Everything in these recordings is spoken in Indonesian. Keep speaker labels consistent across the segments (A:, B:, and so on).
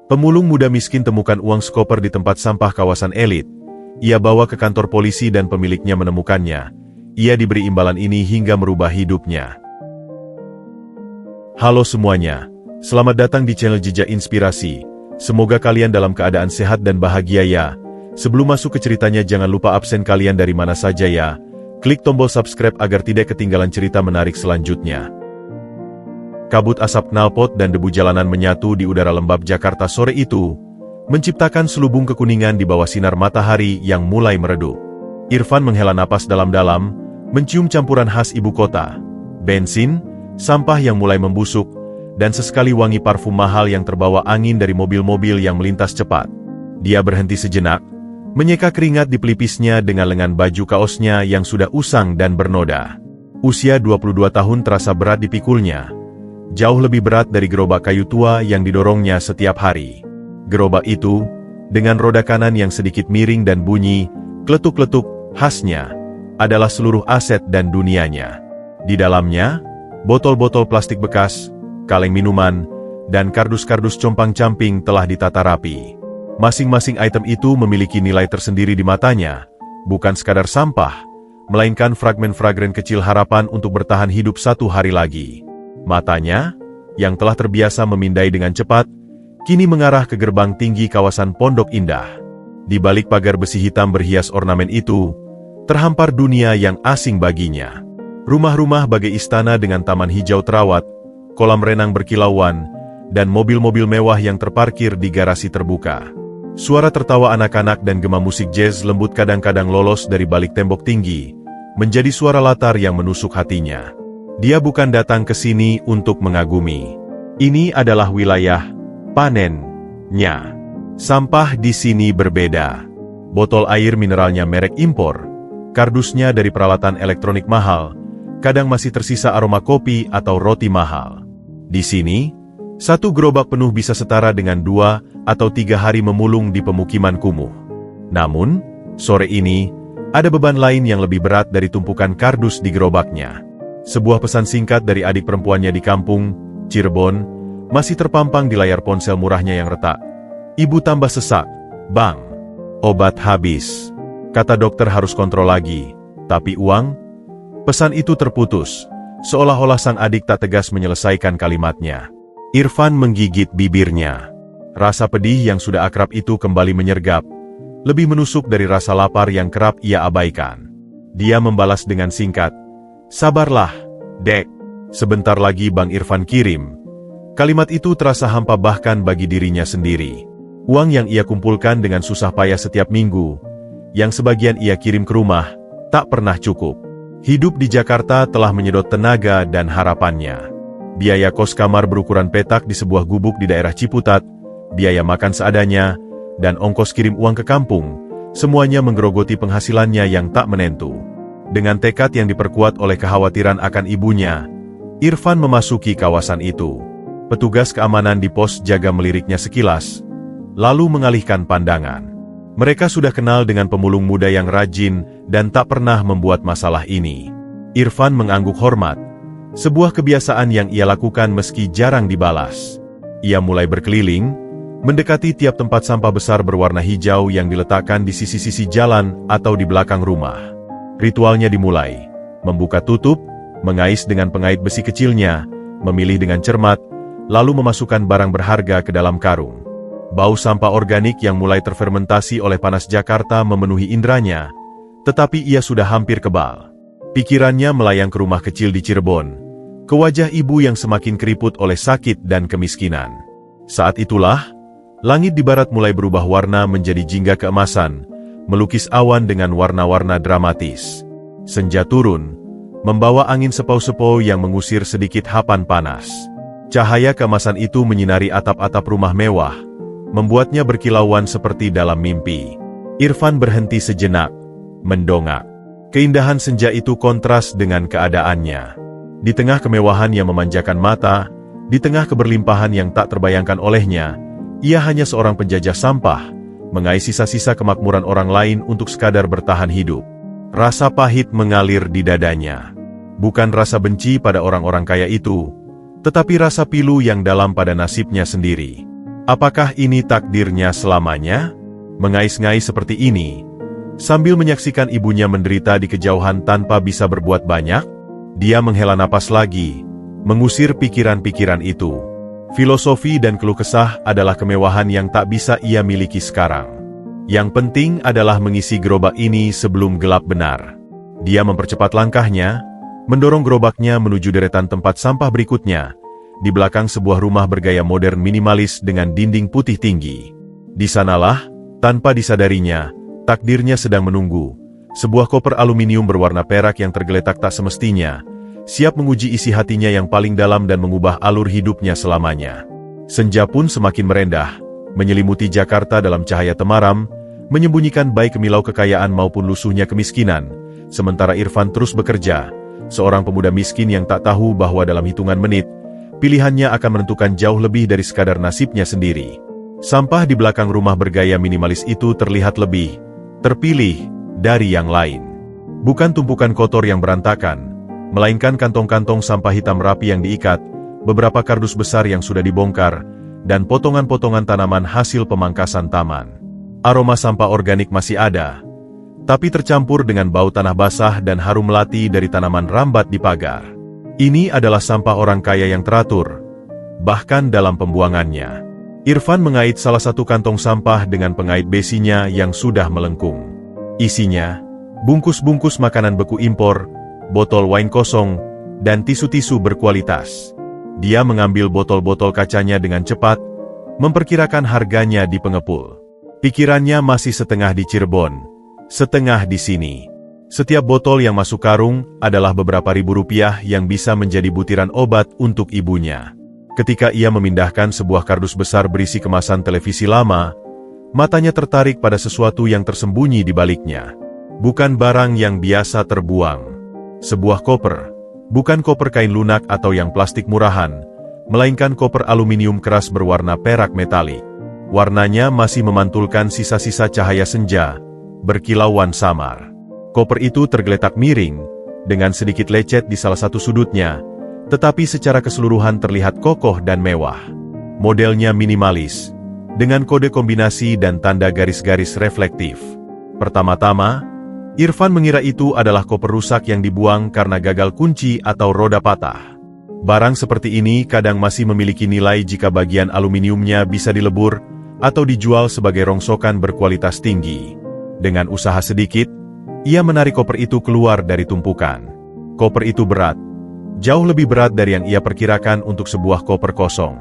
A: Pemulung muda miskin temukan uang skoper di tempat sampah kawasan elit. Ia bawa ke kantor polisi dan pemiliknya menemukannya. Ia diberi imbalan ini hingga merubah hidupnya. Halo semuanya, selamat datang di channel Jejak Inspirasi. Semoga kalian dalam keadaan sehat dan bahagia ya. Sebelum masuk ke ceritanya jangan lupa absen kalian dari mana saja ya. Klik tombol subscribe agar tidak ketinggalan cerita menarik selanjutnya. Kabut asap knalpot dan debu jalanan menyatu di udara lembab Jakarta sore itu, menciptakan selubung kekuningan di bawah sinar matahari yang mulai meredup. Irfan menghela napas dalam-dalam, mencium campuran khas ibu kota, bensin, sampah yang mulai membusuk, dan sesekali wangi parfum mahal yang terbawa angin dari mobil-mobil yang melintas cepat. Dia berhenti sejenak, menyeka keringat di pelipisnya dengan lengan baju kaosnya yang sudah usang dan bernoda. Usia 22 tahun terasa berat dipikulnya. Jauh lebih berat dari gerobak kayu tua yang didorongnya setiap hari. Gerobak itu, dengan roda kanan yang sedikit miring dan bunyi, kletuk-kletuk, khasnya, adalah seluruh aset dan dunianya. Di dalamnya, botol-botol plastik bekas, kaleng minuman, dan kardus-kardus compang-camping telah ditata rapi. Masing-masing item itu memiliki nilai tersendiri di matanya, bukan sekadar sampah, melainkan fragmen-fragmen kecil harapan untuk bertahan hidup satu hari lagi. Matanya, yang telah terbiasa memindai dengan cepat, kini mengarah ke gerbang tinggi kawasan Pondok Indah. Di balik pagar besi hitam berhias ornamen itu, terhampar dunia yang asing baginya. Rumah-rumah bagai istana dengan taman hijau terawat, kolam renang berkilauan, dan mobil-mobil mewah yang terparkir di garasi terbuka. Suara tertawa anak-anak dan gema musik jazz lembut kadang-kadang lolos dari balik tembok tinggi, menjadi suara latar yang menusuk hatinya. Dia bukan datang ke sini untuk mengagumi. Ini adalah wilayah panennya. Sampah di sini berbeda. Botol air mineralnya merek impor, kardusnya dari peralatan elektronik mahal, kadang masih tersisa aroma kopi atau roti mahal. Di sini, satu gerobak penuh bisa setara dengan 2 atau 3 hari memulung di pemukiman kumuh. Namun, sore ini, ada beban lain yang lebih berat dari tumpukan kardus di gerobaknya. Sebuah pesan singkat dari adik perempuannya di kampung, Cirebon, masih terpampang di layar ponsel murahnya yang retak. Ibu tambah sesak, Bang. Obat habis. Kata dokter harus kontrol lagi, tapi uang? Pesan itu terputus, seolah-olah sang adik tak tegas menyelesaikan kalimatnya. Irfan menggigit bibirnya. Rasa pedih yang sudah akrab itu kembali menyergap, lebih menusuk dari rasa lapar yang kerap ia abaikan. Dia membalas dengan singkat, "Sabarlah, Dek. Sebentar lagi Bang Irfan kirim." Kalimat itu terasa hampa bahkan bagi dirinya sendiri. Uang yang ia kumpulkan dengan susah payah setiap minggu, yang sebagian ia kirim ke rumah, tak pernah cukup. Hidup di Jakarta telah menyedot tenaga dan harapannya. Biaya kos kamar berukuran petak di sebuah gubuk di daerah Ciputat, biaya makan seadanya, dan ongkos kirim uang ke kampung, semuanya menggerogoti penghasilannya yang tak menentu. Dengan tekad yang diperkuat oleh kekhawatiran akan ibunya, Irfan memasuki kawasan itu. Petugas keamanan di pos jaga meliriknya sekilas, lalu mengalihkan pandangan. Mereka sudah kenal dengan pemulung muda yang rajin dan tak pernah membuat masalah ini. Irfan mengangguk hormat, sebuah kebiasaan yang ia lakukan meski jarang dibalas. Ia mulai berkeliling, mendekati tiap tempat sampah besar berwarna hijau yang diletakkan di sisi-sisi jalan atau di belakang rumah. Ritualnya dimulai, membuka tutup, mengais dengan pengait besi kecilnya, memilih dengan cermat, lalu memasukkan barang berharga ke dalam karung. Bau sampah organik yang mulai terfermentasi oleh panas Jakarta memenuhi indranya, tetapi ia sudah hampir kebal. Pikirannya melayang ke rumah kecil di Cirebon, ke wajah ibu yang semakin keriput oleh sakit dan kemiskinan. Saat itulah, langit di barat mulai berubah warna menjadi jingga keemasan, melukis awan dengan warna-warna dramatis. Senja turun, membawa angin sepau-sepau yang mengusir sedikit hapan panas. Cahaya keemasan itu menyinari atap-atap rumah mewah, membuatnya berkilauan seperti dalam mimpi. Irfan berhenti sejenak, mendongak. Keindahan senja itu kontras dengan keadaannya. Di tengah kemewahan yang memanjakan mata, di tengah keberlimpahan yang tak terbayangkan olehnya, ia hanya seorang penjajah sampah, mengais sisa-sisa kemakmuran orang lain untuk sekadar bertahan hidup. Rasa pahit mengalir di dadanya. Bukan rasa benci pada orang-orang kaya itu, tetapi rasa pilu yang dalam pada nasibnya sendiri. Apakah ini takdirnya selamanya? Mengais-ngais seperti ini, sambil menyaksikan ibunya menderita di kejauhan tanpa bisa berbuat banyak, dia menghela napas lagi, mengusir pikiran-pikiran itu. Filosofi dan keluh kesah adalah kemewahan yang tak bisa ia miliki sekarang. Yang penting adalah mengisi gerobak ini sebelum gelap benar. Dia mempercepat langkahnya, mendorong gerobaknya menuju deretan tempat sampah berikutnya, di belakang sebuah rumah bergaya modern minimalis dengan dinding putih tinggi. Di sanalah, tanpa disadarinya, takdirnya sedang menunggu. Sebuah koper aluminium berwarna perak yang tergeletak tak semestinya, siap menguji isi hatinya yang paling dalam dan mengubah alur hidupnya selamanya. Senja pun semakin merendah, menyelimuti Jakarta dalam cahaya temaram, menyembunyikan baik kemilau kekayaan maupun lusuhnya kemiskinan, sementara Irfan terus bekerja, seorang pemuda miskin yang tak tahu bahwa dalam hitungan menit, pilihannya akan menentukan jauh lebih dari sekadar nasibnya sendiri. Sampah di belakang rumah bergaya minimalis itu terlihat lebih terpilih dari yang lain. Bukan tumpukan kotor yang berantakan, melainkan kantong-kantong sampah hitam rapi yang diikat, beberapa kardus besar yang sudah dibongkar, dan potongan-potongan tanaman hasil pemangkasan taman. Aroma sampah organik masih ada, tapi tercampur dengan bau tanah basah dan harum melati dari tanaman rambat di pagar. Ini adalah sampah orang kaya yang teratur, bahkan dalam pembuangannya. Irfan mengait salah satu kantong sampah dengan pengait besinya yang sudah melengkung. Isinya, bungkus-bungkus makanan beku impor, botol wine kosong, dan tisu-tisu berkualitas. Dia mengambil botol-botol kacanya dengan cepat, memperkirakan harganya di pengepul. Pikirannya masih setengah di Cirebon, setengah di sini. Setiap botol yang masuk karung adalah beberapa ribu rupiah yang bisa menjadi butiran obat untuk ibunya. Ketika ia memindahkan sebuah kardus besar berisi kemasan televisi lama, matanya tertarik pada sesuatu yang tersembunyi di baliknya. Bukan barang yang biasa terbuang. Sebuah koper, bukan koper kain lunak atau yang plastik murahan, melainkan koper aluminium keras berwarna perak metalik. Warnanya masih memantulkan sisa-sisa cahaya senja, berkilauan samar. Koper itu tergeletak miring, dengan sedikit lecet di salah satu sudutnya, tetapi secara keseluruhan terlihat kokoh dan mewah. Modelnya minimalis, dengan kode kombinasi dan tanda garis-garis reflektif. Pertama-tama, Irfan mengira itu adalah koper rusak yang dibuang karena gagal kunci atau roda patah. Barang seperti ini kadang masih memiliki nilai jika bagian aluminiumnya bisa dilebur atau dijual sebagai rongsokan berkualitas tinggi. Dengan usaha sedikit, ia menarik koper itu keluar dari tumpukan. Koper itu berat, jauh lebih berat dari yang ia perkirakan untuk sebuah koper kosong.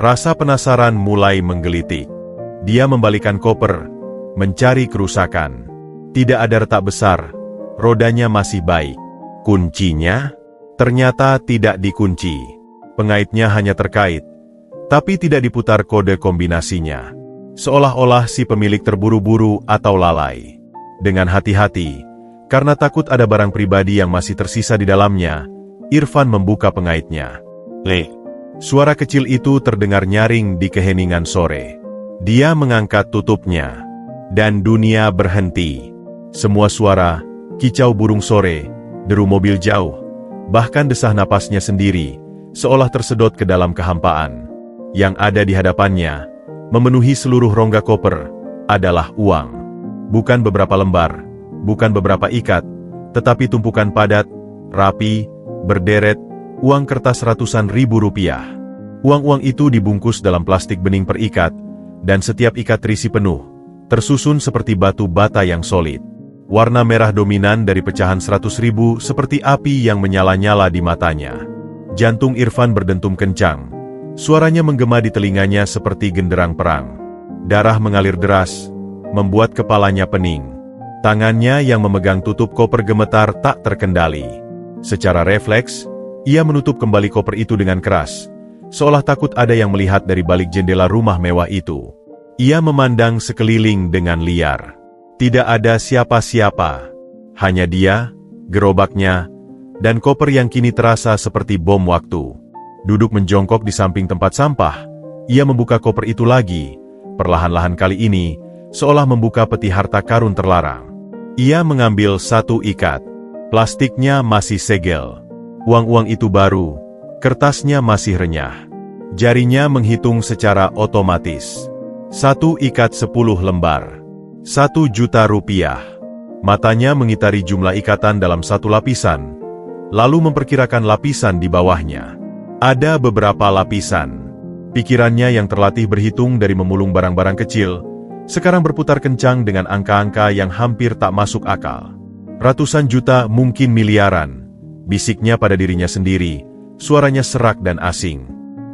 A: Rasa penasaran mulai menggelitik. Dia membalikan koper, mencari kerusakan. Tidak ada retak besar, rodanya masih baik. Kuncinya? Ternyata tidak dikunci. Pengaitnya hanya terkait, tapi tidak diputar kode kombinasinya. Seolah-olah si pemilik terburu-buru atau lalai. Dengan hati-hati, karena takut ada barang pribadi yang masih tersisa di dalamnya, Irfan membuka pengaitnya. Suara kecil itu terdengar nyaring di keheningan sore. Dia mengangkat tutupnya, dan dunia berhenti. Semua suara, kicau burung sore, deru mobil jauh, bahkan desah napasnya sendiri, seolah tersedot ke dalam kehampaan. Yang ada di hadapannya, memenuhi seluruh rongga koper, adalah uang. Bukan beberapa lembar, bukan beberapa ikat, tetapi tumpukan padat, rapi, berderet, uang kertas ratusan ribu rupiah. Uang-uang itu dibungkus dalam plastik bening perikat, dan setiap ikat terisi penuh, tersusun seperti batu bata yang solid. Warna merah dominan dari pecahan 100.000 seperti api yang menyala-nyala di matanya. Jantung Irfan berdentum kencang. Suaranya menggema di telinganya seperti genderang perang. Darah mengalir deras, membuat kepalanya pening. Tangannya yang memegang tutup koper gemetar tak terkendali. Secara refleks, ia menutup kembali koper itu dengan keras, seolah takut ada yang melihat dari balik jendela rumah mewah itu. Ia memandang sekeliling dengan liar. Tidak ada siapa-siapa. Hanya dia, gerobaknya, dan koper yang kini terasa seperti bom waktu. Duduk menjongkok di samping tempat sampah, ia membuka koper itu lagi, perlahan-lahan kali ini, seolah membuka peti harta karun terlarang. Ia mengambil satu ikat. Plastiknya masih segel. Uang-uang itu baru, kertasnya masih renyah. Jarinya menghitung secara otomatis. 1 ikat 10 lembar. 1 juta rupiah. Matanya mengitari jumlah ikatan dalam satu lapisan, lalu memperkirakan lapisan di bawahnya. Ada beberapa lapisan. Pikirannya yang terlatih berhitung dari memulung barang-barang kecil, sekarang berputar kencang dengan angka-angka yang hampir tak masuk akal. Ratusan juta, mungkin miliaran, bisiknya pada dirinya sendiri, suaranya serak dan asing.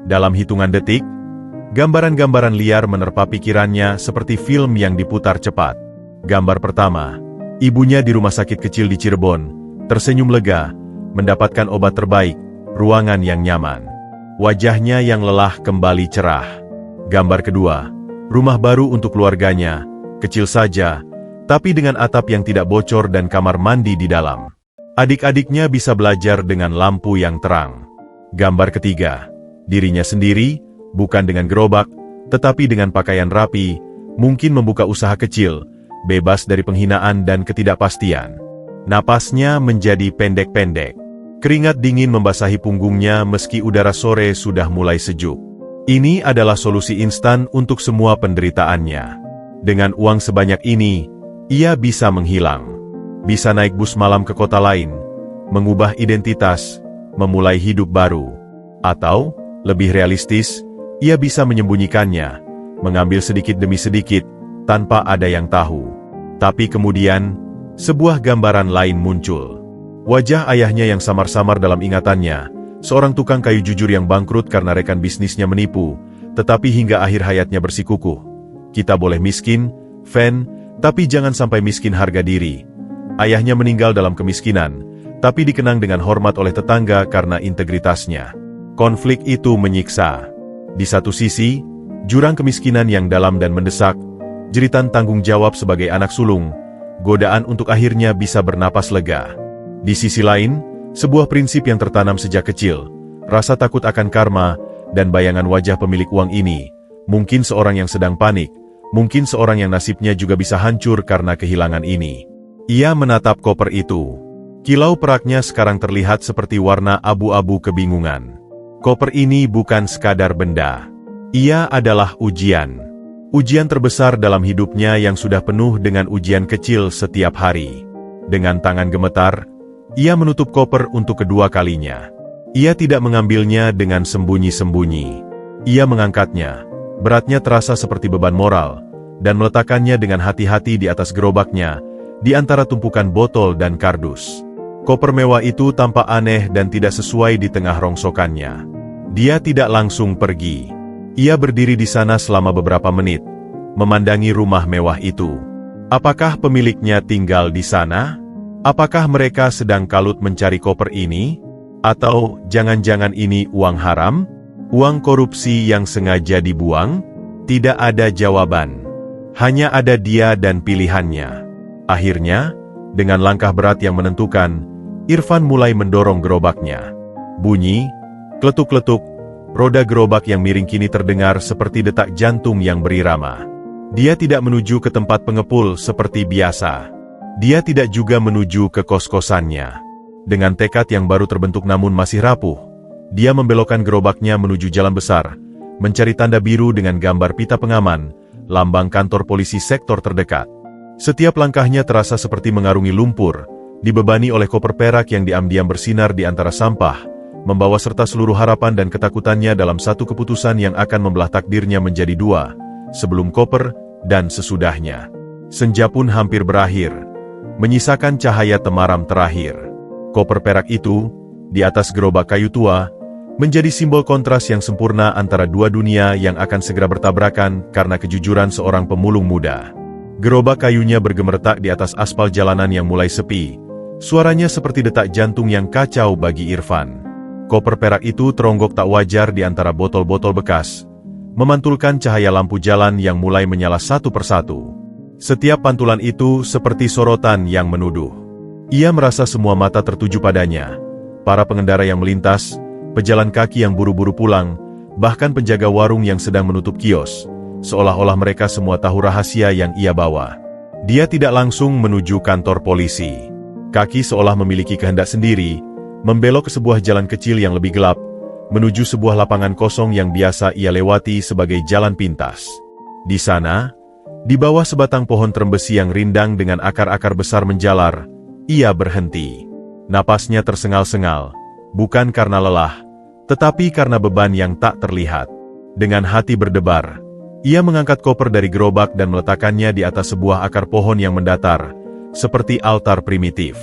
A: Dalam hitungan detik, gambaran-gambaran liar menerpa pikirannya seperti film yang diputar cepat. Gambar pertama, ibunya di rumah sakit kecil di Cirebon, tersenyum lega, mendapatkan obat terbaik, ruangan yang nyaman. Wajahnya yang lelah kembali cerah. Gambar kedua, rumah baru untuk keluarganya, kecil saja, tapi dengan atap yang tidak bocor dan kamar mandi di dalam. Adik-adiknya bisa belajar dengan lampu yang terang. Gambar ketiga, dirinya sendiri, bukan dengan gerobak, tetapi dengan pakaian rapi, mungkin membuka usaha kecil, bebas dari penghinaan dan ketidakpastian. Napasnya menjadi pendek-pendek. Keringat dingin membasahi punggungnya meski udara sore sudah mulai sejuk. Ini adalah solusi instan untuk semua penderitaannya. Dengan uang sebanyak ini, ia bisa menghilang. Bisa naik bus malam ke kota lain, mengubah identitas, memulai hidup baru. Atau, lebih realistis, ia bisa menyembunyikannya, mengambil sedikit demi sedikit, tanpa ada yang tahu. Tapi kemudian, sebuah gambaran lain muncul. Wajah ayahnya yang samar-samar dalam ingatannya, seorang tukang kayu jujur yang bangkrut karena rekan bisnisnya menipu, tetapi hingga akhir hayatnya bersikukuh. Kita boleh miskin, Fen, tapi jangan sampai miskin harga diri. Ayahnya meninggal dalam kemiskinan, tapi dikenang dengan hormat oleh tetangga karena integritasnya. Konflik itu menyiksa. Di satu sisi, jurang kemiskinan yang dalam dan mendesak, jeritan tanggung jawab sebagai anak sulung, godaan untuk akhirnya bisa bernapas lega. Di sisi lain, sebuah prinsip yang tertanam sejak kecil, rasa takut akan karma, dan bayangan wajah pemilik uang ini, mungkin seorang yang sedang panik, mungkin seorang yang nasibnya juga bisa hancur karena kehilangan ini. Ia menatap koper itu. Kilau peraknya sekarang terlihat seperti warna abu-abu kebingungan. Koper ini bukan sekadar benda. Ia adalah ujian. Ujian terbesar dalam hidupnya yang sudah penuh dengan ujian kecil setiap hari. Dengan tangan gemetar, ia menutup koper untuk kedua kalinya. Ia tidak mengambilnya dengan sembunyi-sembunyi. Ia mengangkatnya, beratnya terasa seperti beban moral, dan meletakkannya dengan hati-hati di atas gerobaknya, di antara tumpukan botol dan kardus. Koper mewah itu tampak aneh dan tidak sesuai di tengah rongsokannya. Dia tidak langsung pergi. Ia berdiri di sana selama beberapa menit, memandangi rumah mewah itu. Apakah pemiliknya tinggal di sana? Apakah mereka sedang kalut mencari koper ini? Atau jangan-jangan ini uang haram? Uang korupsi yang sengaja dibuang? Tidak ada jawaban. Hanya ada dia dan pilihannya. Akhirnya, dengan langkah berat yang menentukan, Irfan mulai mendorong gerobaknya. Bunyi, kletuk-kletuk, roda gerobak yang miring kini terdengar seperti detak jantung yang berirama. Dia tidak menuju ke tempat pengepul seperti biasa. Dia tidak juga menuju ke kos-kosannya. Dengan tekad yang baru terbentuk namun masih rapuh, dia membelokkan gerobaknya menuju jalan besar, mencari tanda biru dengan gambar pita pengaman, lambang kantor polisi sektor terdekat. Setiap langkahnya terasa seperti mengarungi lumpur, dibebani oleh koper perak yang diam-diam bersinar di antara sampah, membawa serta seluruh harapan dan ketakutannya dalam satu keputusan yang akan membelah takdirnya menjadi dua, sebelum koper dan sesudahnya. Senja pun hampir berakhir, menyisakan cahaya temaram terakhir. Koper perak itu, di atas gerobak kayu tua, menjadi simbol kontras yang sempurna antara dua dunia yang akan segera bertabrakan karena kejujuran seorang pemulung muda. Gerobak kayunya bergemertak di atas aspal jalanan yang mulai sepi, suaranya seperti detak jantung yang kacau bagi Irfan. Koper perak itu teronggok tak wajar di antara botol-botol bekas, memantulkan cahaya lampu jalan yang mulai menyala satu persatu. Setiap pantulan itu seperti sorotan yang menuduh. Ia merasa semua mata tertuju padanya. Para pengendara yang melintas, pejalan kaki yang buru-buru pulang, bahkan penjaga warung yang sedang menutup kios, seolah-olah mereka semua tahu rahasia yang ia bawa. Dia tidak langsung menuju kantor polisi. Kaki seolah memiliki kehendak sendiri, membelok ke sebuah jalan kecil yang lebih gelap, menuju sebuah lapangan kosong yang biasa ia lewati sebagai jalan pintas. Di sana, di bawah sebatang pohon trembesi yang rindang dengan akar-akar besar menjalar, ia berhenti. Napasnya tersengal-sengal, bukan karena lelah, tetapi karena beban yang tak terlihat. Dengan hati berdebar, ia mengangkat koper dari gerobak dan meletakkannya di atas sebuah akar pohon yang mendatar, seperti altar primitif.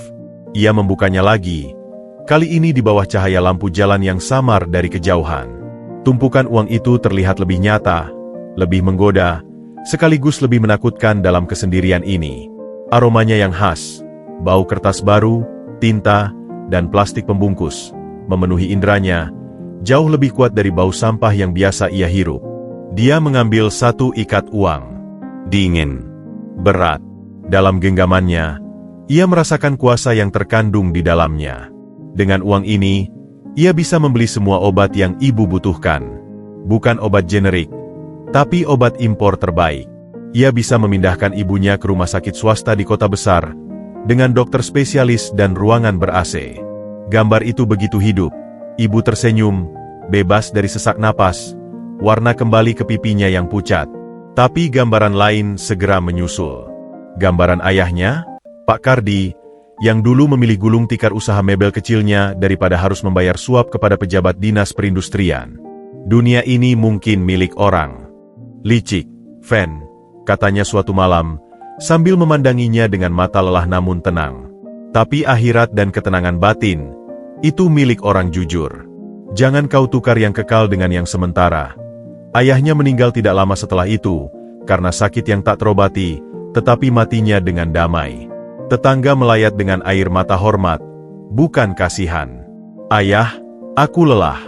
A: Ia membukanya lagi, kali ini di bawah cahaya lampu jalan yang samar dari kejauhan. Tumpukan uang itu terlihat lebih nyata, lebih menggoda, sekaligus lebih menakutkan dalam kesendirian ini. Aromanya yang khas, bau kertas baru, tinta, dan plastik pembungkus, memenuhi indranya, jauh lebih kuat dari bau sampah yang biasa ia hirup. Dia mengambil satu ikat uang. Dingin, berat. Dalam genggamannya, ia merasakan kuasa yang terkandung di dalamnya. Dengan uang ini, ia bisa membeli semua obat yang ibu butuhkan. Bukan obat generik, tapi obat impor terbaik. Ia bisa memindahkan ibunya ke rumah sakit swasta di kota besar, dengan dokter spesialis dan ruangan ber-AC. Gambar itu begitu hidup. Ibu tersenyum, bebas dari sesak napas, warna kembali ke pipinya yang pucat. Tapi gambaran lain segera menyusul. Gambaran ayahnya, Pak Kardi, yang dulu memilih gulung tikar usaha mebel kecilnya daripada harus membayar suap kepada pejabat dinas perindustrian. Dunia ini mungkin milik orang. Licik, Fen, katanya suatu malam, sambil memandanginya dengan mata lelah namun tenang. Tapi akhirat dan ketenangan batin, itu milik orang jujur. Jangan kau tukar yang kekal dengan yang sementara. Ayahnya meninggal tidak lama setelah itu, karena sakit yang tak terobati, tetapi matinya dengan damai. Tetangga melayat dengan air mata hormat, bukan kasihan. Ayah, aku lelah,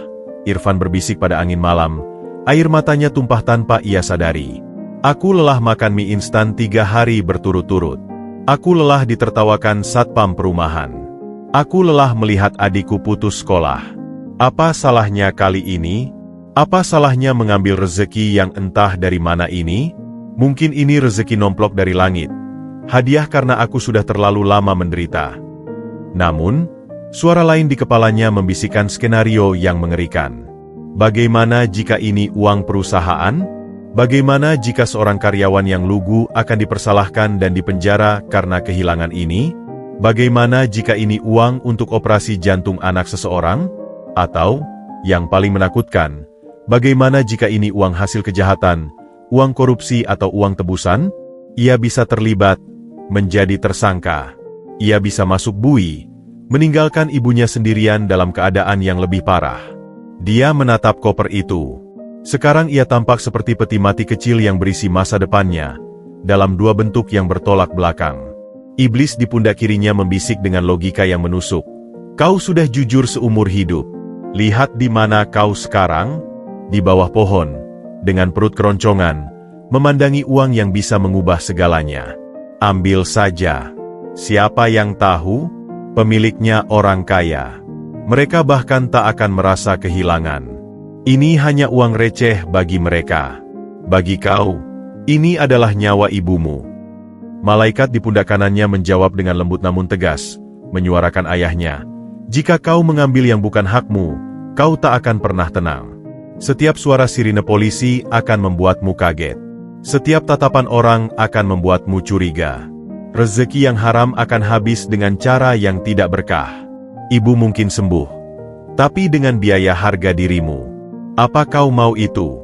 A: Irfan berbisik pada angin malam, air matanya tumpah tanpa ia sadari. Aku lelah makan mie instan 3 hari berturut-turut. Aku lelah ditertawakan satpam perumahan. Aku lelah melihat adikku putus sekolah. Apa salahnya kali ini? Apa salahnya mengambil rezeki yang entah dari mana ini? Mungkin ini rezeki nomplok dari langit. Hadiah karena aku sudah terlalu lama menderita. Namun, suara lain di kepalanya membisikkan skenario yang mengerikan. Bagaimana jika ini uang perusahaan? Bagaimana jika seorang karyawan yang lugu akan dipersalahkan dan dipenjara karena kehilangan ini? Bagaimana jika ini uang untuk operasi jantung anak seseorang? Atau, yang paling menakutkan, bagaimana jika ini uang hasil kejahatan, uang korupsi atau uang tebusan? Ia bisa terlibat, menjadi tersangka. Ia bisa masuk bui, meninggalkan ibunya sendirian dalam keadaan yang lebih parah. Dia menatap koper itu. Sekarang ia tampak seperti peti mati kecil yang berisi masa depannya, dalam 2 bentuk yang bertolak belakang. Iblis di pundak kirinya membisik dengan logika yang menusuk. Kau sudah jujur seumur hidup. Lihat di mana kau sekarang? Di bawah pohon, dengan perut keroncongan, memandangi uang yang bisa mengubah segalanya. Ambil saja. Siapa yang tahu? Pemiliknya orang kaya. Mereka bahkan tak akan merasa kehilangan. Ini hanya uang receh bagi mereka. Bagi kau, ini adalah nyawa ibumu. Malaikat di pundak kanannya menjawab dengan lembut namun tegas, menyuarakan ayahnya. Jika kau mengambil yang bukan hakmu, kau tak akan pernah tenang. Setiap suara sirine polisi akan membuatmu kaget. Setiap tatapan orang akan membuatmu curiga. Rezeki yang haram akan habis dengan cara yang tidak berkah. Ibu mungkin sembuh, tapi dengan biaya harga dirimu. Apa kau mau itu?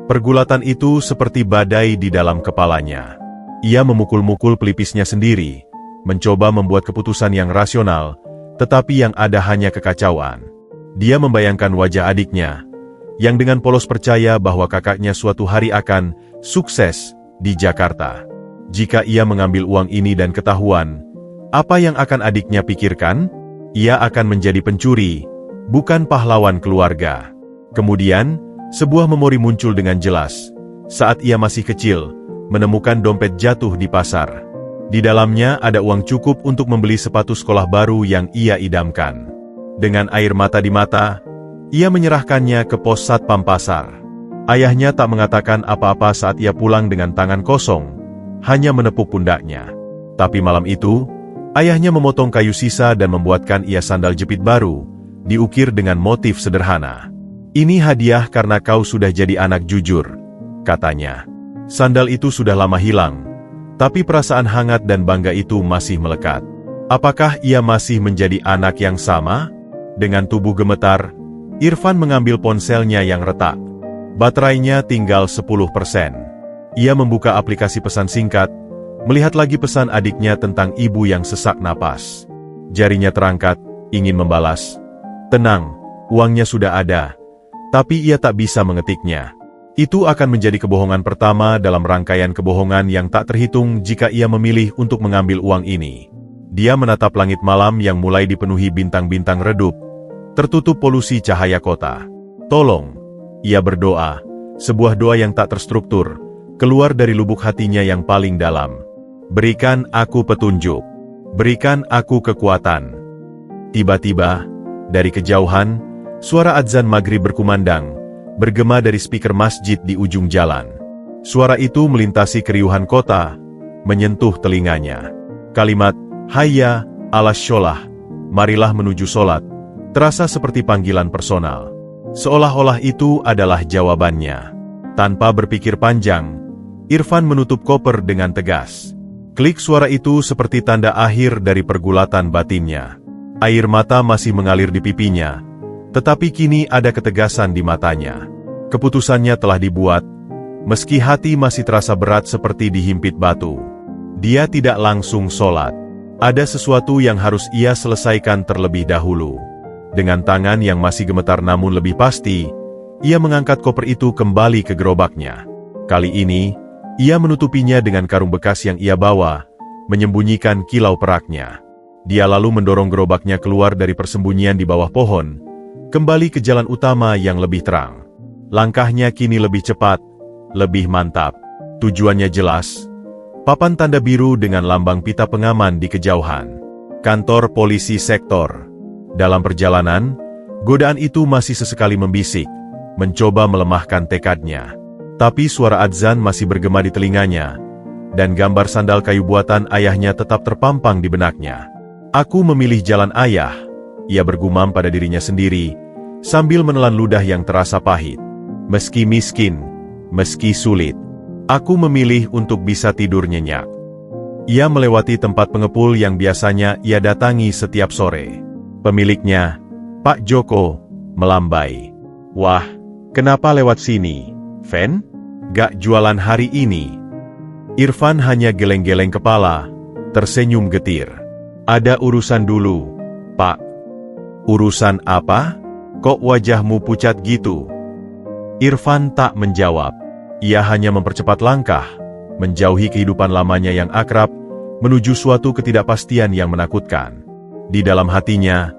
A: Pergulatan itu seperti badai di dalam kepalanya. Ia memukul-mukul pelipisnya sendiri, mencoba membuat keputusan yang rasional, tetapi yang ada hanya kekacauan. Dia membayangkan wajah adiknya, yang dengan polos percaya bahwa kakaknya suatu hari akan sukses di Jakarta. Jika ia mengambil uang ini dan ketahuan, apa yang akan adiknya pikirkan? Ia akan menjadi pencuri, bukan pahlawan keluarga. Kemudian, sebuah memori muncul dengan jelas. Saat ia masih kecil, menemukan dompet jatuh di pasar. Di dalamnya ada uang cukup untuk membeli sepatu sekolah baru yang ia idamkan. Dengan air mata di mata, ia menyerahkannya ke pos satpam pasar. Ayahnya tak mengatakan apa-apa saat ia pulang dengan tangan kosong, hanya menepuk pundaknya. Tapi malam itu, ayahnya memotong kayu sisa dan membuatkan ia sandal jepit baru, diukir dengan motif sederhana. "Ini hadiah karena kau sudah jadi anak jujur," katanya. Sandal itu sudah lama hilang, tapi perasaan hangat dan bangga itu masih melekat. Apakah ia masih menjadi anak yang sama? Dengan tubuh gemetar, Irfan mengambil ponselnya yang retak. Baterainya tinggal 10%. Ia membuka aplikasi pesan singkat, melihat lagi pesan adiknya tentang ibu yang sesak napas. Jarinya terangkat, ingin membalas. Tenang, uangnya sudah ada. Tapi ia tak bisa mengetiknya. Itu akan menjadi kebohongan pertama dalam rangkaian kebohongan yang tak terhitung jika ia memilih untuk mengambil uang ini. Dia menatap langit malam yang mulai dipenuhi bintang-bintang redup, tertutup polusi cahaya kota. "Tolong," ia berdoa, sebuah doa yang tak terstruktur, keluar dari lubuk hatinya yang paling dalam. "Berikan aku petunjuk. Berikan aku kekuatan." Tiba-tiba, dari kejauhan, suara adzan maghrib berkumandang, bergema dari speaker masjid di ujung jalan. Suara itu melintasi keriuhan kota, menyentuh telinganya. Kalimat, "Hayya alas sholah," marilah menuju sholat, terasa seperti panggilan personal. Seolah-olah itu adalah jawabannya. Tanpa berpikir panjang, Irfan menutup koper dengan tegas. Klik suara itu seperti tanda akhir dari pergulatan batinnya. Air mata masih mengalir di pipinya, tetapi kini ada ketegasan di matanya. Keputusannya telah dibuat, meski hati masih terasa berat seperti dihimpit batu. Dia tidak langsung sholat. Ada sesuatu yang harus ia selesaikan terlebih dahulu. Dengan tangan yang masih gemetar namun lebih pasti, ia mengangkat koper itu kembali ke gerobaknya. Kali ini, ia menutupinya dengan karung bekas yang ia bawa, menyembunyikan kilau peraknya. Dia lalu mendorong gerobaknya keluar dari persembunyian di bawah pohon, kembali ke jalan utama yang lebih terang. Langkahnya kini lebih cepat, lebih mantap. Tujuannya jelas, papan tanda biru dengan lambang pita pengaman di kejauhan. Kantor polisi sektor. Dalam perjalanan, godaan itu masih sesekali membisik, mencoba melemahkan tekadnya. Tapi suara adzan masih bergema di telinganya, dan gambar sandal kayu buatan ayahnya tetap terpampang di benaknya. "Aku memilih jalan ayah," ia bergumam pada dirinya sendiri, sambil menelan ludah yang terasa pahit. "Meski miskin, meski sulit, aku memilih untuk bisa tidur nyenyak." Ia melewati tempat pengepul yang biasanya ia datangi setiap sore. Pemiliknya, Pak Joko, melambai. "Wah, kenapa lewat sini, Fen? Gak jualan hari ini?" Irfan hanya geleng-geleng kepala, tersenyum getir. "Ada urusan dulu, Pak." "Urusan apa? Kok wajahmu pucat gitu?" Irfan tak menjawab. Ia hanya mempercepat langkah, menjauhi kehidupan lamanya yang akrab, menuju suatu ketidakpastian yang menakutkan. Di dalam hatinya,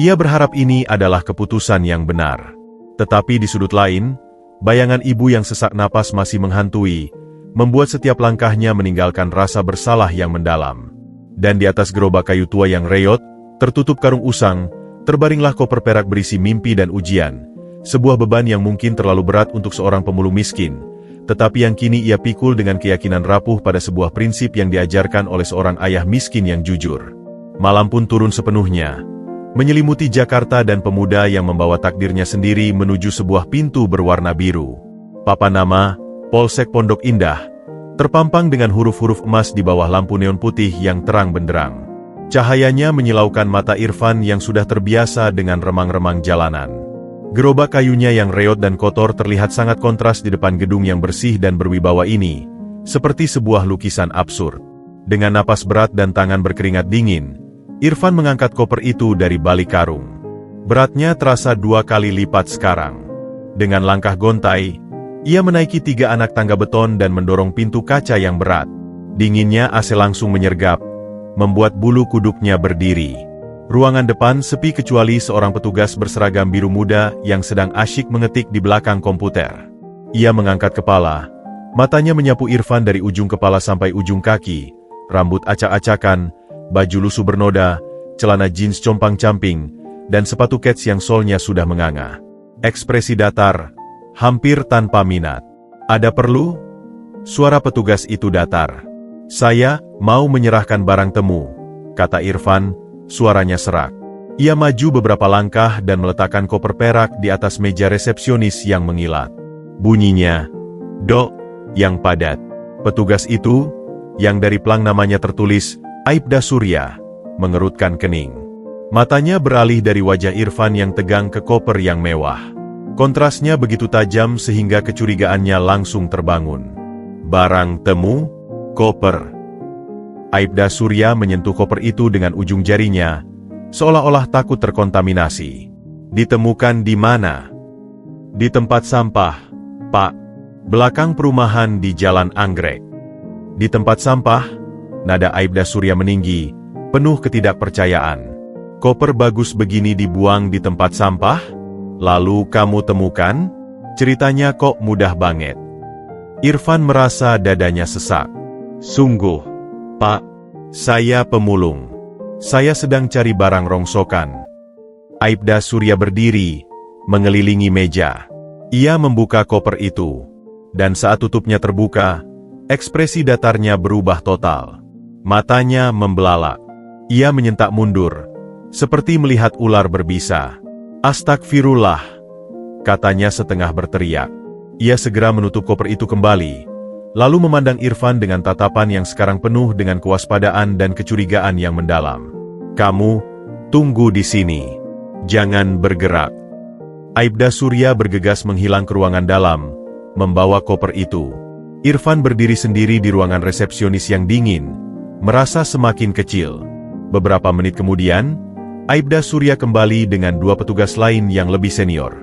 A: ia berharap ini adalah keputusan yang benar. Tetapi di sudut lain, bayangan ibu yang sesak napas masih menghantui, membuat setiap langkahnya meninggalkan rasa bersalah yang mendalam. Dan di atas gerobak kayu tua yang reyot, tertutup karung usang, terbaringlah koper perak berisi mimpi dan ujian, sebuah beban yang mungkin terlalu berat untuk seorang pemulung miskin, tetapi yang kini ia pikul dengan keyakinan rapuh pada sebuah prinsip yang diajarkan oleh seorang ayah miskin yang jujur. Malam pun turun sepenuhnya, menyelimuti Jakarta dan pemuda yang membawa takdirnya sendiri menuju sebuah pintu berwarna biru. Papan nama, Polsek Pondok Indah, terpampang dengan huruf-huruf emas di bawah lampu neon putih yang terang benderang. Cahayanya menyilaukan mata Irfan yang sudah terbiasa dengan remang-remang jalanan. Gerobak kayunya yang reot dan kotor terlihat sangat kontras di depan gedung yang bersih dan berwibawa ini, seperti sebuah lukisan absurd. Dengan napas berat dan tangan berkeringat dingin, Irfan mengangkat koper itu dari balik karung. Beratnya terasa 2 kali lipat sekarang. Dengan langkah gontai, ia menaiki 3 anak tangga beton dan mendorong pintu kaca yang berat. Dinginnya AC langsung menyergap, membuat bulu kuduknya berdiri. Ruangan depan sepi kecuali seorang petugas berseragam biru muda yang sedang asyik mengetik di belakang komputer. Ia mengangkat kepala, matanya menyapu Irfan dari ujung kepala sampai ujung kaki, rambut acak-acakan, baju lusuh bernoda, celana jeans compang-camping, dan sepatu kets yang solnya sudah menganga. Ekspresi datar, hampir tanpa minat. "Ada perlu?" Suara petugas itu datar. "Saya mau menyerahkan barang temu," kata Irfan, suaranya serak. Ia maju beberapa langkah dan meletakkan koper perak di atas meja resepsionis yang mengilat. Bunyinya, "Dok," yang padat. Petugas itu, yang dari pelang namanya tertulis, Aibda Surya, mengerutkan kening. Matanya beralih dari wajah Irfan yang tegang ke koper yang mewah. Kontrasnya begitu tajam sehingga kecurigaannya langsung terbangun. Barang temu, koper. Aibda Surya menyentuh koper itu dengan ujung jarinya, seolah-olah takut terkontaminasi. Ditemukan di mana? Di tempat sampah, Pak. Belakang perumahan di Jalan Anggrek. Di tempat sampah, nada Aibda Surya meninggi, penuh ketidakpercayaan. Koper bagus begini dibuang di tempat sampah? Lalu kamu temukan? Ceritanya kok mudah banget. Irfan merasa dadanya sesak. Sungguh, Pak, saya pemulung. Saya sedang cari barang rongsokan. Aibda Surya berdiri, mengelilingi meja. Ia membuka koper itu. Dan saat tutupnya terbuka, ekspresi datarnya berubah total. Matanya membelalak. Ia menyentak mundur, seperti melihat ular berbisa. "Astagfirullah," katanya setengah berteriak. Ia segera menutup koper itu kembali, lalu memandang Irfan dengan tatapan yang sekarang penuh dengan kewaspadaan dan kecurigaan yang mendalam. "Kamu, tunggu di sini. Jangan bergerak." Aibda Surya bergegas menghilang ke ruangan dalam, membawa koper itu. Irfan berdiri sendiri di ruangan resepsionis yang dingin, merasa semakin kecil. Beberapa menit kemudian, Aibda Surya kembali dengan dua petugas lain yang lebih senior.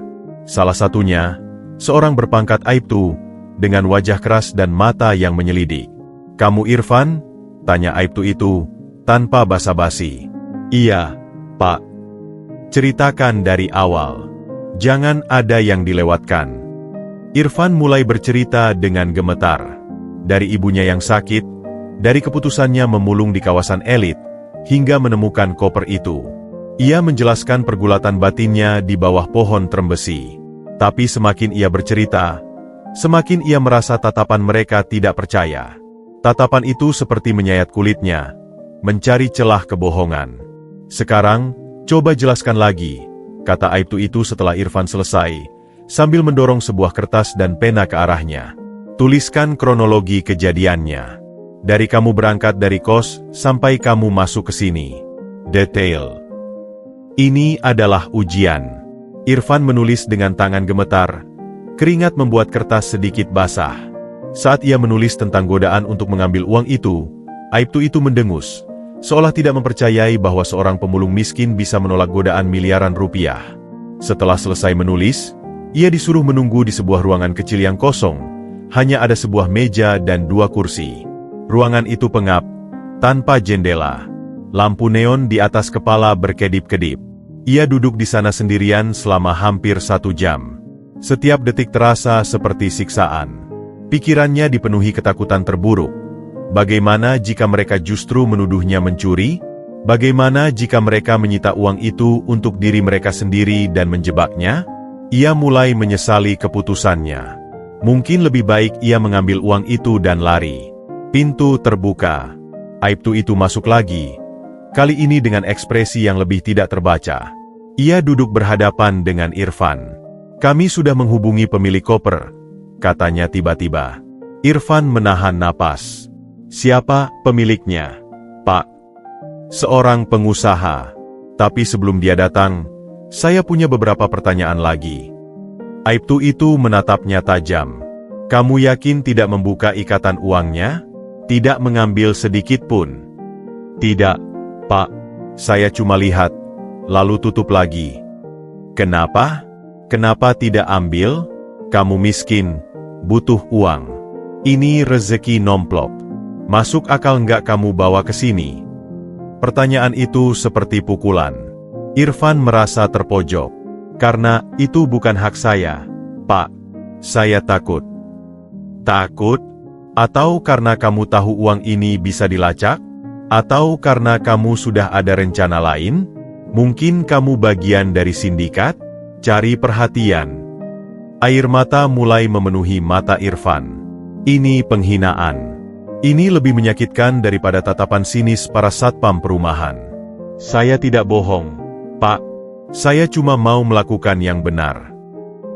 A: Salah satunya, seorang berpangkat Aibtu, dengan wajah keras dan mata yang menyelidik. "Kamu Irfan?" tanya Aibtu itu, tanpa basa-basi. "Iya, Pak." "Ceritakan dari awal. Jangan ada yang dilewatkan." Irfan mulai bercerita dengan gemetar. Dari ibunya yang sakit, dari keputusannya memulung di kawasan elit, hingga menemukan koper itu. Ia menjelaskan pergulatan batinnya di bawah pohon trembesi. Tapi semakin ia bercerita, semakin ia merasa tatapan mereka tidak percaya. Tatapan itu seperti menyayat kulitnya, mencari celah kebohongan. "Sekarang, coba jelaskan lagi," kata Aibtu itu setelah Irfan selesai, sambil mendorong sebuah kertas dan pena ke arahnya. "Tuliskan kronologi kejadiannya. Dari kamu berangkat dari kos, sampai kamu masuk ke sini. Detail. Ini adalah ujian." Irfan menulis dengan tangan gemetar. Keringat membuat kertas sedikit basah. Saat ia menulis tentang godaan untuk mengambil uang itu, Aibtu itu mendengus, seolah tidak mempercayai bahwa seorang pemulung miskin bisa menolak godaan miliaran rupiah. Setelah selesai menulis, ia disuruh menunggu di sebuah ruangan kecil yang kosong. Hanya ada sebuah meja dan dua kursi. Ruangan itu pengap, tanpa jendela. Lampu neon di atas kepala berkedip-kedip. Ia duduk di sana sendirian selama hampir 1 jam. Setiap detik terasa seperti siksaan. Pikirannya dipenuhi ketakutan terburuk. Bagaimana jika mereka justru menuduhnya mencuri? Bagaimana jika mereka menyita uang itu untuk diri mereka sendiri dan menjebaknya? Ia mulai menyesali keputusannya. Mungkin lebih baik ia mengambil uang itu dan lari. Pintu terbuka. Aibtu itu masuk lagi. Kali ini dengan ekspresi yang lebih tidak terbaca. Ia duduk berhadapan dengan Irfan. "Kami sudah menghubungi pemilik koper," katanya tiba-tiba. Irfan menahan napas. "Siapa pemiliknya, Pak?" "Seorang pengusaha. Tapi sebelum dia datang, saya punya beberapa pertanyaan lagi." Aibtu itu menatapnya tajam. "Kamu yakin tidak membuka ikatan uangnya? Tidak mengambil sedikit pun?" "Tidak, Pak. Saya cuma lihat, lalu tutup lagi." "Kenapa? Kenapa tidak ambil? Kamu miskin, butuh uang. Ini rezeki nomplok. Masuk akal nggak kamu bawa ke sini?" Pertanyaan itu seperti pukulan. Irfan merasa terpojok. "Karena itu bukan hak saya, Pak. Saya takut." "Takut? Atau karena kamu tahu uang ini bisa dilacak? Atau karena kamu sudah ada rencana lain? Mungkin kamu bagian dari sindikat? Cari perhatian." Air mata mulai memenuhi mata Irfan. Ini penghinaan. Ini lebih menyakitkan daripada tatapan sinis para satpam perumahan. "Saya tidak bohong," Pak, saya cuma mau melakukan yang benar.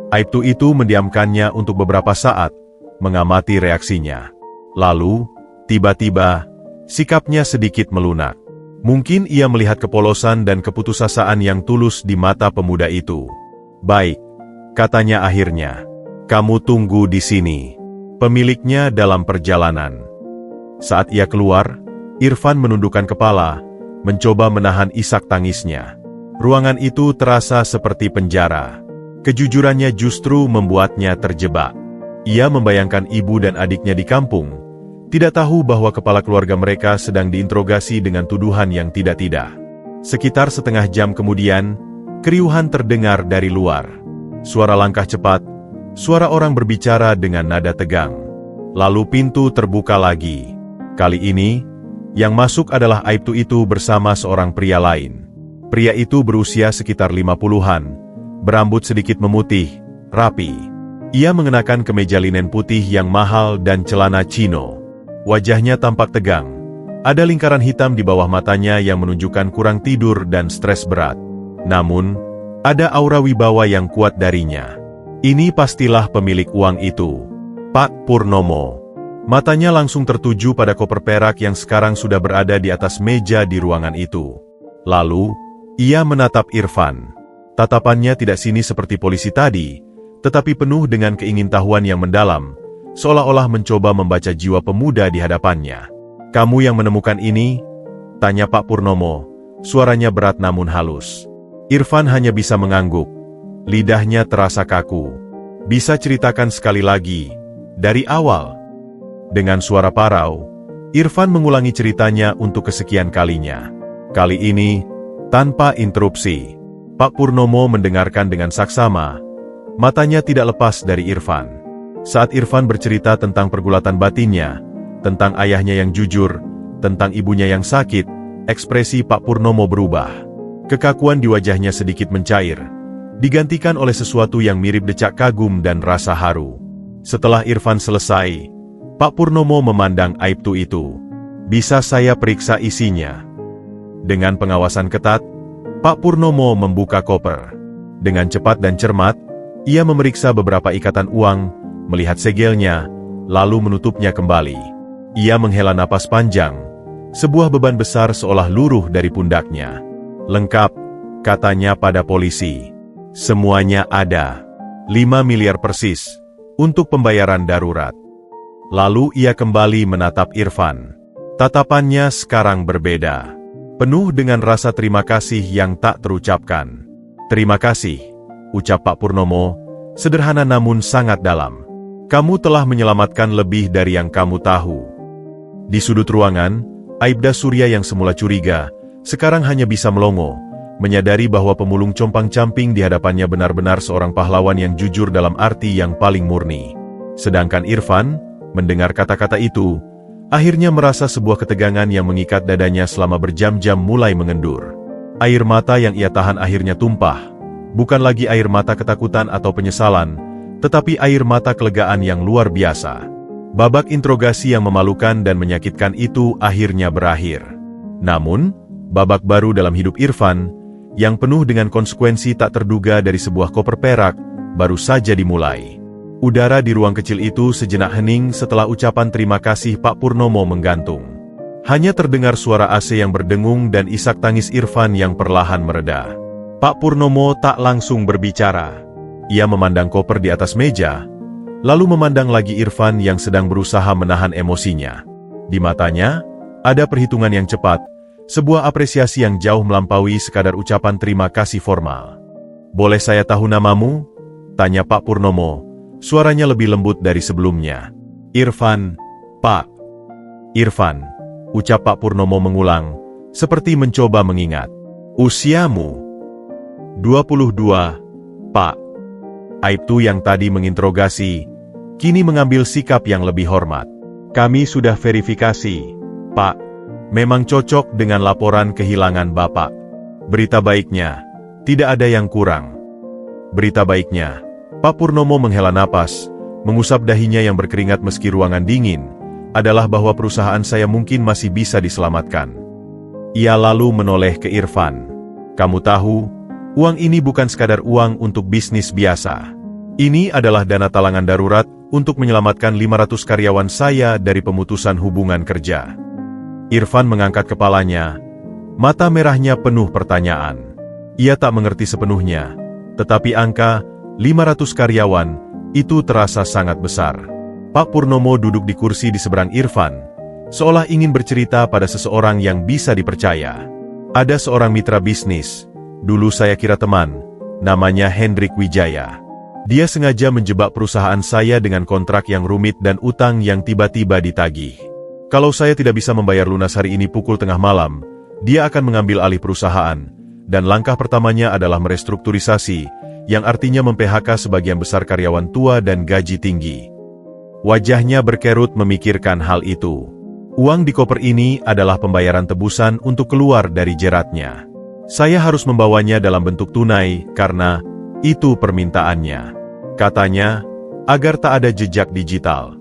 A: Aibtu itu mendiamkannya untuk beberapa saat, mengamati reaksinya. Lalu, tiba-tiba, sikapnya sedikit melunak. Mungkin ia melihat kepolosan dan keputusasaan yang tulus di mata pemuda itu. Baik, katanya akhirnya. Kamu tunggu di sini. Pemiliknya dalam perjalanan. Saat ia keluar, Irfan menundukkan kepala, mencoba menahan isak tangisnya. Ruangan itu terasa seperti penjara. Kejujurannya justru membuatnya terjebak. Ia membayangkan ibu dan adiknya di kampung, tidak tahu bahwa kepala keluarga mereka sedang diinterogasi dengan tuduhan yang tidak-tidak. Sekitar setengah jam kemudian, keriuhan terdengar dari luar. Suara langkah cepat, suara orang berbicara dengan nada tegang. Lalu pintu terbuka lagi. Kali ini, yang masuk adalah Aibtu itu bersama seorang pria lain. Pria itu berusia sekitar 50-an, berambut sedikit memutih, rapi. Ia mengenakan kemeja linen putih yang mahal dan celana chino. Wajahnya tampak tegang. Ada lingkaran hitam di bawah matanya yang menunjukkan kurang tidur dan stres berat. Namun, ada aura wibawa yang kuat darinya. Ini pastilah pemilik uang itu, Pak Purnomo. Matanya langsung tertuju pada koper perak yang sekarang sudah berada di atas meja di ruangan itu. Lalu, ia menatap Irfan. Tatapannya tidak sinis seperti polisi tadi, tetapi penuh dengan keingintahuan yang mendalam, seolah-olah mencoba membaca jiwa pemuda di hadapannya. Kamu yang menemukan ini? Tanya Pak Purnomo, suaranya berat namun halus. Irfan hanya bisa mengangguk. Lidahnya terasa kaku. Bisa ceritakan sekali lagi, dari awal. Dengan suara parau, Irfan mengulangi ceritanya untuk kesekian kalinya. Kali ini, tanpa interupsi. Pak Purnomo mendengarkan dengan saksama. Matanya tidak lepas dari Irfan. Saat Irfan bercerita tentang pergulatan batinnya, tentang ayahnya yang jujur, tentang ibunya yang sakit, ekspresi Pak Purnomo berubah. Kekakuan di wajahnya sedikit mencair, digantikan oleh sesuatu yang mirip decak kagum dan rasa haru. Setelah Irfan selesai, Pak Purnomo memandang Aibtu itu. Bisa saya periksa isinya? Dengan pengawasan ketat, Pak Purnomo membuka koper. Dengan cepat dan cermat, ia memeriksa beberapa ikatan uang, melihat segelnya, lalu menutupnya kembali. Ia menghela napas panjang. Sebuah beban besar seolah luruh dari pundaknya. Lengkap, katanya pada polisi. Semuanya ada. 5 miliar persis, untuk pembayaran darurat. Lalu ia kembali menatap Irfan. Tatapannya sekarang berbeda. Penuh dengan rasa terima kasih yang tak terucapkan. Terima kasih, ucap Pak Purnomo, sederhana namun sangat dalam. Kamu telah menyelamatkan lebih dari yang kamu tahu. Di sudut ruangan, Aibda Surya yang semula curiga, sekarang hanya bisa melongo, menyadari bahwa pemulung compang-camping di hadapannya benar-benar seorang pahlawan yang jujur dalam arti yang paling murni. Sedangkan Irfan, mendengar kata-kata itu, akhirnya merasa sebuah ketegangan yang mengikat dadanya selama berjam-jam mulai mengendur. Air mata yang ia tahan akhirnya tumpah. Bukan lagi air mata ketakutan atau penyesalan, tetapi air mata kelegaan yang luar biasa. Babak interogasi yang memalukan dan menyakitkan itu akhirnya berakhir. Namun, babak baru dalam hidup Irfan, yang penuh dengan konsekuensi tak terduga dari sebuah koper perak, baru saja dimulai. Udara di ruang kecil itu sejenak hening setelah ucapan terima kasih Pak Purnomo menggantung. Hanya terdengar suara AC yang berdengung dan isak tangis Irfan yang perlahan mereda. Pak Purnomo tak langsung berbicara. Ia memandang koper di atas meja, lalu memandang lagi Irfan yang sedang berusaha menahan emosinya. Di matanya, ada perhitungan yang cepat, sebuah apresiasi yang jauh melampaui sekadar ucapan terima kasih formal. Boleh saya tahu namamu? Tanya Pak Purnomo. Suaranya lebih lembut dari sebelumnya. Irfan, Pak. Irfan, ucap Pak Purnomo mengulang, seperti mencoba mengingat. Usiamu? 22, Pak. Aibtu yang tadi menginterogasi, kini mengambil sikap yang lebih hormat. Kami sudah verifikasi, Pak. Memang cocok dengan laporan kehilangan Bapak. Berita baiknya, tidak ada yang kurang. Berita baiknya, Pak Purnomo menghela napas, mengusap dahinya yang berkeringat meski ruangan dingin, adalah bahwa perusahaan saya mungkin masih bisa diselamatkan. Ia lalu menoleh ke Irfan. Kamu tahu, uang ini bukan sekadar uang untuk bisnis biasa. Ini adalah dana talangan darurat untuk menyelamatkan 500 karyawan saya dari pemutusan hubungan kerja. Irfan mengangkat kepalanya, mata merahnya penuh pertanyaan. Ia tak mengerti sepenuhnya, tetapi angka 500 karyawan itu terasa sangat besar. Pak Purnomo duduk di kursi di seberang Irfan, seolah ingin bercerita pada seseorang yang bisa dipercaya. Ada seorang mitra bisnis, dulu saya kira teman, namanya Hendrik Wijaya. Dia sengaja menjebak perusahaan saya dengan kontrak yang rumit dan utang yang tiba-tiba ditagih. Kalau saya tidak bisa membayar lunas hari ini pukul tengah malam, dia akan mengambil alih perusahaan, dan langkah pertamanya adalah merestrukturisasi, yang artinya mem-PHK sebagian besar karyawan tua dan gaji tinggi. Wajahnya berkerut memikirkan hal itu. Uang di koper ini adalah pembayaran tebusan untuk keluar dari jeratnya. Saya harus membawanya dalam bentuk tunai karena itu permintaannya. Katanya, agar tak ada jejak digital.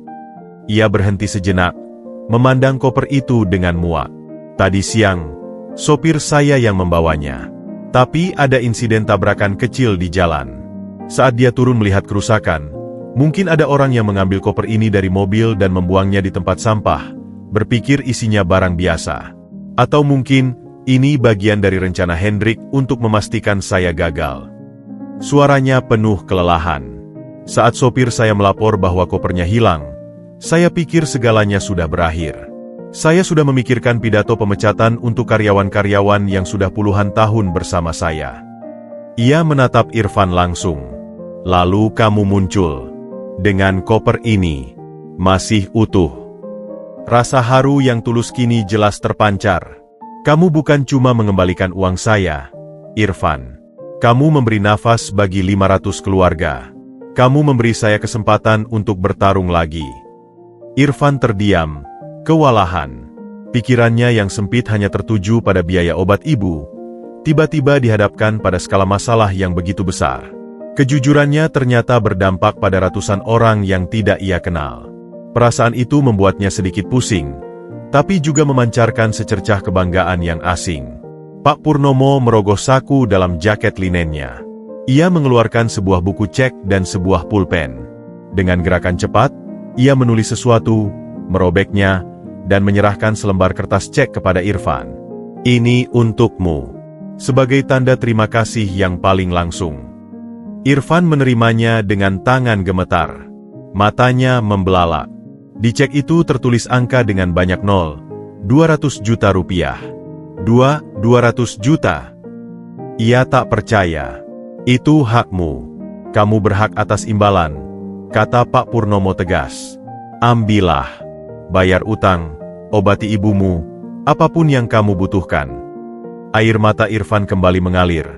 A: Ia berhenti sejenak, memandang koper itu dengan muak. Tadi siang, sopir saya yang membawanya. Tapi ada insiden tabrakan kecil di jalan. Saat dia turun melihat kerusakan, mungkin ada orang yang mengambil koper ini dari mobil dan membuangnya di tempat sampah, berpikir isinya barang biasa. Atau mungkin, ini bagian dari rencana Hendrik untuk memastikan saya gagal. Suaranya penuh kelelahan. Saat sopir saya melapor bahwa kopernya hilang, saya pikir segalanya sudah berakhir. Saya sudah memikirkan pidato pemecatan untuk karyawan-karyawan yang sudah puluhan tahun bersama saya. Ia menatap Irfan langsung. Lalu kamu muncul. Dengan koper ini, masih utuh. Rasa haru yang tulus kini jelas terpancar. Kamu bukan cuma mengembalikan uang saya, Irfan. Kamu memberi nafas bagi 500 keluarga. Kamu memberi saya kesempatan untuk bertarung lagi. Irfan terdiam, kewalahan. Pikirannya yang sempit hanya tertuju pada biaya obat ibu, tiba-tiba dihadapkan pada skala masalah yang begitu besar. Kejujurannya ternyata berdampak pada ratusan orang yang tidak ia kenal. Perasaan itu membuatnya sedikit pusing, tapi juga memancarkan secercah kebanggaan yang asing. Pak Purnomo merogoh saku dalam jaket linennya. Ia mengeluarkan sebuah buku cek dan sebuah pulpen. Dengan gerakan cepat, ia menulis sesuatu, merobeknya, dan menyerahkan selembar kertas cek kepada Irfan. Ini untukmu. Sebagai tanda terima kasih yang paling langsung. Irfan menerimanya dengan tangan gemetar. Matanya membelalak. Di cek itu tertulis angka dengan banyak nol. 200 juta rupiah. 200 juta. Ia tak percaya. Itu hakmu. Kamu berhak atas imbalan, kata Pak Purnomo tegas. Ambillah. Bayar utang, obati ibumu, apapun yang kamu butuhkan. Air mata Irfan kembali mengalir.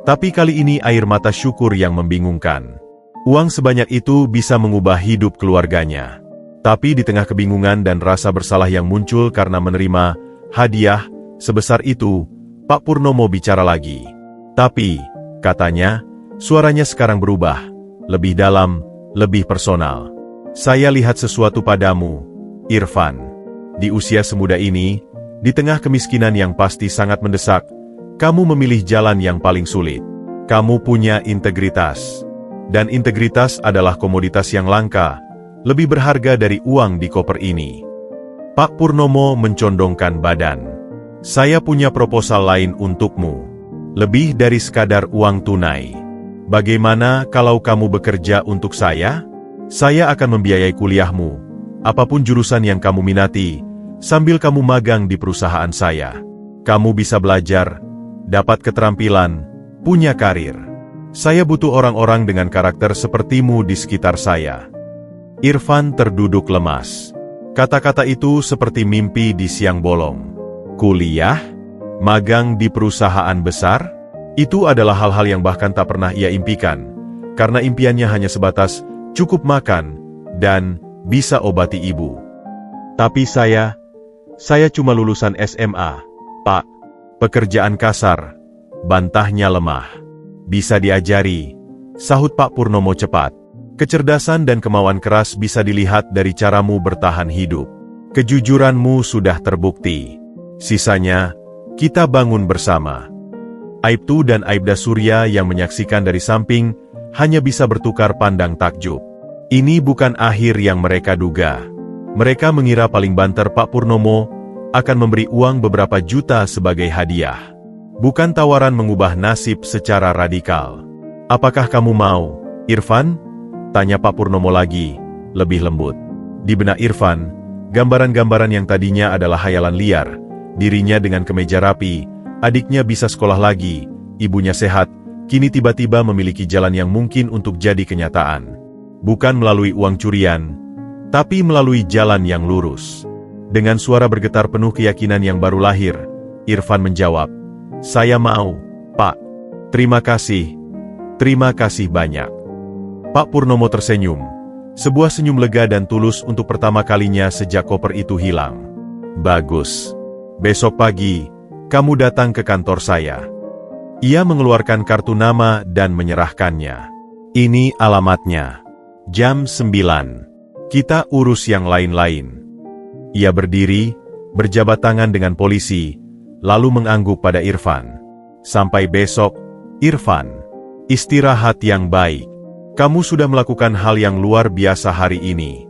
A: Tapi kali ini air mata syukur yang membingungkan. Uang sebanyak itu bisa mengubah hidup keluarganya. Tapi di tengah kebingungan dan rasa bersalah yang muncul karena menerima hadiah sebesar itu, Pak Purnomo bicara lagi. Tapi, katanya, suaranya sekarang berubah, lebih dalam, lebih personal. Saya lihat sesuatu padamu, Irfan. Di usia semuda ini, di tengah kemiskinan yang pasti sangat mendesak, kamu memilih jalan yang paling sulit. Kamu punya integritas. Dan integritas adalah komoditas yang langka, lebih berharga dari uang di koper ini. Pak Purnomo mencondongkan badan. Saya punya proposal lain untukmu. Lebih dari sekadar uang tunai. Bagaimana kalau kamu bekerja untuk saya? Saya akan membiayai kuliahmu, apapun jurusan yang kamu minati, sambil kamu magang di perusahaan saya. Kamu bisa belajar, dapat keterampilan, punya karir. Saya butuh orang-orang dengan karakter sepertimu di sekitar saya. Irfan terduduk lemas. Kata-kata itu seperti mimpi di siang bolong. Kuliah? Magang di perusahaan besar? Itu adalah hal-hal yang bahkan tak pernah ia impikan, karena impiannya hanya sebatas cukup makan dan bisa obati ibu. Tapi saya cuma lulusan SMA, Pak. Pekerjaan kasar, bantahnya lemah. Bisa diajari, sahut Pak Purnomo cepat. Kecerdasan dan kemauan keras bisa dilihat dari caramu bertahan hidup. Kejujuranmu sudah terbukti. Sisanya, kita bangun bersama. Aibtu dan Aibda Surya yang menyaksikan dari samping hanya bisa bertukar pandang takjub. Ini bukan akhir yang mereka duga. Mereka mengira paling banter Pak Purnomo akan memberi uang beberapa juta sebagai hadiah. Bukan tawaran mengubah nasib secara radikal. "Apakah kamu mau, Irfan?" tanya Pak Purnomo lagi, lebih lembut. Di benak Irfan, gambaran-gambaran yang tadinya adalah hayalan liar, dirinya dengan kemeja rapi, adiknya bisa sekolah lagi, ibunya sehat, kini tiba-tiba memiliki jalan yang mungkin untuk jadi kenyataan. Bukan melalui uang curian, tapi melalui jalan yang lurus. Dengan suara bergetar penuh keyakinan yang baru lahir, Irfan menjawab, "Saya mau, Pak. Terima kasih banyak." Pak Purnomo tersenyum, sebuah senyum lega dan tulus untuk pertama kalinya sejak koper itu hilang. "Bagus. Besok pagi, kamu datang ke kantor saya." Ia mengeluarkan kartu nama dan menyerahkannya. "Ini alamatnya. Jam 9. Kita urus yang lain-lain." Ia berdiri, berjabat tangan dengan polisi, lalu mengangguk pada Irfan. "Sampai besok, Irfan. Istirahat yang baik. Kamu sudah melakukan hal yang luar biasa hari ini."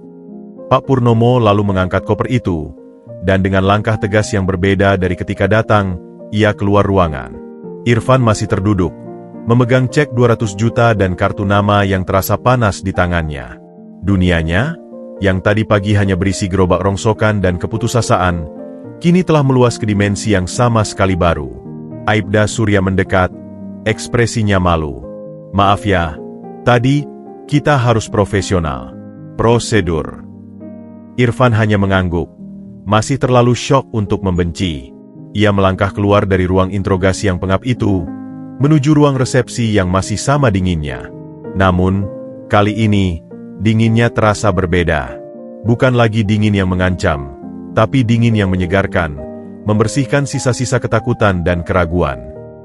A: Pak Purnomo lalu mengangkat koper itu, dan dengan langkah tegas yang berbeda dari ketika datang, ia keluar ruangan. Irfan masih terduduk, memegang cek 200 juta dan kartu nama yang terasa panas di tangannya. Dunianya, yang tadi pagi hanya berisi gerobak rongsokan dan keputusasaan, kini telah meluas ke dimensi yang sama sekali baru. Aibda Surya mendekat, ekspresinya malu. "Maaf ya, tadi kita harus profesional. Prosedur." Irfan hanya mengangguk, masih terlalu syok untuk membenci. Ia melangkah keluar dari ruang interogasi yang pengap itu, menuju ruang resepsi yang masih sama dinginnya. Namun, kali ini, dinginnya terasa berbeda. Bukan lagi dingin yang mengancam, tapi dingin yang menyegarkan, membersihkan sisa-sisa ketakutan dan keraguan.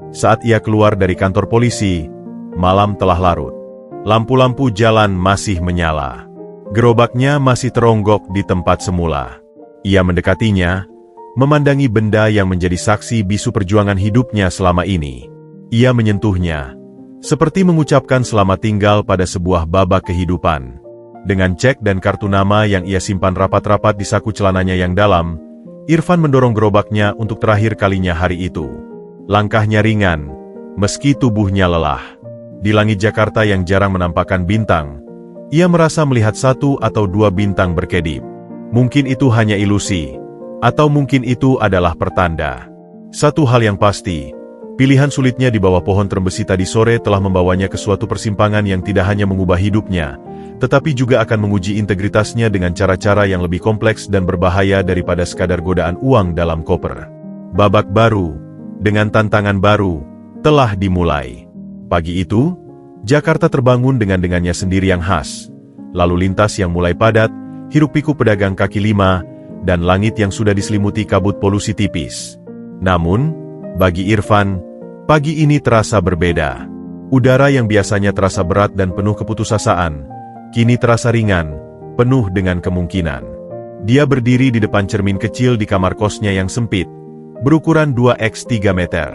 A: Saat ia keluar dari kantor polisi, malam telah larut. Lampu-lampu jalan masih menyala. Gerobaknya masih teronggok di tempat semula. Ia mendekatinya, memandangi benda yang menjadi saksi bisu perjuangan hidupnya selama ini. Ia menyentuhnya, seperti mengucapkan selamat tinggal pada sebuah babak kehidupan. Dengan cek dan kartu nama yang ia simpan rapat-rapat di saku celananya yang dalam, Irfan mendorong gerobaknya untuk terakhir kalinya hari itu. Langkahnya ringan, meski tubuhnya lelah. Di langit Jakarta yang jarang menampakkan bintang, ia merasa melihat 1 atau 2 bintang berkedip. Mungkin itu hanya ilusi, atau mungkin itu adalah pertanda. Satu hal yang pasti, pilihan sulitnya di bawah pohon trembesi tadi sore telah membawanya ke suatu persimpangan yang tidak hanya mengubah hidupnya, tetapi juga akan menguji integritasnya dengan cara-cara yang lebih kompleks dan berbahaya daripada sekadar godaan uang dalam koper. Babak baru, dengan tantangan baru, telah dimulai. Pagi itu, Jakarta terbangun dengan dengannya sendiri yang khas, lalu lintas yang mulai padat, hiruk-pikuk pedagang kaki lima, dan langit yang sudah diselimuti kabut polusi tipis. Namun, bagi Irfan, pagi ini terasa berbeda. Udara yang biasanya terasa berat dan penuh keputusasaan, kini terasa ringan, penuh dengan kemungkinan. Dia berdiri di depan cermin kecil di kamar kosnya yang sempit, berukuran 2x3 meter.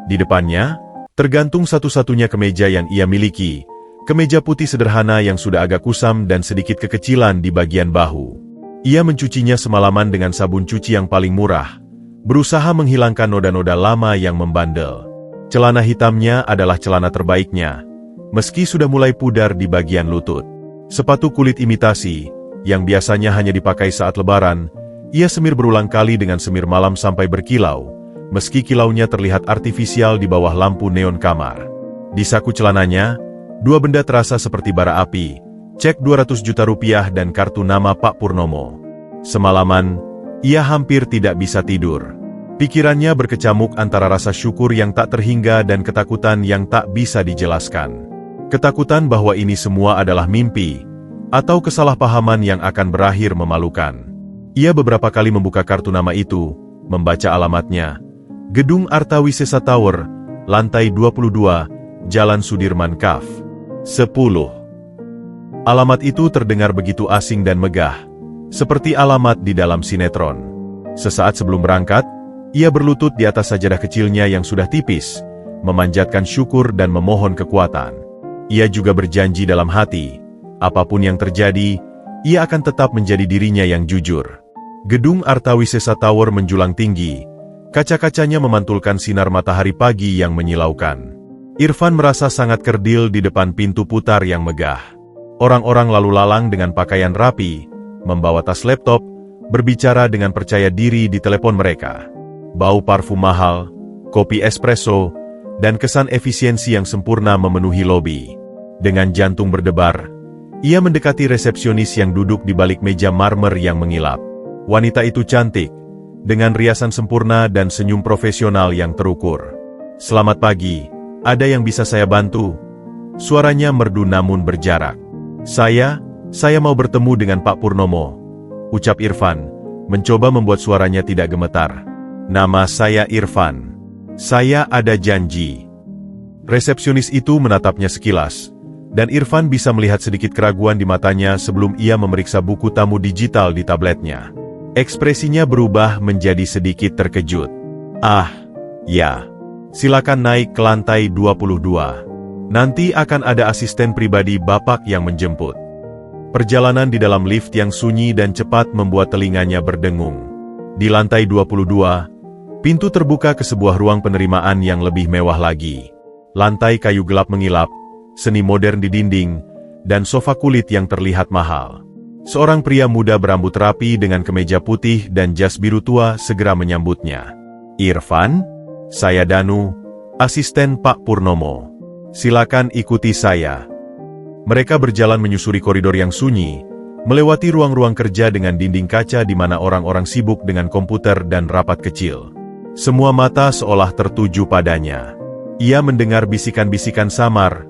A: Di depannya, tergantung satu-satunya kemeja yang ia miliki, kemeja putih sederhana yang sudah agak kusam dan sedikit kekecilan di bagian bahu. Ia mencucinya semalaman dengan sabun cuci yang paling murah, berusaha menghilangkan noda-noda lama yang membandel. Celana hitamnya adalah celana terbaiknya, meski sudah mulai pudar di bagian lutut. Sepatu kulit imitasi, yang biasanya hanya dipakai saat lebaran, ia semir berulang kali dengan semir malam sampai berkilau, meski kilaunya terlihat artifisial di bawah lampu neon kamar. Di saku celananya, 2 benda terasa seperti bara api, cek 200 juta rupiah dan kartu nama Pak Purnomo. Semalaman, ia hampir tidak bisa tidur. Pikirannya berkecamuk antara rasa syukur yang tak terhingga dan ketakutan yang tak bisa dijelaskan. Ketakutan bahwa ini semua adalah mimpi, atau kesalahpahaman yang akan berakhir memalukan. Ia beberapa kali membuka kartu nama itu, membaca alamatnya. Gedung Artawisesa Tower, lantai 22, Jalan Sudirman Kaf. 10. Alamat itu terdengar begitu asing dan megah, seperti alamat di dalam sinetron. Sesaat sebelum berangkat, ia berlutut di atas sajadah kecilnya yang sudah tipis, memanjatkan syukur dan memohon kekuatan. Ia juga berjanji dalam hati, apapun yang terjadi, ia akan tetap menjadi dirinya yang jujur. Gedung Artawisesa Tower menjulang tinggi, kaca-kacanya memantulkan sinar matahari pagi yang menyilaukan. Irfan merasa sangat kerdil di depan pintu putar yang megah. Orang-orang lalu lalang dengan pakaian rapi, membawa tas laptop, berbicara dengan percaya diri di telepon mereka. Bau parfum mahal, kopi espresso, dan kesan efisiensi yang sempurna memenuhi lobi. Dengan jantung berdebar, ia mendekati resepsionis yang duduk di balik meja marmer yang mengilap. Wanita itu cantik, dengan riasan sempurna dan senyum profesional yang terukur. "Selamat pagi, ada yang bisa saya bantu?" Suaranya merdu namun berjarak. Saya mau bertemu dengan Pak Purnomo," ucap Irfan, mencoba membuat suaranya tidak gemetar. "Nama saya Irfan. Saya ada janji." Resepsionis itu menatapnya sekilas, dan Irfan bisa melihat sedikit keraguan di matanya sebelum ia memeriksa buku tamu digital di tabletnya. Ekspresinya berubah menjadi sedikit terkejut. "Ah, ya. Silakan naik ke lantai 22. Nanti akan ada asisten pribadi Bapak yang menjemput." Perjalanan di dalam lift yang sunyi dan cepat membuat telinganya berdengung. Di lantai 22, pintu terbuka ke sebuah ruang penerimaan yang lebih mewah lagi. Lantai kayu gelap mengilap, seni modern di dinding, dan sofa kulit yang terlihat mahal. Seorang pria muda berambut rapi dengan kemeja putih dan jas biru tua segera menyambutnya. "Irfan, saya Danu, asisten Pak Purnomo. Silakan ikuti saya." Mereka berjalan menyusuri koridor yang sunyi, melewati ruang-ruang kerja dengan dinding kaca di mana orang-orang sibuk dengan komputer dan rapat kecil. Semua mata seolah tertuju padanya. Ia mendengar bisikan-bisikan samar,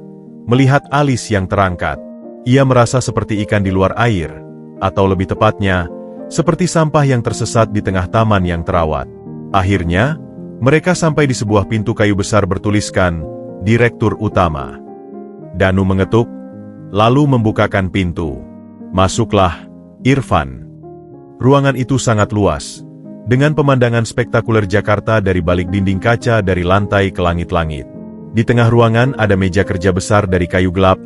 A: melihat alis yang terangkat. Ia merasa seperti ikan di luar air, atau lebih tepatnya, seperti sampah yang tersesat di tengah taman yang terawat. Akhirnya, mereka sampai di sebuah pintu kayu besar bertuliskan, "Direktur Utama." Danu mengetuk, lalu membukakan pintu. "Masuklah, Irfan." Ruangan itu sangat luas, dengan pemandangan spektakuler Jakarta dari balik dinding kaca dari lantai ke langit-langit. Di tengah ruangan ada meja kerja besar dari kayu gelap,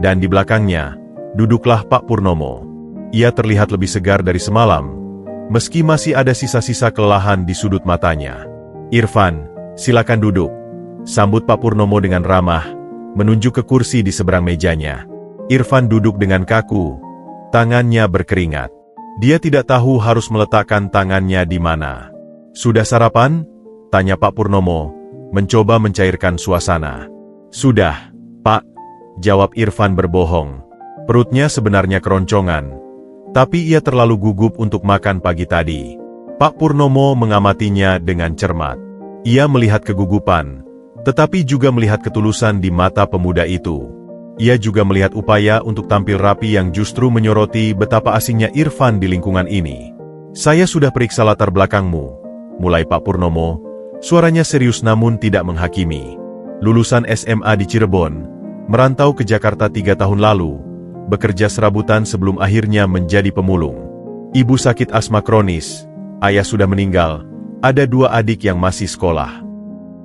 A: dan di belakangnya, duduklah Pak Purnomo. Ia terlihat lebih segar dari semalam, meski masih ada sisa-sisa kelelahan di sudut matanya. "Irfan, silakan duduk," sambut Pak Purnomo dengan ramah, menunjuk ke kursi di seberang mejanya. Irfan duduk dengan kaku, tangannya berkeringat. Dia tidak tahu harus meletakkan tangannya di mana. "Sudah sarapan?" tanya Pak Purnomo, mencoba mencairkan suasana. "Sudah, Pak," jawab Irfan berbohong. Perutnya sebenarnya keroncongan, tapi ia terlalu gugup untuk makan pagi tadi. Pak Purnomo mengamatinya dengan cermat. Ia melihat kegugupan, tetapi juga melihat ketulusan di mata pemuda itu. Ia juga melihat upaya untuk tampil rapi yang justru menyoroti betapa asingnya Irfan di lingkungan ini. "Saya sudah periksa latar belakangmu," mulai Pak Purnomo, suaranya serius namun tidak menghakimi. "Lulusan SMA di Cirebon, merantau ke Jakarta 3 tahun lalu, bekerja serabutan sebelum akhirnya menjadi pemulung. Ibu sakit asma kronis, ayah sudah meninggal, ada 2 adik yang masih sekolah."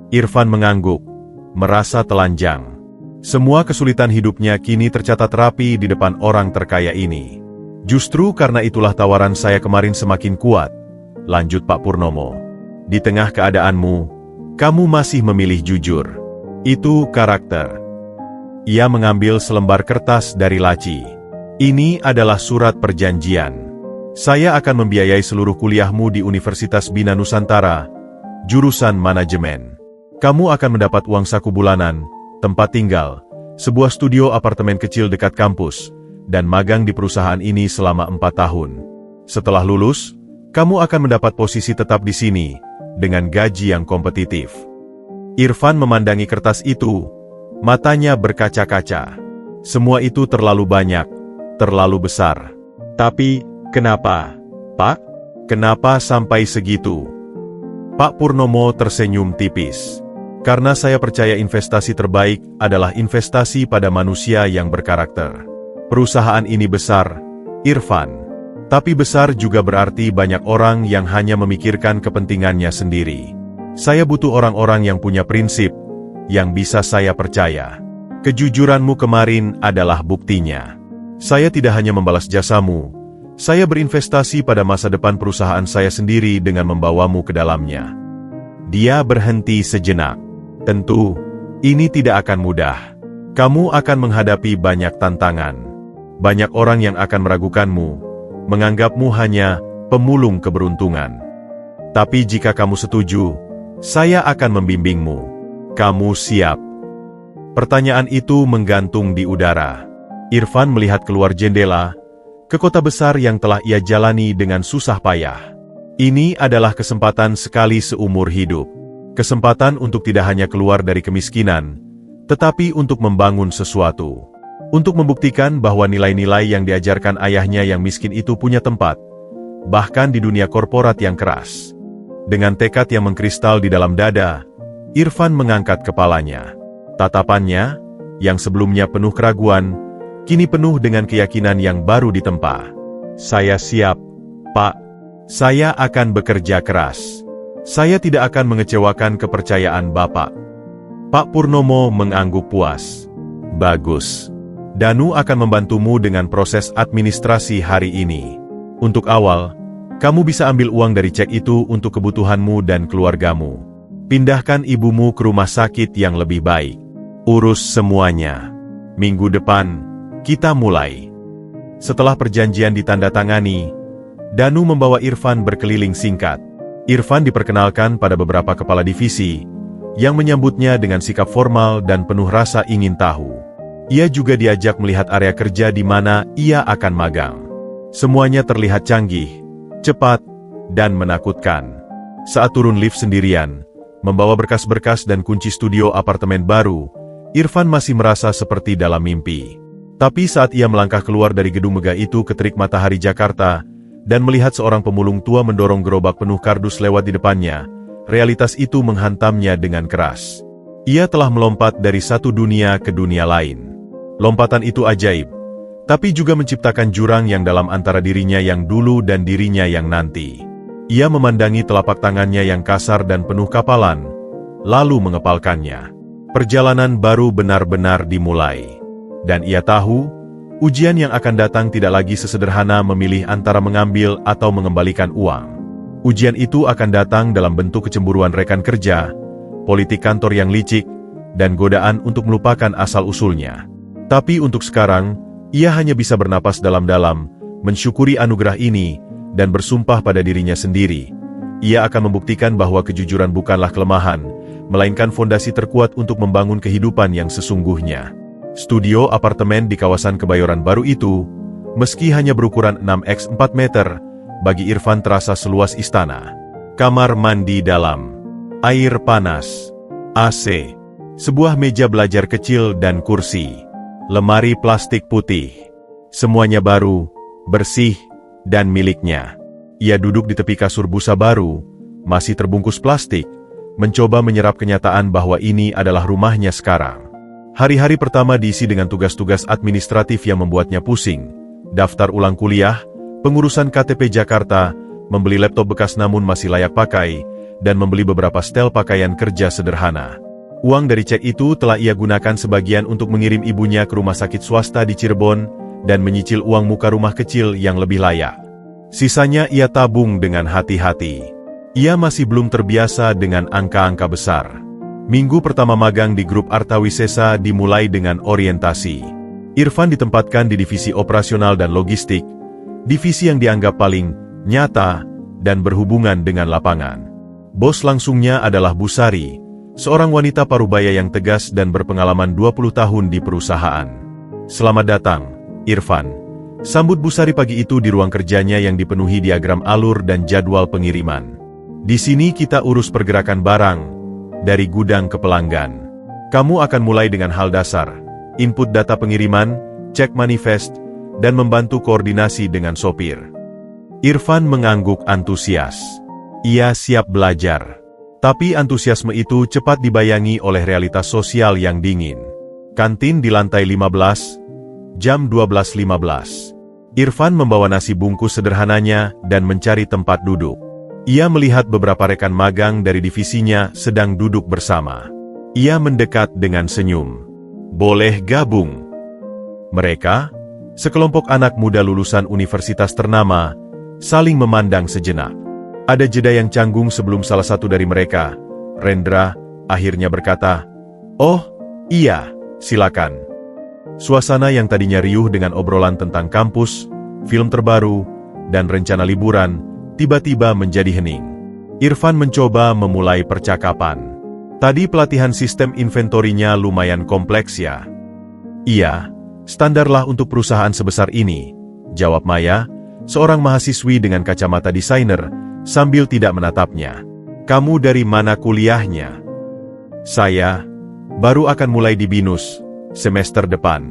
A: Irfan mengangguk, merasa telanjang. Semua kesulitan hidupnya kini tercatat rapi di depan orang terkaya ini. "Justru karena itulah tawaran saya kemarin semakin kuat," lanjut Pak Purnomo. "Di tengah keadaanmu, kamu masih memilih jujur. Itu karakter." Ia mengambil selembar kertas dari laci. "Ini adalah surat perjanjian. Saya akan membiayai seluruh kuliahmu di Universitas Bina Nusantara, jurusan manajemen. Kamu akan mendapat uang saku bulanan, tempat tinggal, sebuah studio apartemen kecil dekat kampus, dan magang di perusahaan ini selama 4 tahun. Setelah lulus, kamu akan mendapat posisi tetap di sini, dengan gaji yang kompetitif." Irfan memandangi kertas itu, matanya berkaca-kaca. Semua itu terlalu banyak, terlalu besar. "Tapi, kenapa, Pak? Kenapa sampai segitu?" Pak Purnomo tersenyum tipis. "Karena saya percaya investasi terbaik adalah investasi pada manusia yang berkarakter. Perusahaan ini besar, Irfan. Tapi besar juga berarti banyak orang yang hanya memikirkan kepentingannya sendiri. Saya butuh orang-orang yang punya prinsip, yang bisa saya percaya. Kejujuranmu kemarin adalah buktinya. Saya tidak hanya membalas jasamu, saya berinvestasi pada masa depan perusahaan saya sendiri dengan membawamu ke dalamnya. Dia berhenti sejenak. Tentu, ini tidak akan mudah. Kamu akan menghadapi banyak tantangan. Banyak orang yang akan meragukanmu, menganggapmu hanya pemulung keberuntungan. Tapi jika kamu setuju, saya akan membimbingmu. Kamu siap? Pertanyaan itu menggantung di udara. Irfan melihat keluar jendela, ke kota besar yang telah ia jalani dengan susah payah. Ini adalah kesempatan sekali seumur hidup. Kesempatan untuk tidak hanya keluar dari kemiskinan, tetapi untuk membangun sesuatu. Untuk membuktikan bahwa nilai-nilai yang diajarkan ayahnya yang miskin itu punya tempat, bahkan di dunia korporat yang keras. Dengan tekad yang mengkristal di dalam dada, Irfan mengangkat kepalanya. Tatapannya, yang sebelumnya penuh keraguan, kini penuh dengan keyakinan yang baru ditempa. Saya siap, Pak. Saya akan bekerja keras. Saya tidak akan mengecewakan kepercayaan Bapak. Pak Purnomo mengangguk puas. Bagus. Danu akan membantumu dengan proses administrasi hari ini. Untuk awal, kamu bisa ambil uang dari cek itu untuk kebutuhanmu dan keluargamu. Pindahkan ibumu ke rumah sakit yang lebih baik. Urus semuanya. Minggu depan, kita mulai. Setelah perjanjian ditandatangani, Danu membawa Irfan berkeliling singkat. Irfan diperkenalkan pada beberapa kepala divisi, yang menyambutnya dengan sikap formal dan penuh rasa ingin tahu. Ia juga diajak melihat area kerja di mana ia akan magang. Semuanya terlihat canggih, cepat, dan menakutkan. Saat turun lift sendirian, membawa berkas-berkas dan kunci studio apartemen baru, Irfan masih merasa seperti dalam mimpi. Tapi saat ia melangkah keluar dari gedung megah itu ke terik matahari Jakarta, dan melihat seorang pemulung tua mendorong gerobak penuh kardus lewat di depannya, realitas itu menghantamnya dengan keras. Ia telah melompat dari satu dunia ke dunia lain. Lompatan itu ajaib, tapi juga menciptakan jurang yang dalam antara dirinya yang dulu dan dirinya yang nanti. Ia memandangi telapak tangannya yang kasar dan penuh kapalan, lalu mengepalkannya. Perjalanan baru benar-benar dimulai. Dan ia tahu, ujian yang akan datang tidak lagi sesederhana memilih antara mengambil atau mengembalikan uang. Ujian itu akan datang dalam bentuk kecemburuan rekan kerja, politik kantor yang licik, dan godaan untuk melupakan asal-usulnya. Tapi untuk sekarang, ia hanya bisa bernapas dalam-dalam, mensyukuri anugerah ini, dan bersumpah pada dirinya sendiri. Ia akan membuktikan bahwa kejujuran bukanlah kelemahan, melainkan fondasi terkuat untuk membangun kehidupan yang sesungguhnya. Studio apartemen di kawasan Kebayoran Baru itu, meski hanya berukuran 6x4 meter, bagi Irfan terasa seluas istana. Kamar mandi dalam, air panas, AC, sebuah meja belajar kecil dan kursi, lemari plastik putih. Semuanya baru, bersih, dan miliknya. Ia duduk di tepi kasur busa baru, masih terbungkus plastik, mencoba menyerap kenyataan bahwa ini adalah rumahnya sekarang. Hari-hari pertama diisi dengan tugas-tugas administratif yang membuatnya pusing. Daftar ulang kuliah, pengurusan KTP Jakarta, membeli laptop bekas namun masih layak pakai, dan membeli beberapa setel pakaian kerja sederhana. Uang dari cek itu telah ia gunakan sebagian untuk mengirim ibunya ke rumah sakit swasta di Cirebon, dan menyicil uang muka rumah kecil yang lebih layak. Sisanya ia tabung dengan hati-hati. Ia masih belum terbiasa dengan angka-angka besar. Minggu pertama magang di grup Artawisesa dimulai dengan orientasi. Irfan ditempatkan di divisi operasional dan logistik, divisi yang dianggap paling nyata dan berhubungan dengan lapangan. Bos langsungnya adalah Bu Sari, seorang wanita parubaya yang tegas dan berpengalaman 20 tahun di perusahaan. Selamat datang, Irfan. Sambut Bu Sari pagi itu di ruang kerjanya yang dipenuhi diagram alur dan jadwal pengiriman. Di sini kita urus pergerakan barang, dari gudang ke pelanggan. Kamu akan mulai dengan hal dasar, input data pengiriman, cek manifest, dan membantu koordinasi dengan sopir. Irfan mengangguk antusias. Ia siap belajar. Tapi antusiasme itu cepat dibayangi oleh realitas sosial yang dingin. Kantin di lantai 15, jam 12.15. Irfan membawa nasi bungkus sederhananya dan mencari tempat duduk. Ia melihat beberapa rekan magang dari divisinya sedang duduk bersama. Ia mendekat dengan senyum. Boleh gabung. Mereka, sekelompok anak muda lulusan universitas ternama, saling memandang sejenak. Ada jeda yang canggung sebelum salah satu dari mereka, Rendra, akhirnya berkata, "Oh, iya, silakan." Suasana yang tadinya riuh dengan obrolan tentang kampus, film terbaru, dan rencana liburan, tiba-tiba menjadi hening. Irfan mencoba memulai percakapan. Tadi pelatihan sistem inventorinya lumayan kompleks ya? Iya, standarlah untuk perusahaan sebesar ini, jawab Maya, seorang mahasiswi dengan kacamata desainer, sambil tidak menatapnya. Kamu dari mana kuliahnya? Saya, baru akan mulai di BINUS, semester depan.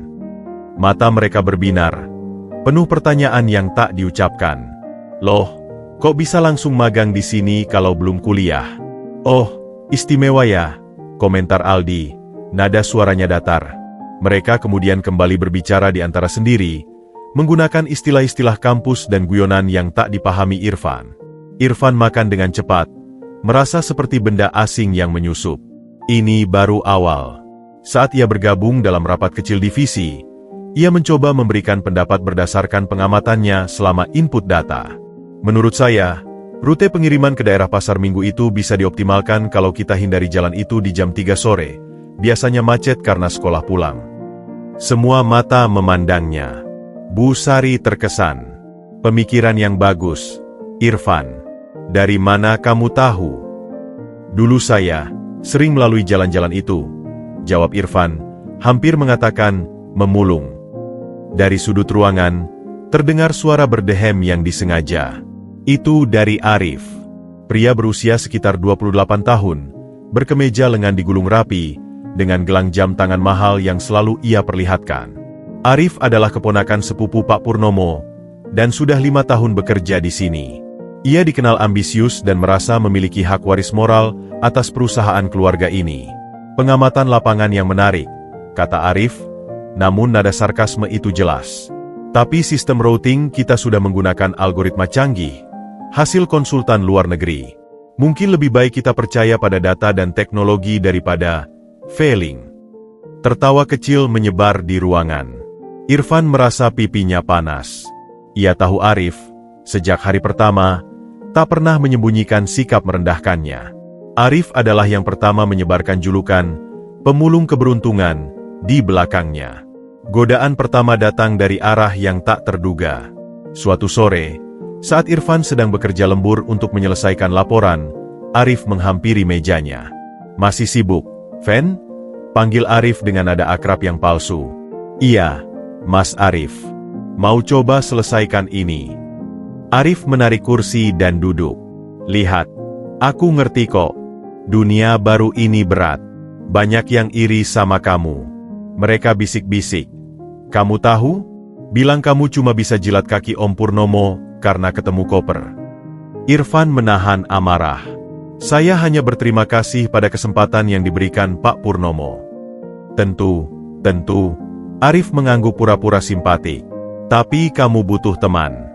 A: Mata mereka berbinar, penuh pertanyaan yang tak diucapkan. Loh, kok bisa langsung magang di sini kalau belum kuliah? Oh, istimewa ya, komentar Aldi, nada suaranya datar. Mereka kemudian kembali berbicara di antara sendiri, menggunakan istilah-istilah kampus dan guyonan yang tak dipahami Irfan. Irfan makan dengan cepat, merasa seperti benda asing yang menyusup. Ini baru awal. Saat ia bergabung dalam rapat kecil divisi, ia mencoba memberikan pendapat berdasarkan pengamatannya selama input data. Menurut saya, rute pengiriman ke daerah pasar minggu itu bisa dioptimalkan kalau kita hindari jalan itu di jam 3 sore, biasanya macet karena sekolah pulang. Semua mata memandangnya. Bu Sari terkesan. Pemikiran yang bagus, Irfan. Dari mana kamu tahu? Dulu saya sering melalui jalan-jalan itu, jawab Irfan, hampir mengatakan memulung. Dari sudut ruangan, terdengar suara berdehem yang disengaja. Itu dari Arif. Pria berusia sekitar 28 tahun, berkemeja lengan digulung rapi, dengan gelang jam tangan mahal yang selalu ia perlihatkan. Arif adalah keponakan sepupu Pak Purnomo, dan sudah 5 tahun bekerja di sini. Ia dikenal ambisius dan merasa memiliki hak waris moral atas perusahaan keluarga ini. Pengamatan lapangan yang menarik, kata Arif, namun nada sarkasme itu jelas. Tapi sistem routing kita sudah menggunakan algoritma canggih, hasil konsultan luar negeri. Mungkin lebih baik kita percaya pada data dan teknologi daripada failing. Tertawa kecil menyebar di ruangan. Irfan merasa pipinya panas. Ia tahu Arif, sejak hari pertama, tak pernah menyembunyikan sikap merendahkannya. Arif adalah yang pertama menyebarkan julukan pemulung keberuntungan di belakangnya. Godaan pertama datang dari arah yang tak terduga. Suatu sore, saat Irfan sedang bekerja lembur untuk menyelesaikan laporan, Arif menghampiri mejanya. Masih sibuk, Fen? Panggil Arif dengan nada akrab yang palsu. Iya, Mas Arif. Mau coba selesaikan ini? Arif menarik kursi dan duduk. Lihat, aku ngerti kok. Dunia baru ini berat. Banyak yang iri sama kamu. Mereka bisik-bisik. Kamu tahu? Bilang kamu cuma bisa jilat kaki Om Purnomo karena ketemu koper. Irfan menahan amarah. Saya hanya berterima kasih pada kesempatan yang diberikan Pak Purnomo. Tentu. Arif mengangguk pura-pura simpatik. Tapi kamu butuh teman.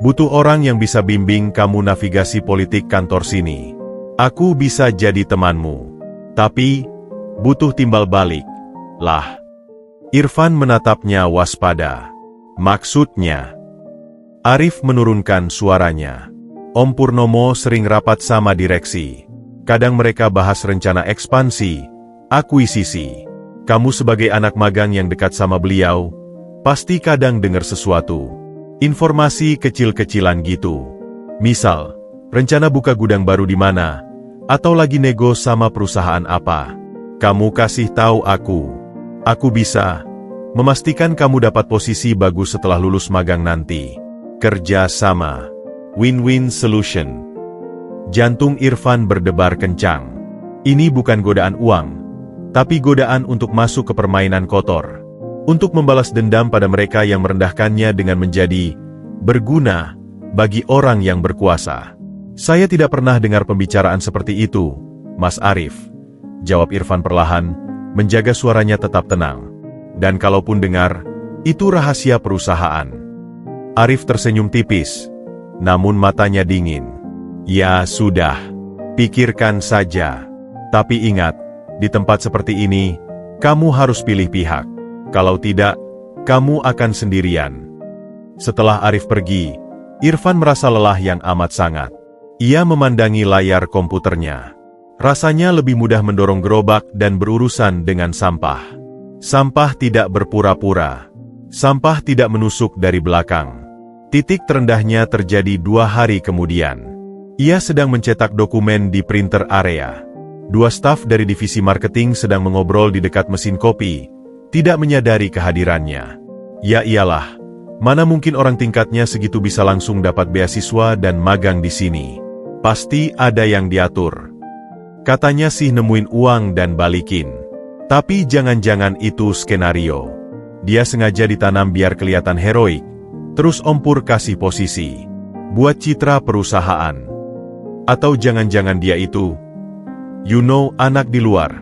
A: Butuh orang yang bisa bimbing kamu navigasi politik kantor sini. Aku bisa jadi temanmu. Tapi, butuh timbal balik. Lah. Irfan menatapnya waspada. Maksudnya? Arif menurunkan suaranya. Om Purnomo sering rapat sama direksi. Kadang mereka bahas rencana ekspansi, akuisisi. Kamu sebagai anak magang yang dekat sama beliau, pasti kadang dengar sesuatu. Informasi kecil-kecilan gitu. Misal, rencana buka gudang baru di mana, atau lagi nego sama perusahaan apa. Kamu kasih tahu aku. Aku bisa memastikan kamu dapat posisi bagus setelah lulus magang nanti. Kerja sama. Win-win solution. Jantung Irfan berdebar kencang. Ini bukan godaan uang, tapi godaan untuk masuk ke permainan kotor. Untuk membalas dendam pada mereka yang merendahkannya dengan menjadi berguna bagi orang yang berkuasa. Saya tidak pernah dengar pembicaraan seperti itu, Mas Arif. Jawab Irfan perlahan, menjaga suaranya tetap tenang. Dan kalaupun dengar, itu rahasia perusahaan. Arif tersenyum tipis, namun matanya dingin. Ya sudah, pikirkan saja. Tapi ingat, Di tempat seperti ini, kamu harus pilih pihak. Kalau tidak, kamu akan sendirian. Setelah Arif pergi, Irfan merasa lelah yang amat sangat. Ia memandangi layar komputernya. Rasanya lebih mudah mendorong gerobak dan berurusan dengan sampah. Sampah tidak berpura-pura. Sampah tidak menusuk dari belakang. Titik terendahnya terjadi 2 hari kemudian. Ia sedang mencetak dokumen di printer area. 2 staf dari divisi marketing sedang mengobrol di dekat mesin kopi, tidak menyadari kehadirannya. Ya iyalah, mana mungkin orang tingkatnya segitu bisa langsung dapat beasiswa dan magang di sini. Pasti ada yang diatur. Katanya sih nemuin uang dan balikin. Tapi jangan-jangan itu skenario. Dia sengaja ditanam biar kelihatan heroik, terus ompur kasih posisi. Buat citra perusahaan. Atau jangan-jangan dia itu, anak di luar.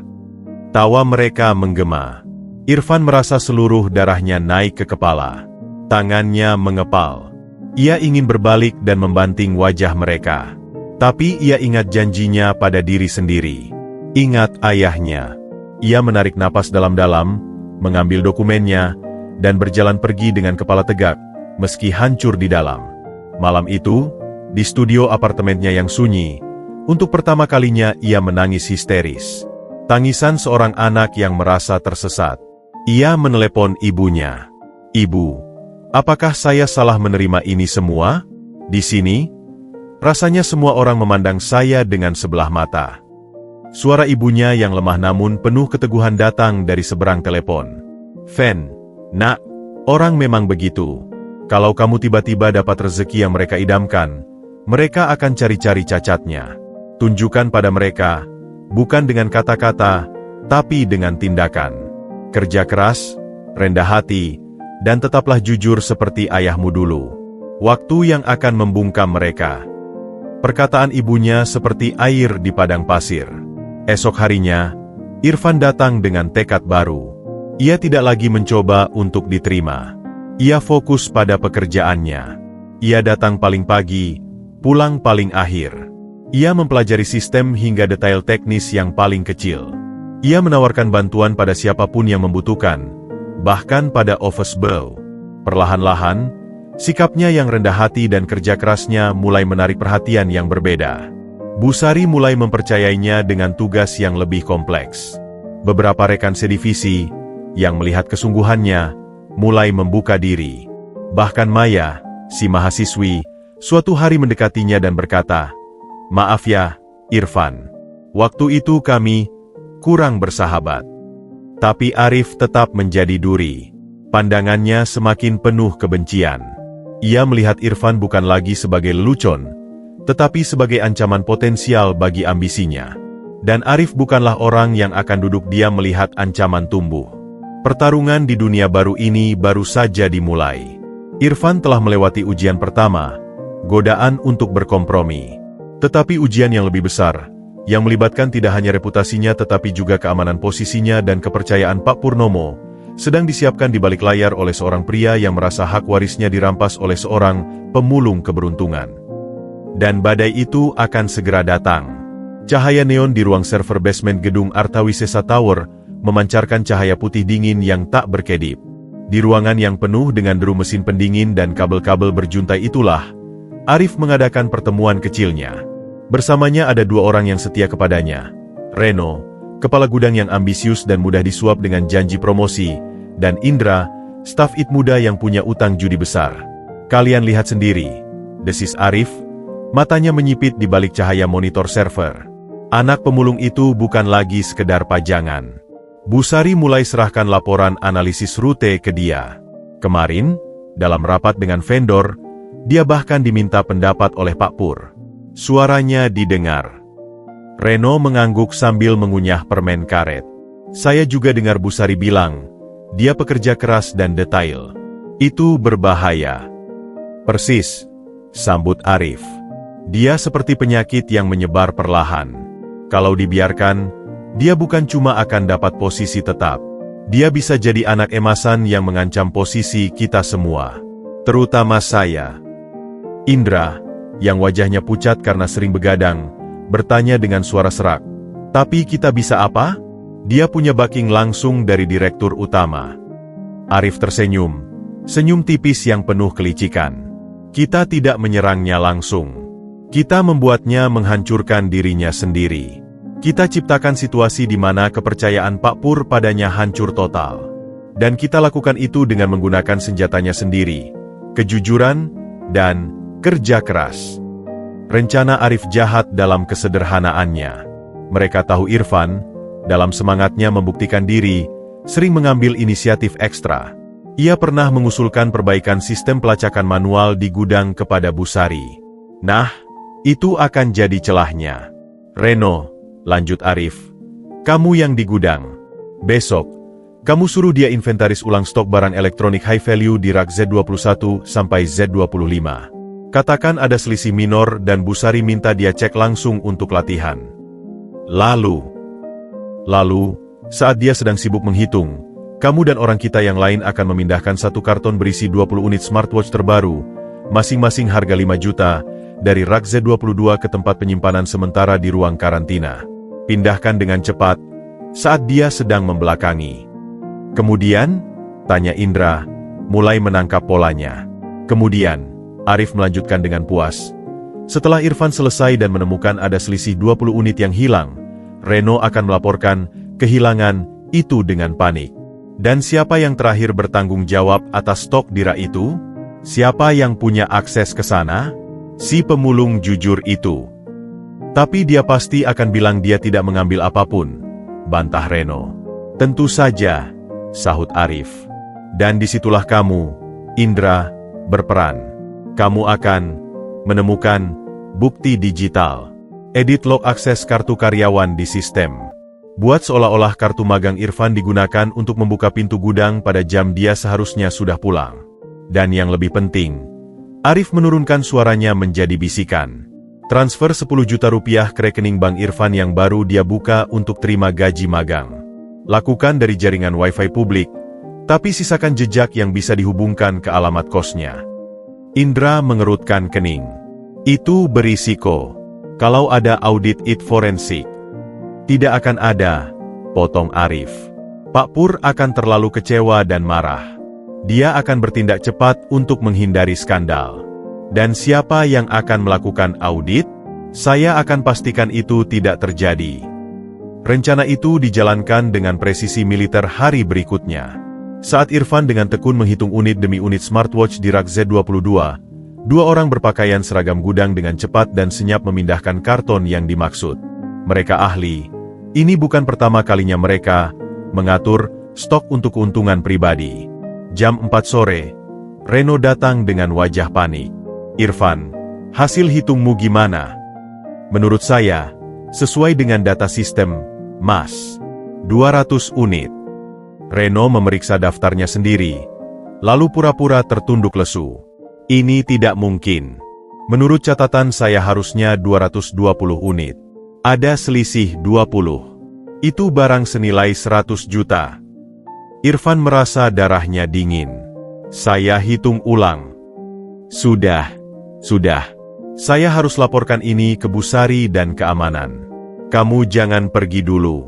A: Tawa mereka menggema. Irfan merasa seluruh darahnya naik ke kepala. Tangannya mengepal. Ia ingin berbalik dan membanting wajah mereka. Tapi ia ingat janjinya pada diri sendiri. Ingat ayahnya. Ia menarik napas dalam-dalam, mengambil dokumennya, dan berjalan pergi dengan kepala tegak, meski hancur di dalam. Malam itu, di studio apartemennya yang sunyi, untuk pertama kalinya ia menangis histeris. Tangisan seorang anak yang merasa tersesat. Ia menelepon ibunya. "Ibu, apakah saya salah menerima ini semua? Di sini, rasanya semua orang memandang saya dengan sebelah mata." Suara ibunya yang lemah namun penuh keteguhan datang dari seberang telepon. "Fen, nak, orang memang begitu. Kalau kamu tiba-tiba dapat rezeki yang mereka idamkan, mereka akan cari-cari cacatnya. Tunjukkan pada mereka, bukan dengan kata-kata, tapi dengan tindakan. Kerja keras, rendah hati, dan tetaplah jujur seperti ayahmu dulu. Waktu yang akan membungkam mereka." Perkataan ibunya seperti air di padang pasir. Esok harinya, Irfan datang dengan tekad baru. Ia tidak lagi mencoba untuk diterima. Ia fokus pada pekerjaannya. Ia datang paling pagi, pulang paling akhir. Ia mempelajari sistem hingga detail teknis yang paling kecil. Ia menawarkan bantuan pada siapapun yang membutuhkan, bahkan pada office boy. Perlahan-lahan, sikapnya yang rendah hati dan kerja kerasnya mulai menarik perhatian yang berbeda. Bu Sari mulai mempercayainya dengan tugas yang lebih kompleks. Beberapa rekan sedivisi, yang melihat kesungguhannya, mulai membuka diri. Bahkan Maya, si mahasiswi, suatu hari mendekatinya dan berkata, "Maaf ya, Irfan. Waktu itu kami kurang bersahabat." Tapi Arif tetap menjadi duri. Pandangannya semakin penuh kebencian. Ia melihat Irfan bukan lagi sebagai lelucon, tetapi sebagai ancaman potensial bagi ambisinya. Dan Arif bukanlah orang yang akan duduk diam melihat ancaman tumbuh. Pertarungan di dunia baru ini baru saja dimulai. Irfan telah melewati ujian pertama, godaan untuk berkompromi. Tetapi ujian yang lebih besar, yang melibatkan tidak hanya reputasinya tetapi juga keamanan posisinya dan kepercayaan Pak Purnomo, sedang disiapkan di balik layar oleh seorang pria yang merasa hak warisnya dirampas oleh seorang pemulung keberuntungan. Dan badai itu akan segera datang. Cahaya neon di ruang server basement gedung Artawisesa Tower memancarkan cahaya putih dingin yang tak berkedip. Di ruangan yang penuh dengan deru mesin pendingin dan kabel-kabel berjuntai itulah, Arif mengadakan pertemuan kecilnya. Bersamanya ada 2 orang yang setia kepadanya. Reno, kepala gudang yang ambisius dan mudah disuap dengan janji promosi, dan Indra, staf IT muda yang punya utang judi besar. "Kalian lihat sendiri," desis Arif, matanya menyipit di balik cahaya monitor server. Anak pemulung itu bukan lagi sekedar pajangan. Bu Sari mulai serahkan laporan analisis rute ke dia. Kemarin, dalam rapat dengan vendor, dia bahkan diminta pendapat oleh Pak Pur. Suaranya didengar. Reno mengangguk sambil mengunyah permen karet. "Saya juga dengar Bu Sari bilang, dia pekerja keras dan detail. Itu berbahaya." "Persis," sambut Arif. "Dia seperti penyakit yang menyebar perlahan. Kalau dibiarkan, dia bukan cuma akan dapat posisi tetap. Dia bisa jadi anak emasan yang mengancam posisi kita semua. Terutama saya." Indra, yang wajahnya pucat karena sering begadang, bertanya dengan suara serak, "Tapi kita bisa apa?" Dia punya backing langsung dari direktur utama. Arif tersenyum, senyum tipis yang penuh kelicikan. Kita tidak menyerangnya langsung. Kita membuatnya menghancurkan dirinya sendiri. Kita ciptakan situasi di mana kepercayaan Pak Pur padanya hancur total. Dan kita lakukan itu dengan menggunakan senjatanya sendiri, kejujuran, dan kerja keras. Rencana Arif jahat dalam kesederhanaannya. Mereka tahu Irfan, dalam semangatnya membuktikan diri, sering mengambil inisiatif ekstra. Ia pernah mengusulkan perbaikan sistem pelacakan manual di gudang kepada Busari. Nah, itu akan jadi celahnya. Reno, lanjut Arif, kamu yang di gudang. Besok, kamu suruh dia inventaris ulang stok barang elektronik high value di rak Z21 sampai Z25. Katakan ada selisih minor dan Busari minta dia cek langsung untuk latihan. Lalu, saat dia sedang sibuk menghitung, kamu dan orang kita yang lain akan memindahkan satu karton berisi 20 unit smartwatch terbaru, masing-masing harga 5 juta, dari rak Z22 ke tempat penyimpanan sementara di ruang karantina. Pindahkan dengan cepat, saat dia sedang membelakangi. Kemudian, tanya Indra, mulai menangkap polanya. Kemudian, Arif melanjutkan dengan puas. Setelah Irfan selesai dan menemukan ada selisih 20 unit yang hilang, Reno akan melaporkan kehilangan itu dengan panik. Dan siapa yang terakhir bertanggung jawab atas stok di rak itu? Siapa yang punya akses ke sana? Si pemulung jujur itu. Tapi dia pasti akan bilang dia tidak mengambil apapun, bantah Reno. Tentu saja, sahut Arif. Dan disitulah kamu, Indra, berperan. Kamu akan menemukan bukti digital. Edit log akses kartu karyawan di sistem. Buat seolah-olah kartu magang Irfan digunakan untuk membuka pintu gudang pada jam dia seharusnya sudah pulang. Dan yang lebih penting, Arif menurunkan suaranya menjadi bisikan. Transfer 10 juta rupiah ke rekening Bank Irfan yang baru dia buka untuk terima gaji magang. Lakukan dari jaringan wifi publik, tapi sisakan jejak yang bisa dihubungkan ke alamat kosnya. Indra mengerutkan kening. Itu berisiko. Kalau ada audit forensik. Tidak akan ada, potong Arif. Pak Pur akan terlalu kecewa dan marah. Dia akan bertindak cepat untuk menghindari skandal. Dan siapa yang akan melakukan audit? Saya akan pastikan itu tidak terjadi. Rencana itu dijalankan dengan presisi militer hari berikutnya. Saat Irfan dengan tekun menghitung unit demi unit smartwatch di rak Z22, dua orang berpakaian seragam gudang dengan cepat dan senyap memindahkan karton yang dimaksud. Mereka ahli. Ini bukan pertama kalinya mereka mengatur stok untuk keuntungan pribadi. Jam 4 sore, Reno datang dengan wajah panik. Irfan, hasil hitungmu gimana? Menurut saya, sesuai dengan data sistem, Mas. 200 unit. Reno memeriksa daftarnya sendiri, lalu pura-pura tertunduk lesu. Ini tidak mungkin. Menurut catatan saya harusnya 220 unit. Ada selisih 20. Itu barang senilai 100 juta. Irfan merasa darahnya dingin. Saya hitung ulang. Sudah. Saya harus laporkan ini ke Busari dan keamanan. Kamu jangan pergi dulu.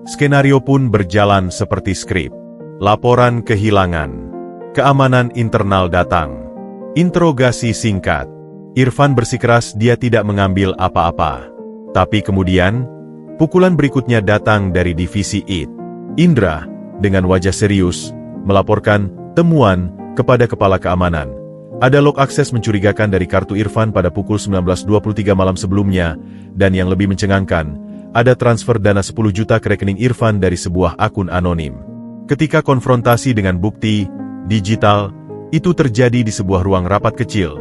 A: Skenario pun berjalan seperti skrip. Laporan kehilangan. Keamanan internal datang. Interogasi singkat. Irfan bersikeras dia tidak mengambil apa-apa. Tapi kemudian, pukulan berikutnya datang dari divisi IT. Indra, dengan wajah serius, melaporkan temuan kepada kepala keamanan. Ada log akses mencurigakan dari kartu Irfan pada pukul 19.23 malam sebelumnya, dan yang lebih mencengangkan, ada transfer dana 10 juta ke rekening Irfan dari sebuah akun anonim. Ketika konfrontasi dengan bukti digital, itu terjadi di sebuah ruang rapat kecil.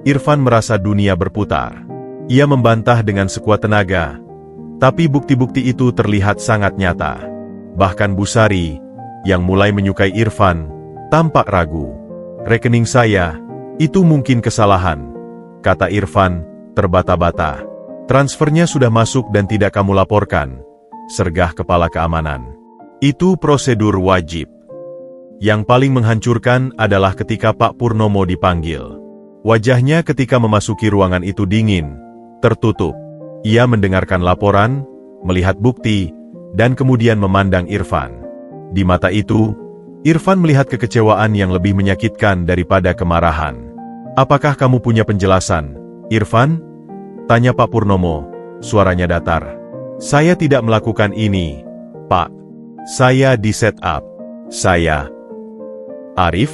A: Irfan merasa dunia berputar. Ia membantah dengan sekuat tenaga, tapi bukti-bukti itu terlihat sangat nyata. Bahkan Busari, yang mulai menyukai Irfan, tampak ragu. Rekening saya, itu mungkin kesalahan, kata Irfan, terbata-bata. Transfernya sudah masuk dan tidak kamu laporkan, sergah kepala keamanan. Itu prosedur wajib. Yang paling menghancurkan adalah ketika Pak Purnomo dipanggil. Wajahnya ketika memasuki ruangan itu dingin, tertutup. Ia mendengarkan laporan, melihat bukti, dan kemudian memandang Irfan. Di mata itu, Irfan melihat kekecewaan yang lebih menyakitkan daripada kemarahan. "Apakah kamu punya penjelasan, Irfan?" tanya Pak Purnomo, suaranya datar. "Saya tidak melakukan ini, Pak. Saya di-set up. Saya..." Arif,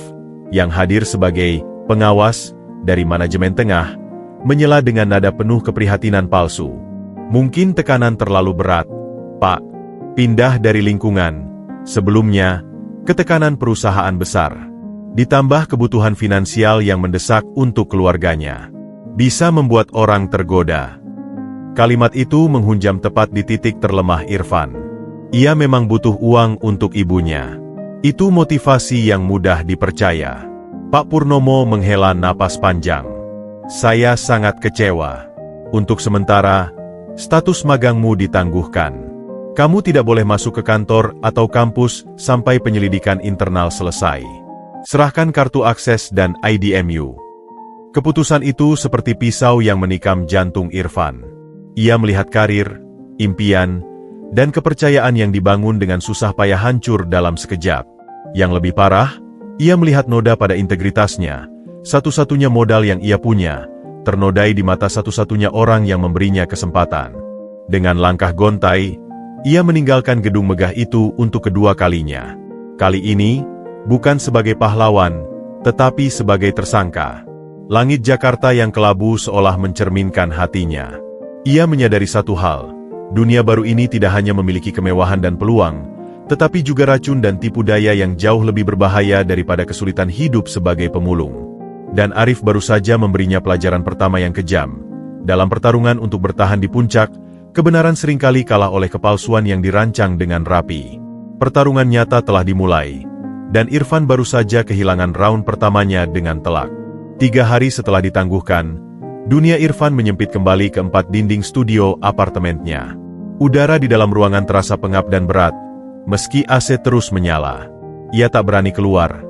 A: yang hadir sebagai pengawas dari manajemen tengah, menyela dengan nada penuh keprihatinan palsu. "Mungkin tekanan terlalu berat, Pak. Pindah dari lingkungan sebelumnya ke tekanan perusahaan besar. Ditambah kebutuhan finansial yang mendesak untuk keluarganya. Bisa membuat orang tergoda." Kalimat itu menghunjam tepat di titik terlemah Irfan. Ia memang butuh uang untuk ibunya. Itu motivasi yang mudah dipercaya. Pak Purnomo menghela napas panjang. "Saya sangat kecewa. Untuk sementara, status magangmu ditangguhkan. Kamu tidak boleh masuk ke kantor atau kampus sampai penyelidikan internal selesai. Serahkan kartu akses dan IDMU." Keputusan itu seperti pisau yang menikam jantung Irfan. Ia melihat karir, impian, dan kepercayaan yang dibangun dengan susah payah hancur dalam sekejap. Yang lebih parah, ia melihat noda pada integritasnya, satu-satunya modal yang ia punya, ternodai di mata satu-satunya orang yang memberinya kesempatan. Dengan langkah gontai, ia meninggalkan gedung megah itu untuk kedua kalinya. Kali ini, bukan sebagai pahlawan, tetapi sebagai tersangka. Langit Jakarta yang kelabu seolah mencerminkan hatinya. Ia menyadari satu hal, dunia baru ini tidak hanya memiliki kemewahan dan peluang, tetapi juga racun dan tipu daya yang jauh lebih berbahaya daripada kesulitan hidup sebagai pemulung. Dan Arif baru saja memberinya pelajaran pertama yang kejam. Dalam pertarungan untuk bertahan di puncak, kebenaran seringkali kalah oleh kepalsuan yang dirancang dengan rapi. Pertarungan nyata telah dimulai, dan Irfan baru saja kehilangan round pertamanya dengan telak. 3 hari setelah ditangguhkan, dunia Irfan menyempit kembali ke 4 dinding studio apartemennya. Udara di dalam ruangan terasa pengap dan berat, meski AC terus menyala. Ia tak berani keluar,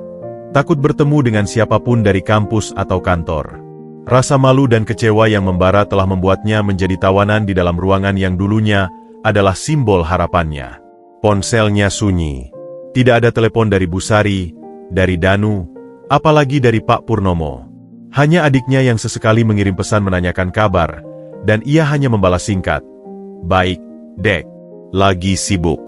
A: takut bertemu dengan siapapun dari kampus atau kantor. Rasa malu dan kecewa yang membara telah membuatnya menjadi tawanan di dalam ruangan yang dulunya adalah simbol harapannya. Ponselnya sunyi. Tidak ada telepon dari Bu Sari, dari Danu, apalagi dari Pak Purnomo. Hanya adiknya yang sesekali mengirim pesan menanyakan kabar, dan ia hanya membalas singkat, "Baik, Dek. Lagi sibuk."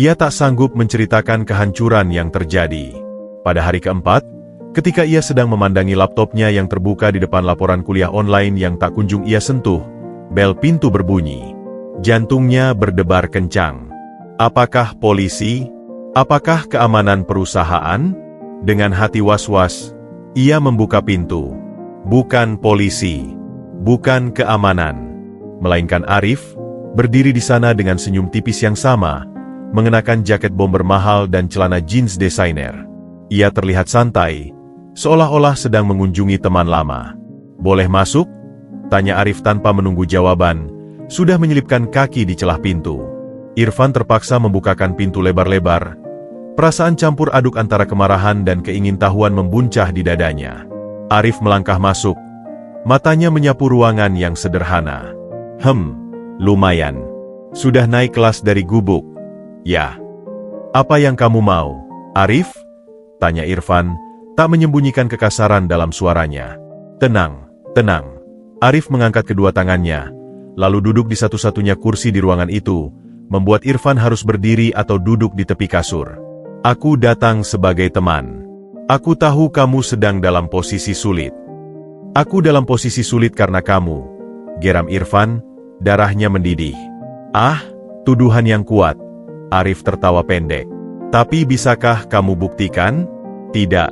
A: Ia tak sanggup menceritakan kehancuran yang terjadi. Pada hari keempat, ketika ia sedang memandangi laptopnya yang terbuka di depan laporan kuliah online yang tak kunjung ia sentuh, bel pintu berbunyi. Jantungnya berdebar kencang. Apakah polisi? Apakah keamanan perusahaan? Dengan hati was-was, ia membuka pintu. Bukan polisi, bukan keamanan, melainkan Arif, berdiri di sana dengan senyum tipis yang sama, mengenakan jaket bomber mahal dan celana jeans desainer. Ia terlihat santai, seolah-olah sedang mengunjungi teman lama. "Boleh masuk?" tanya Arif tanpa menunggu jawaban, sudah menyelipkan kaki di celah pintu. Irfan terpaksa membukakan pintu lebar-lebar. Perasaan campur aduk antara kemarahan dan keingintahuan membuncah di dadanya. Arif melangkah masuk. Matanya menyapu ruangan yang sederhana. Lumayan. Sudah naik kelas dari gubuk. Ya. Apa yang kamu mau, Arif? Tanya Irfan, tak menyembunyikan kekasaran dalam suaranya. Tenang, tenang. Arif mengangkat kedua tangannya, lalu duduk di satu-satunya kursi di ruangan itu, membuat Irfan harus berdiri atau duduk di tepi kasur. Aku datang sebagai teman. Aku tahu kamu sedang dalam posisi sulit. Aku dalam posisi sulit karena kamu, geram Irfan, darahnya mendidih. Ah, tuduhan yang kuat. Arif tertawa pendek. Tapi bisakah kamu buktikan? Tidak,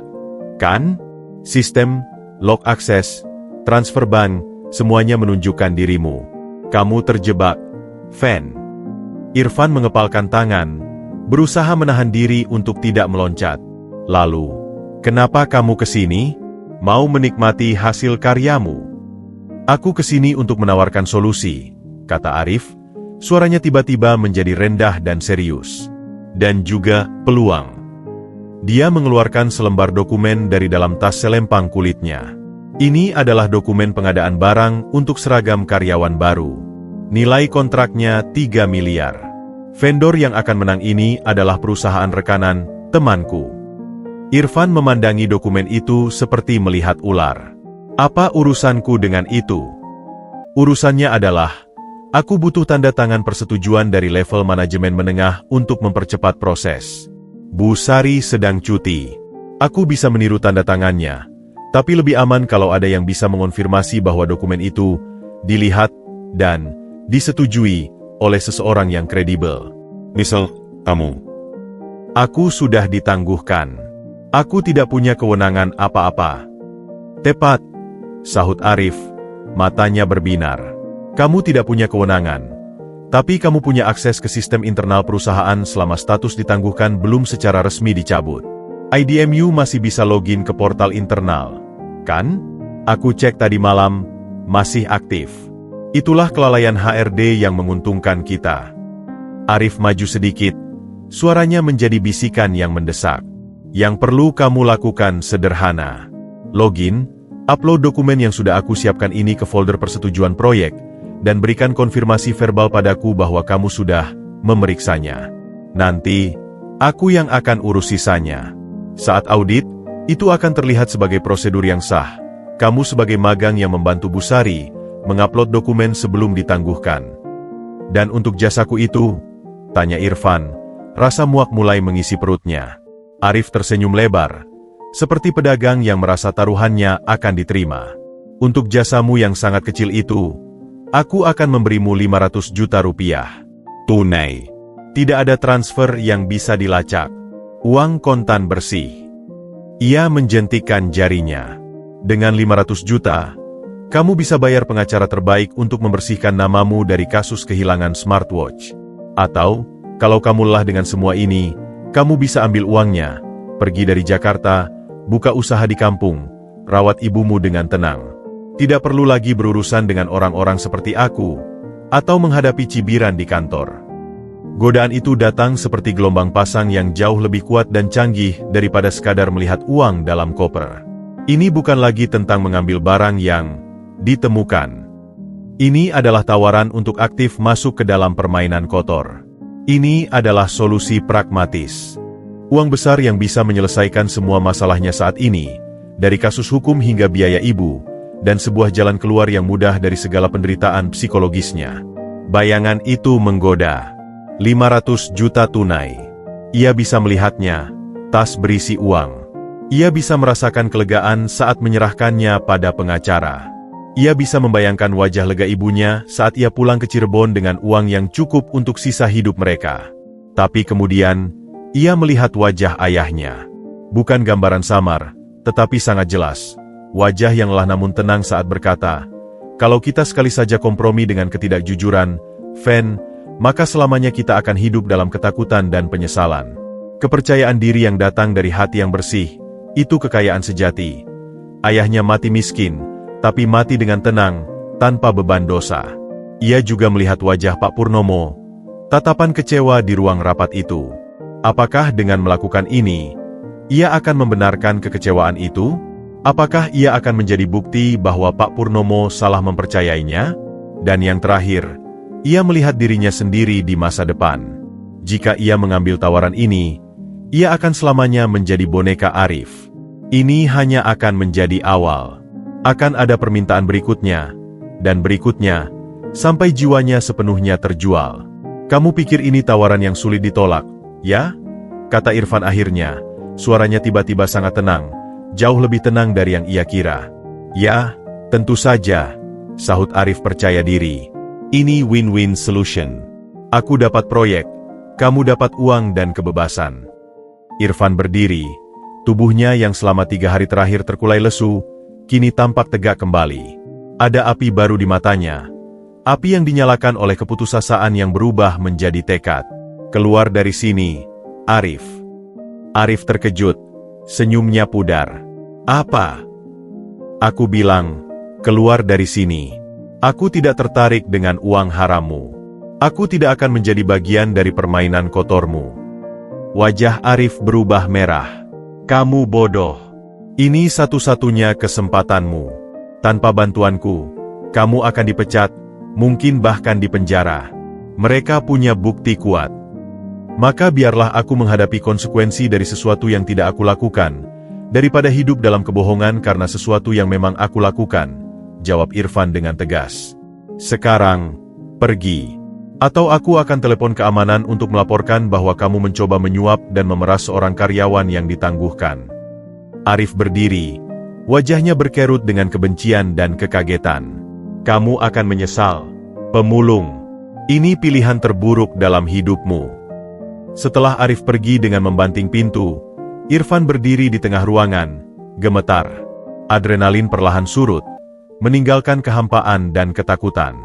A: kan? Sistem, log akses, transfer bank, semuanya menunjukkan dirimu. Kamu terjebak. Fan. Irfan mengepalkan tangan, berusaha menahan diri untuk tidak meloncat. Lalu, kenapa kamu kesini? Mau menikmati hasil karyamu? Aku kesini untuk menawarkan solusi, kata Arif, suaranya tiba-tiba menjadi rendah dan serius. Dan juga peluang. Dia mengeluarkan selembar dokumen dari dalam tas selempang kulitnya. Ini adalah dokumen pengadaan barang untuk seragam karyawan baru. Nilai kontraknya 3 miliar. Vendor yang akan menang ini adalah perusahaan rekanan temanku. Irfan memandangi dokumen itu seperti melihat ular. Apa urusanku dengan itu? Urusannya adalah, aku butuh tanda tangan persetujuan dari level manajemen menengah untuk mempercepat proses. Bu Sari sedang cuti. Aku bisa meniru tanda tangannya, tapi lebih aman kalau ada yang bisa mengonfirmasi bahwa dokumen itu dilihat dan disetujui oleh seseorang yang kredibel. Misal, kamu. Aku sudah ditangguhkan. Aku tidak punya kewenangan apa-apa. Tepat, sahut Arif, matanya berbinar. Kamu tidak punya kewenangan. Tapi kamu punya akses ke sistem internal perusahaan selama status ditangguhkan belum secara resmi dicabut. IDMU masih bisa login ke portal internal, kan? Aku cek tadi malam, masih aktif. Itulah kelalaian HRD yang menguntungkan kita. Arif maju sedikit, suaranya menjadi bisikan yang mendesak. Yang perlu kamu lakukan sederhana. Login, upload dokumen yang sudah aku siapkan ini ke folder persetujuan proyek, dan berikan konfirmasi verbal padaku bahwa kamu sudah memeriksanya. Nanti, aku yang akan urus sisanya. Saat audit, itu akan terlihat sebagai prosedur yang sah. Kamu sebagai magang yang membantu Bu Sari, mengupload dokumen sebelum ditangguhkan. Dan untuk jasaku itu, tanya Irfan, rasa muak mulai mengisi perutnya. Arif tersenyum lebar, seperti pedagang yang merasa taruhannya akan diterima. Untuk jasamu yang sangat kecil itu, aku akan memberimu 500 juta rupiah. Tunai. Tidak ada transfer yang bisa dilacak. Uang kontan bersih. Ia menjentikkan jarinya. Dengan 500 juta, kamu bisa bayar pengacara terbaik untuk membersihkan namamu dari kasus kehilangan smartwatch. Atau, kalau kamu lelah dengan semua ini, kamu bisa ambil uangnya, pergi dari Jakarta, buka usaha di kampung, rawat ibumu dengan tenang. Tidak perlu lagi berurusan dengan orang-orang seperti aku, atau menghadapi cibiran di kantor. Godaan itu datang seperti gelombang pasang yang jauh lebih kuat dan canggih daripada sekadar melihat uang dalam koper. Ini bukan lagi tentang mengambil barang yang ditemukan. Ini adalah tawaran untuk aktif masuk ke dalam permainan kotor. Ini adalah solusi pragmatis. Uang besar yang bisa menyelesaikan semua masalahnya saat ini, dari kasus hukum hingga biaya ibu, dan sebuah jalan keluar yang mudah dari segala penderitaan psikologisnya. Bayangan itu menggoda. 500 juta tunai. Ia bisa melihatnya, tas berisi uang. Ia bisa merasakan kelegaan saat menyerahkannya pada pengacara. Ia bisa membayangkan wajah lega ibunya saat ia pulang ke Cirebon dengan uang yang cukup untuk sisa hidup mereka. Tapi kemudian, ia melihat wajah ayahnya. Bukan gambaran samar, tetapi sangat jelas. Wajah yang lelah namun tenang saat berkata, kalau kita sekali saja kompromi dengan ketidakjujuran, Fen, maka selamanya kita akan hidup dalam ketakutan dan penyesalan. Kepercayaan diri yang datang dari hati yang bersih, itu kekayaan sejati. Ayahnya mati miskin, tapi mati dengan tenang, tanpa beban dosa. Ia juga melihat wajah Pak Purnomo, tatapan kecewa di ruang rapat itu. Apakah dengan melakukan ini, ia akan membenarkan kekecewaan itu? Apakah ia akan menjadi bukti bahwa Pak Purnomo salah mempercayainya? Dan yang terakhir, ia melihat dirinya sendiri di masa depan. Jika ia mengambil tawaran ini, ia akan selamanya menjadi boneka Arif. Ini hanya akan menjadi awal. Akan ada permintaan berikutnya, dan berikutnya, sampai jiwanya sepenuhnya terjual. Kamu pikir ini tawaran yang sulit ditolak, ya? Kata Irfan akhirnya, suaranya tiba-tiba sangat tenang. Jauh lebih tenang dari yang ia kira. Ya, tentu saja, sahut Arif percaya diri. Ini win-win solution. Aku dapat proyek, kamu dapat uang dan kebebasan. Irfan berdiri, tubuhnya yang selama 3 hari terakhir terkulai lesu, kini tampak tegak kembali. Ada api baru di matanya. Api yang dinyalakan oleh keputusasaan yang berubah menjadi tekad. Keluar dari sini, Arif. Arif terkejut. Senyumnya pudar. Apa? Aku bilang, keluar dari sini. Aku tidak tertarik dengan uang harammu. Aku tidak akan menjadi bagian dari permainan kotormu. Wajah Arif berubah merah. Kamu bodoh. Ini satu-satunya kesempatanmu. Tanpa bantuanku, kamu akan dipecat, mungkin bahkan dipenjara. Mereka punya bukti kuat. Maka biarlah aku menghadapi konsekuensi dari sesuatu yang tidak aku lakukan, daripada hidup dalam kebohongan karena sesuatu yang memang aku lakukan, jawab Irfan dengan tegas. Sekarang, pergi. Atau aku akan telepon keamanan untuk melaporkan bahwa kamu mencoba menyuap dan memeras seorang karyawan yang ditangguhkan. Arif berdiri, wajahnya berkerut dengan kebencian dan kekagetan. Kamu akan menyesal, pemulung. Ini pilihan terburuk dalam hidupmu. Setelah Arif pergi dengan membanting pintu, Irfan berdiri di tengah ruangan, gemetar. Adrenalin perlahan surut, meninggalkan kehampaan dan ketakutan.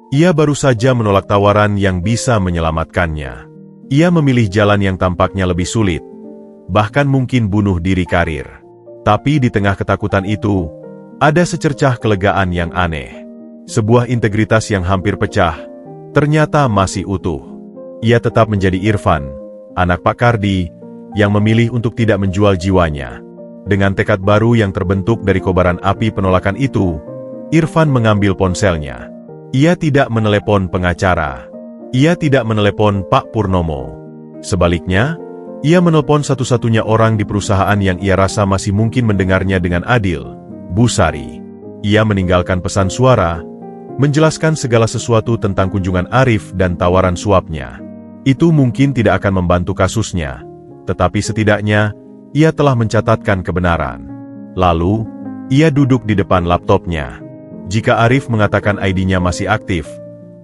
A: Ia baru saja menolak tawaran yang bisa menyelamatkannya. Ia memilih jalan yang tampaknya lebih sulit, bahkan mungkin bunuh diri karir. Tapi di tengah ketakutan itu, ada secercah kelegaan yang aneh. Sebuah integritas yang hampir pecah, ternyata masih utuh. Ia tetap menjadi Irfan, anak Pak Kardi, yang memilih untuk tidak menjual jiwanya. Dengan tekad baru yang terbentuk dari kobaran api penolakan itu, Irfan mengambil ponselnya. Ia tidak menelepon pengacara. Ia tidak menelepon Pak Purnomo. Sebaliknya, ia menelpon satu-satunya orang di perusahaan yang ia rasa masih mungkin mendengarnya dengan adil, Bu Sari. Ia meninggalkan pesan suara, menjelaskan segala sesuatu tentang kunjungan Arif dan tawaran suapnya. Itu mungkin tidak akan membantu kasusnya, tetapi setidaknya, ia telah mencatatkan kebenaran. Lalu, ia duduk di depan laptopnya. Jika Arif mengatakan ID-nya masih aktif,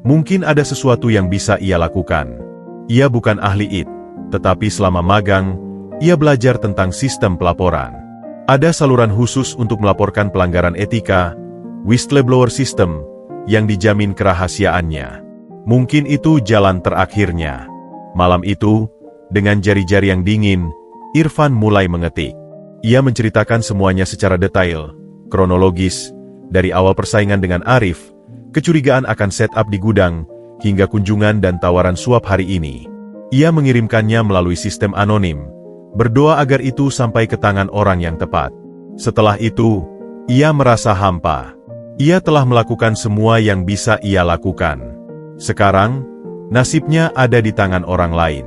A: mungkin ada sesuatu yang bisa ia lakukan. Ia bukan ahli IT, tetapi selama magang, ia belajar tentang sistem pelaporan. Ada saluran khusus untuk melaporkan pelanggaran etika, whistleblower system, yang dijamin kerahasiaannya. Mungkin itu jalan terakhirnya. Malam itu, dengan jari-jari yang dingin, Irfan mulai mengetik. Ia menceritakan semuanya secara detail, kronologis, dari awal persaingan dengan Arif, kecurigaan akan setup di gudang, hingga kunjungan dan tawaran suap hari ini. Ia mengirimkannya melalui sistem anonim, berdoa agar itu sampai ke tangan orang yang tepat. Setelah itu, ia merasa hampa. Ia telah melakukan semua yang bisa ia lakukan. Sekarang, nasibnya ada di tangan orang lain.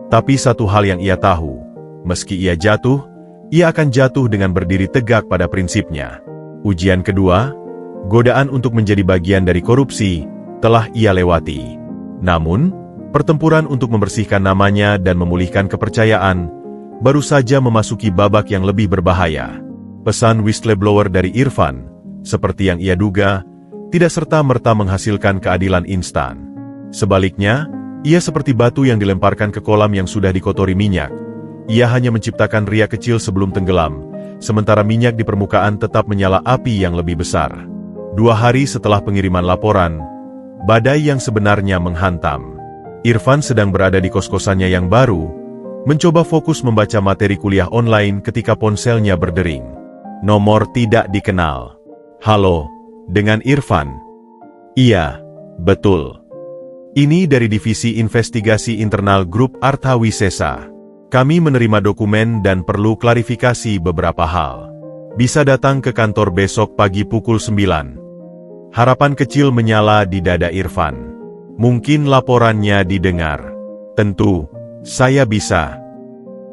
A: Tapi satu hal yang ia tahu, meski ia jatuh, ia akan jatuh dengan berdiri tegak pada prinsipnya. Ujian kedua, godaan untuk menjadi bagian dari korupsi, telah ia lewati. Namun, pertempuran untuk membersihkan namanya dan memulihkan kepercayaan, baru saja memasuki babak yang lebih berbahaya. Pesan whistleblower dari Irfan, seperti yang ia duga, tidak serta-merta menghasilkan keadilan instan. Sebaliknya, ia seperti batu yang dilemparkan ke kolam yang sudah dikotori minyak. Ia hanya menciptakan riak kecil sebelum tenggelam, sementara minyak di permukaan tetap menyala api yang lebih besar. 2 hari setelah pengiriman laporan, badai yang sebenarnya menghantam. Irfan sedang berada di kos-kosannya yang baru, mencoba fokus membaca materi kuliah online ketika ponselnya berdering. Nomor tidak dikenal. Halo, dengan Irfan. Iya, betul. Ini dari Divisi Investigasi Internal Grup Artha Wisesa. Kami menerima dokumen dan perlu klarifikasi beberapa hal. Bisa datang ke kantor besok pagi pukul 9. Harapan kecil menyala di dada Irfan. Mungkin laporannya didengar. Tentu, saya bisa.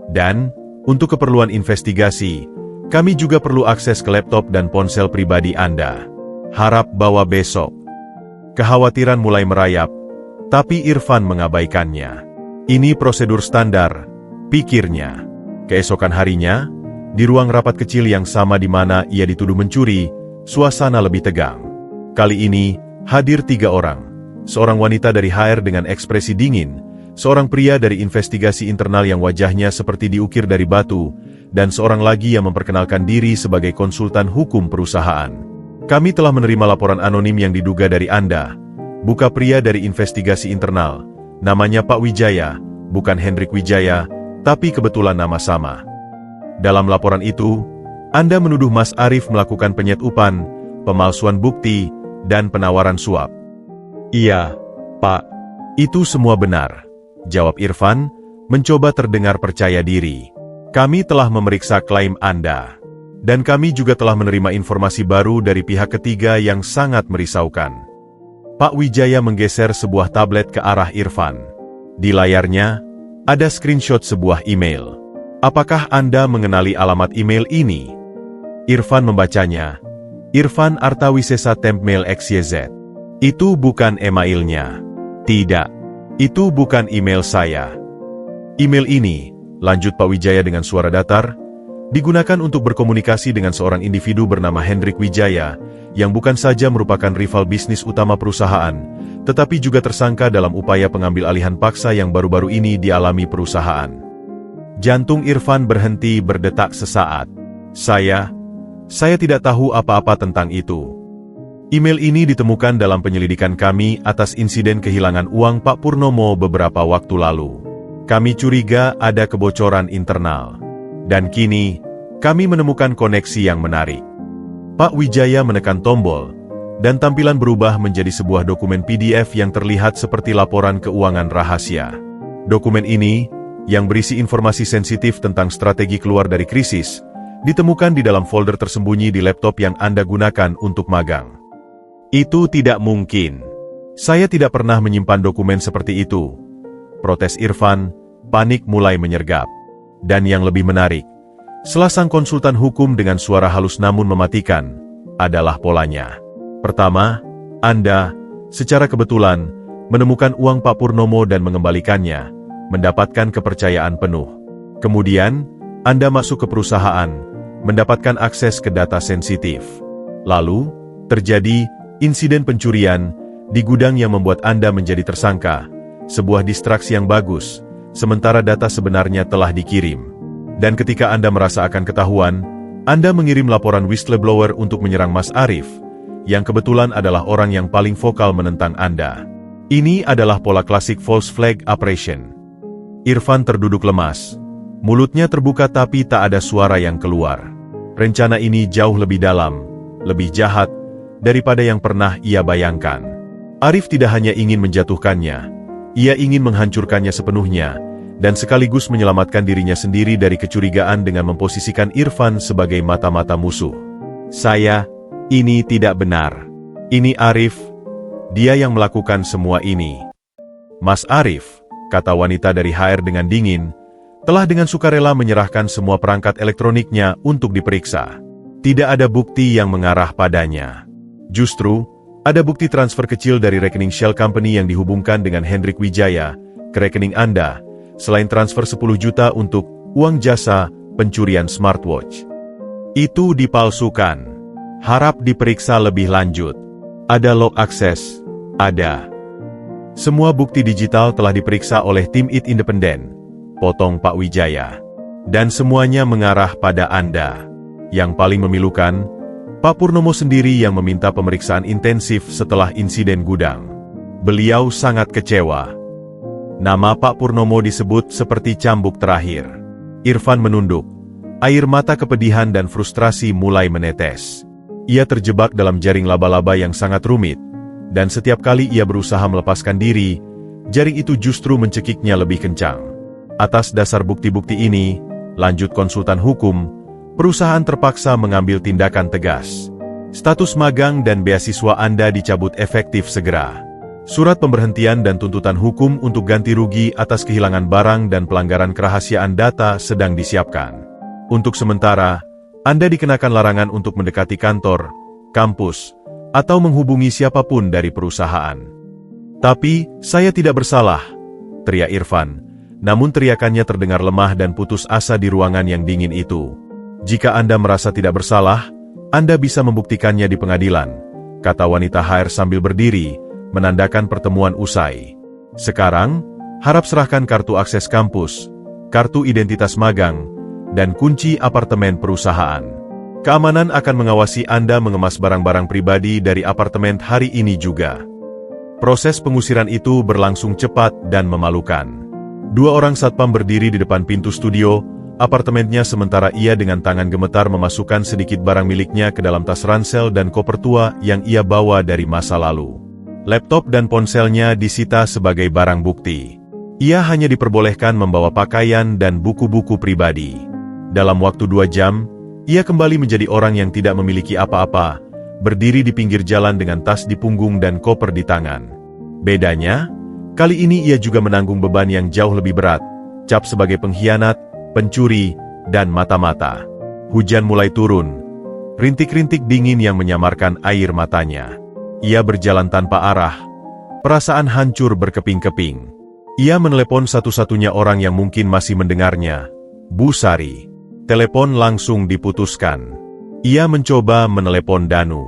A: Dan, untuk keperluan investigasi, kami juga perlu akses ke laptop dan ponsel pribadi Anda. Harap bawa besok. Kekhawatiran mulai merayap, tapi Irfan mengabaikannya. Ini prosedur standar, pikirnya. Keesokan harinya, di ruang rapat kecil yang sama di mana ia dituduh mencuri, suasana lebih tegang. Kali ini, hadir 3 orang. Seorang wanita dari HR dengan ekspresi dingin, seorang pria dari investigasi internal yang wajahnya seperti diukir dari batu, dan seorang lagi yang memperkenalkan diri sebagai konsultan hukum perusahaan. Kami telah menerima laporan anonim yang diduga dari Anda. Buka pria dari investigasi internal. Namanya Pak Wijaya, bukan Hendrik Wijaya, tapi kebetulan nama sama. Dalam laporan itu, Anda menuduh Mas Arif melakukan penyetupan, pemalsuan bukti, dan penawaran suap. Iya, Pak. Itu semua benar, jawab Irfan, mencoba terdengar percaya diri. Kami telah memeriksa klaim Anda. Dan kami juga telah menerima informasi baru dari pihak ketiga yang sangat merisaukan. Pak Wijaya menggeser sebuah tablet ke arah Irfan. Di layarnya, Ada screenshot sebuah email. Apakah Anda mengenali alamat email ini? Irfan membacanya. Irfan Artawisesa Tempmail XYZ. Itu bukan emailnya. Tidak. Itu bukan email saya. Email ini, lanjut Pak Wijaya dengan suara datar, digunakan untuk berkomunikasi dengan seorang individu bernama Hendrik Wijaya, yang bukan saja merupakan rival bisnis utama perusahaan, tetapi juga tersangka dalam upaya pengambil alihan paksa yang baru-baru ini dialami perusahaan. Jantung Irfan berhenti berdetak sesaat. Saya tidak tahu apa-apa tentang itu. Email ini ditemukan dalam penyelidikan kami atas insiden kehilangan uang Pak Purnomo beberapa waktu lalu. Kami curiga ada kebocoran internal. Dan kini, kami menemukan koneksi yang menarik. Pak Wijaya menekan tombol, dan tampilan berubah menjadi sebuah dokumen PDF yang terlihat seperti laporan keuangan rahasia. Dokumen ini, yang berisi informasi sensitif tentang strategi keluar dari krisis, ditemukan di dalam folder tersembunyi di laptop yang Anda gunakan untuk magang. Itu tidak mungkin. Saya tidak pernah menyimpan dokumen seperti itu. Protes Irfan, panik mulai menyergap. Dan yang lebih menarik, selasang konsultan hukum dengan suara halus namun mematikan, adalah polanya. Pertama, Anda, secara kebetulan, menemukan uang Pak Purnomo dan mengembalikannya, mendapatkan kepercayaan penuh. Kemudian, Anda masuk ke perusahaan, mendapatkan akses ke data sensitif. Lalu, terjadi insiden pencurian di gudang yang membuat Anda menjadi tersangka, sebuah distraksi yang bagus, sementara data sebenarnya telah dikirim. Dan ketika Anda merasa akan ketahuan, Anda mengirim laporan whistleblower untuk menyerang Mas Arif, yang kebetulan adalah orang yang paling vokal menentang Anda. Ini adalah pola klasik false flag operation. Irfan terduduk lemas. Mulutnya terbuka tapi tak ada suara yang keluar. Rencana ini jauh lebih dalam, lebih jahat, daripada yang pernah ia bayangkan. Arif tidak hanya ingin menjatuhkannya, ia ingin menghancurkannya sepenuhnya, dan sekaligus menyelamatkan dirinya sendiri dari kecurigaan dengan memposisikan Irfan sebagai mata-mata musuh. Ini tidak benar. Ini Arif, dia yang melakukan semua ini. Mas Arif, kata wanita dari HR dengan dingin, telah dengan sukarela menyerahkan semua perangkat elektroniknya untuk diperiksa. Tidak ada bukti yang mengarah padanya. Justru, ada bukti transfer kecil dari rekening Shell Company yang dihubungkan dengan Hendrik Wijaya ke rekening Anda, selain transfer 10 juta untuk uang jasa pencurian smartwatch. Itu dipalsukan. Harap diperiksa lebih lanjut. Ada log akses? Ada. Semua bukti digital telah diperiksa oleh tim IT independen, potong Pak Wijaya. Dan semuanya mengarah pada Anda. Yang paling memilukan, Pak Purnomo sendiri yang meminta pemeriksaan intensif setelah insiden gudang. Beliau sangat kecewa. Nama Pak Purnomo disebut seperti cambuk terakhir. Irfan menunduk. Air mata kepedihan dan frustrasi mulai menetes. Ia terjebak dalam jaring laba-laba yang sangat rumit, dan setiap kali ia berusaha melepaskan diri, jaring itu justru mencekiknya lebih kencang. Atas dasar bukti-bukti ini, lanjut konsultan hukum, perusahaan terpaksa mengambil tindakan tegas. Status magang dan beasiswa Anda dicabut efektif segera. Surat pemberhentian dan tuntutan hukum untuk ganti rugi atas kehilangan barang dan pelanggaran kerahasiaan data sedang disiapkan. Untuk sementara, Anda dikenakan larangan untuk mendekati kantor, kampus, atau menghubungi siapapun dari perusahaan. Tapi, saya tidak bersalah, teriak Irfan, namun teriakannya terdengar lemah dan putus asa di ruangan yang dingin itu. Jika Anda merasa tidak bersalah, Anda bisa membuktikannya di pengadilan, kata wanita HR sambil berdiri, menandakan pertemuan usai. Sekarang, harap serahkan kartu akses kampus, kartu identitas magang, dan kunci apartemen perusahaan. Keamanan akan mengawasi Anda mengemas barang-barang pribadi dari apartemen hari ini juga. Proses pengusiran itu berlangsung cepat dan memalukan. 2 orang satpam berdiri di depan pintu studio apartemennya sementara ia dengan tangan gemetar memasukkan sedikit barang miliknya ke dalam tas ransel dan koper tua yang ia bawa dari masa lalu. Laptop dan ponselnya disita sebagai barang bukti. Ia hanya diperbolehkan membawa pakaian dan buku-buku pribadi. Dalam waktu 2 jam, ia kembali menjadi orang yang tidak memiliki apa-apa, berdiri di pinggir jalan dengan tas di punggung dan koper di tangan. Bedanya, kali ini ia juga menanggung beban yang jauh lebih berat, cap sebagai pengkhianat, pencuri, dan mata-mata. Hujan mulai turun. Rintik-rintik dingin yang menyamarkan air matanya. Ia berjalan tanpa arah. Perasaan hancur berkeping-keping. Ia menelepon satu-satunya orang yang mungkin masih mendengarnya, Bu Sari. Telepon langsung diputuskan. Ia mencoba menelepon Danu.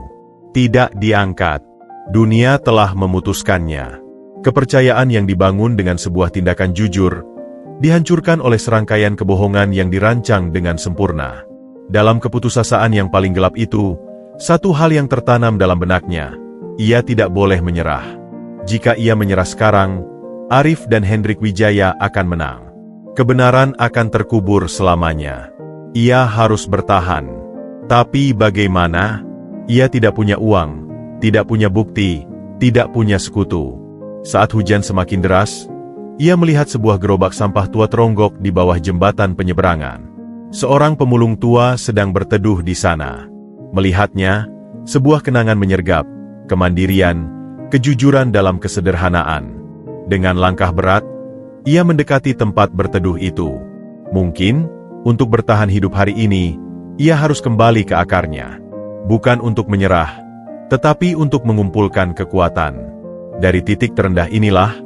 A: Tidak diangkat. Dunia telah memutuskannya. Kepercayaan yang dibangun dengan sebuah tindakan jujur, dihancurkan oleh serangkaian kebohongan yang dirancang dengan sempurna. Dalam keputusasaan yang paling gelap itu, satu hal yang tertanam dalam benaknya, ia tidak boleh menyerah. Jika ia menyerah sekarang, Arif dan Hendrik Wijaya akan menang. Kebenaran akan terkubur selamanya. Ia harus bertahan. Tapi bagaimana? Ia tidak punya uang, tidak punya bukti, tidak punya sekutu. Saat hujan semakin deras, ia melihat sebuah gerobak sampah tua teronggok di bawah jembatan penyeberangan. Seorang pemulung tua sedang berteduh di sana. Melihatnya, sebuah kenangan menyergap, kemandirian, kejujuran dalam kesederhanaan. Dengan langkah berat, ia mendekati tempat berteduh itu. Mungkin, untuk bertahan hidup hari ini, ia harus kembali ke akarnya. Bukan untuk menyerah, tetapi untuk mengumpulkan kekuatan. Dari titik terendah inilah,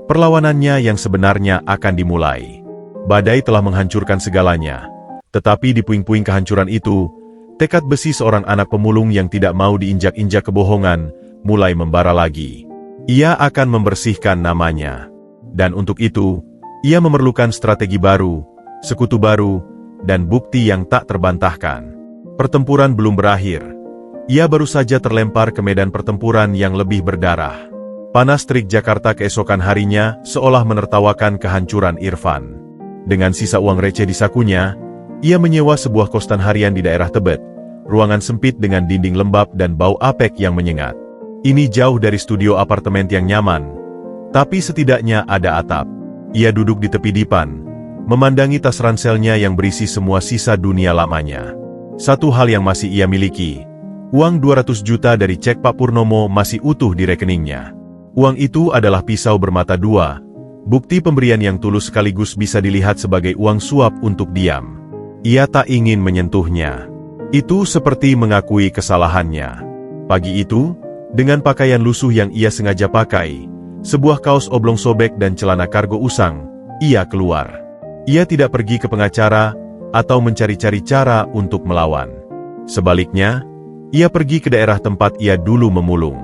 A: perlawanannya yang sebenarnya akan dimulai. Badai telah menghancurkan segalanya. Tetapi di puing-puing kehancuran itu, tekad besi seorang anak pemulung yang tidak mau diinjak-injak kebohongan, mulai membara lagi. Ia akan membersihkan namanya. Dan untuk itu, ia memerlukan strategi baru, sekutu baru, dan bukti yang tak terbantahkan. Pertempuran belum berakhir. Ia baru saja terlempar ke medan pertempuran yang lebih berdarah. Panas terik Jakarta keesokan harinya seolah menertawakan kehancuran Irfan. Dengan sisa uang receh di sakunya, ia menyewa sebuah kosan harian di daerah Tebet, ruangan sempit dengan dinding lembab dan bau apek yang menyengat. Ini jauh dari studio apartemen yang nyaman, tapi setidaknya ada atap. Ia duduk di tepi dipan, memandangi tas ranselnya yang berisi semua sisa dunia lamanya. Satu hal yang masih ia miliki, uang 200 juta dari cek Pak Purnomo masih utuh di rekeningnya. Uang itu adalah pisau bermata dua, bukti pemberian yang tulus sekaligus bisa dilihat sebagai uang suap untuk diam. Ia tak ingin menyentuhnya. Itu seperti mengakui kesalahannya. Pagi itu, dengan pakaian lusuh yang ia sengaja pakai, sebuah kaos oblong sobek dan celana kargo usang, ia keluar. Ia tidak pergi ke pengacara, atau mencari-cari cara untuk melawan. Sebaliknya, ia pergi ke daerah tempat ia dulu memulung.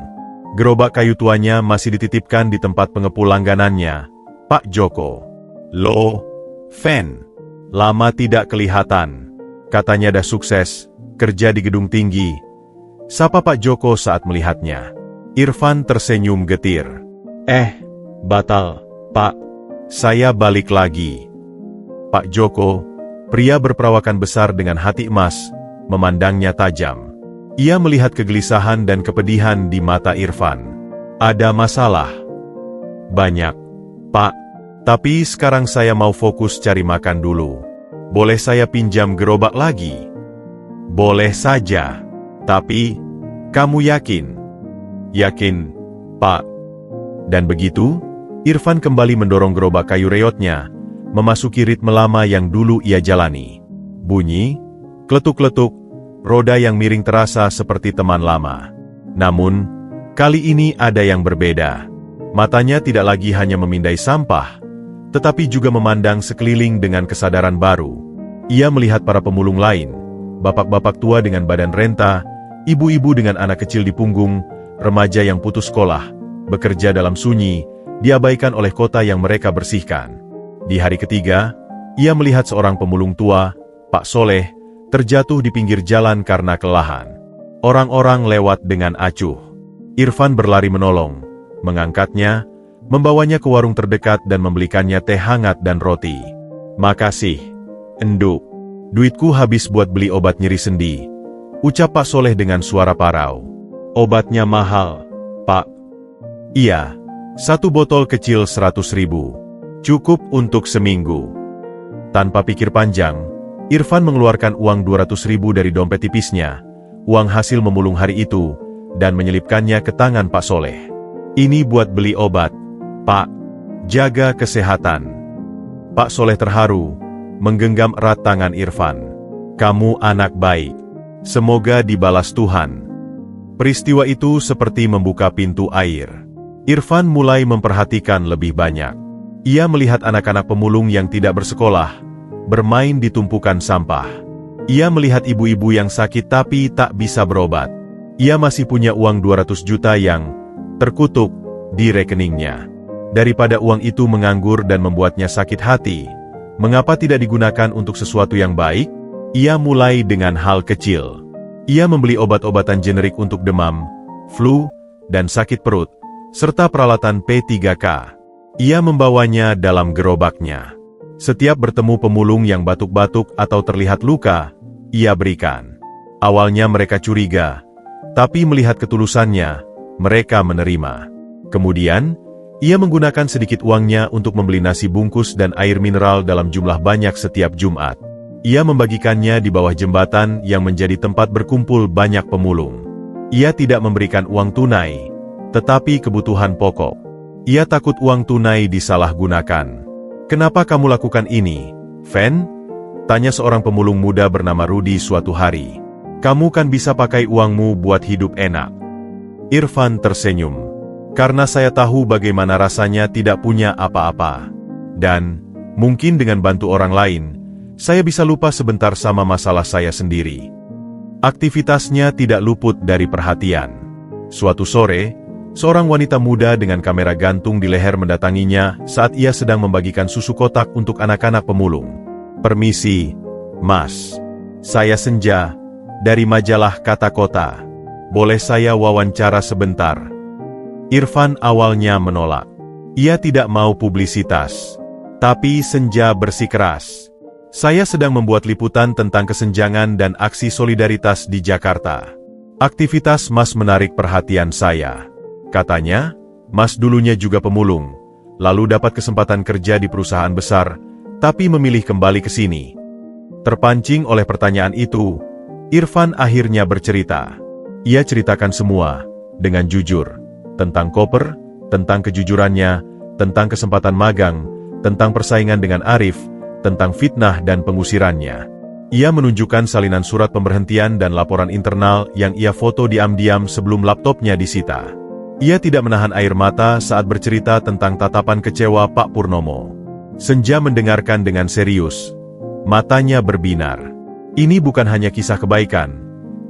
A: Gerobak kayu tuanya masih dititipkan di tempat pengepul langganannya, Pak Joko. Loh, Fen. Lama tidak kelihatan. Katanya dah sukses, kerja di gedung tinggi. Sapa Pak Joko saat melihatnya. Irfan tersenyum getir. Batal, Pak. Saya balik lagi. Pak Joko, pria berperawakan besar dengan hati emas, memandangnya tajam. Ia melihat kegelisahan dan kepedihan di mata Irfan. Ada masalah? Banyak, Pak. Tapi sekarang saya mau fokus cari makan dulu. Boleh saya pinjam gerobak lagi? Boleh saja. Tapi, kamu yakin? Yakin, Pak. Dan begitu, Irfan kembali mendorong gerobak kayu reotnya, memasuki ritme lama yang dulu ia jalani. Bunyi, kletuk-kletuk, roda yang miring terasa seperti teman lama. Namun, kali ini ada yang berbeda. Matanya tidak lagi hanya memindai sampah, tetapi juga memandang sekeliling dengan kesadaran baru. Ia melihat para pemulung lain, bapak-bapak tua dengan badan renta, ibu-ibu dengan anak kecil di punggung, remaja yang putus sekolah, bekerja dalam sunyi, diabaikan oleh kota yang mereka bersihkan. Di hari ketiga, ia melihat seorang pemulung tua, Pak Soleh, terjatuh di pinggir jalan karena kelelahan. Orang-orang lewat dengan acuh. Irfan berlari menolong, mengangkatnya, membawanya ke warung terdekat dan membelikannya teh hangat dan roti. Makasih, Enduk. Duitku habis buat beli obat nyeri sendi, ucap Pak Soleh dengan suara parau. Obatnya mahal, Pak. Iya, satu botol kecil 100.000. Cukup untuk seminggu. Tanpa pikir panjang, Irfan mengeluarkan uang 200.000 dari dompet tipisnya, uang hasil memulung hari itu, dan menyelipkannya ke tangan Pak Soleh. Ini buat beli obat, Pak. Jaga kesehatan. Pak Soleh terharu, menggenggam erat tangan Irfan. Kamu anak baik. Semoga dibalas Tuhan. Peristiwa itu seperti membuka pintu air. Irfan mulai memperhatikan lebih banyak. Ia melihat anak-anak pemulung yang tidak bersekolah, bermain di tumpukan sampah. Ia melihat ibu-ibu yang sakit tapi tak bisa berobat. Ia masih punya uang 200 juta yang terkutuk di rekeningnya. Daripada uang itu menganggur dan membuatnya sakit hati, mengapa tidak digunakan untuk sesuatu yang baik? Ia mulai dengan hal kecil. Ia membeli obat-obatan generik untuk demam, flu, dan sakit perut, serta peralatan P3K. Ia membawanya dalam gerobaknya. Setiap bertemu pemulung yang batuk-batuk atau terlihat luka, ia berikan. Awalnya mereka curiga, tapi melihat ketulusannya, mereka menerima. Kemudian, ia menggunakan sedikit uangnya untuk membeli nasi bungkus dan air mineral dalam jumlah banyak setiap Jumat. Ia membagikannya di bawah jembatan yang menjadi tempat berkumpul banyak pemulung. Ia tidak memberikan uang tunai, tetapi kebutuhan pokok. Ia takut uang tunai disalahgunakan. Kenapa kamu lakukan ini, Fen? Tanya seorang pemulung muda bernama Rudy suatu hari. Kamu kan bisa pakai uangmu buat hidup enak. Irfan tersenyum. Karena saya tahu bagaimana rasanya tidak punya apa-apa. Dan, mungkin dengan bantu orang lain, saya bisa lupa sebentar sama masalah saya sendiri. Aktivitasnya tidak luput dari perhatian. Suatu sore, seorang wanita muda dengan kamera gantung di leher mendatanginya saat ia sedang membagikan susu kotak untuk anak-anak pemulung. Permisi, Mas. Saya Senja, dari majalah Kata Kota. Boleh saya wawancara sebentar? Irfan awalnya menolak. Ia tidak mau publisitas. Tapi Senja bersikeras. Saya sedang membuat liputan tentang kesenjangan dan aksi solidaritas di Jakarta. Aktivitas Mas menarik perhatian saya. Katanya, Mas dulunya juga pemulung, lalu dapat kesempatan kerja di perusahaan besar, tapi memilih kembali ke sini. Terpancing oleh pertanyaan itu, Irfan akhirnya bercerita. Ia ceritakan semua, dengan jujur, tentang koper, tentang kejujurannya, tentang kesempatan magang, tentang persaingan dengan Arif, tentang fitnah dan pengusirannya. Ia menunjukkan salinan surat pemberhentian dan laporan internal yang ia foto diam-diam sebelum laptopnya disita. Ia tidak menahan air mata saat bercerita tentang tatapan kecewa Pak Purnomo. Senja mendengarkan dengan serius. Matanya berbinar. Ini bukan hanya kisah kebaikan.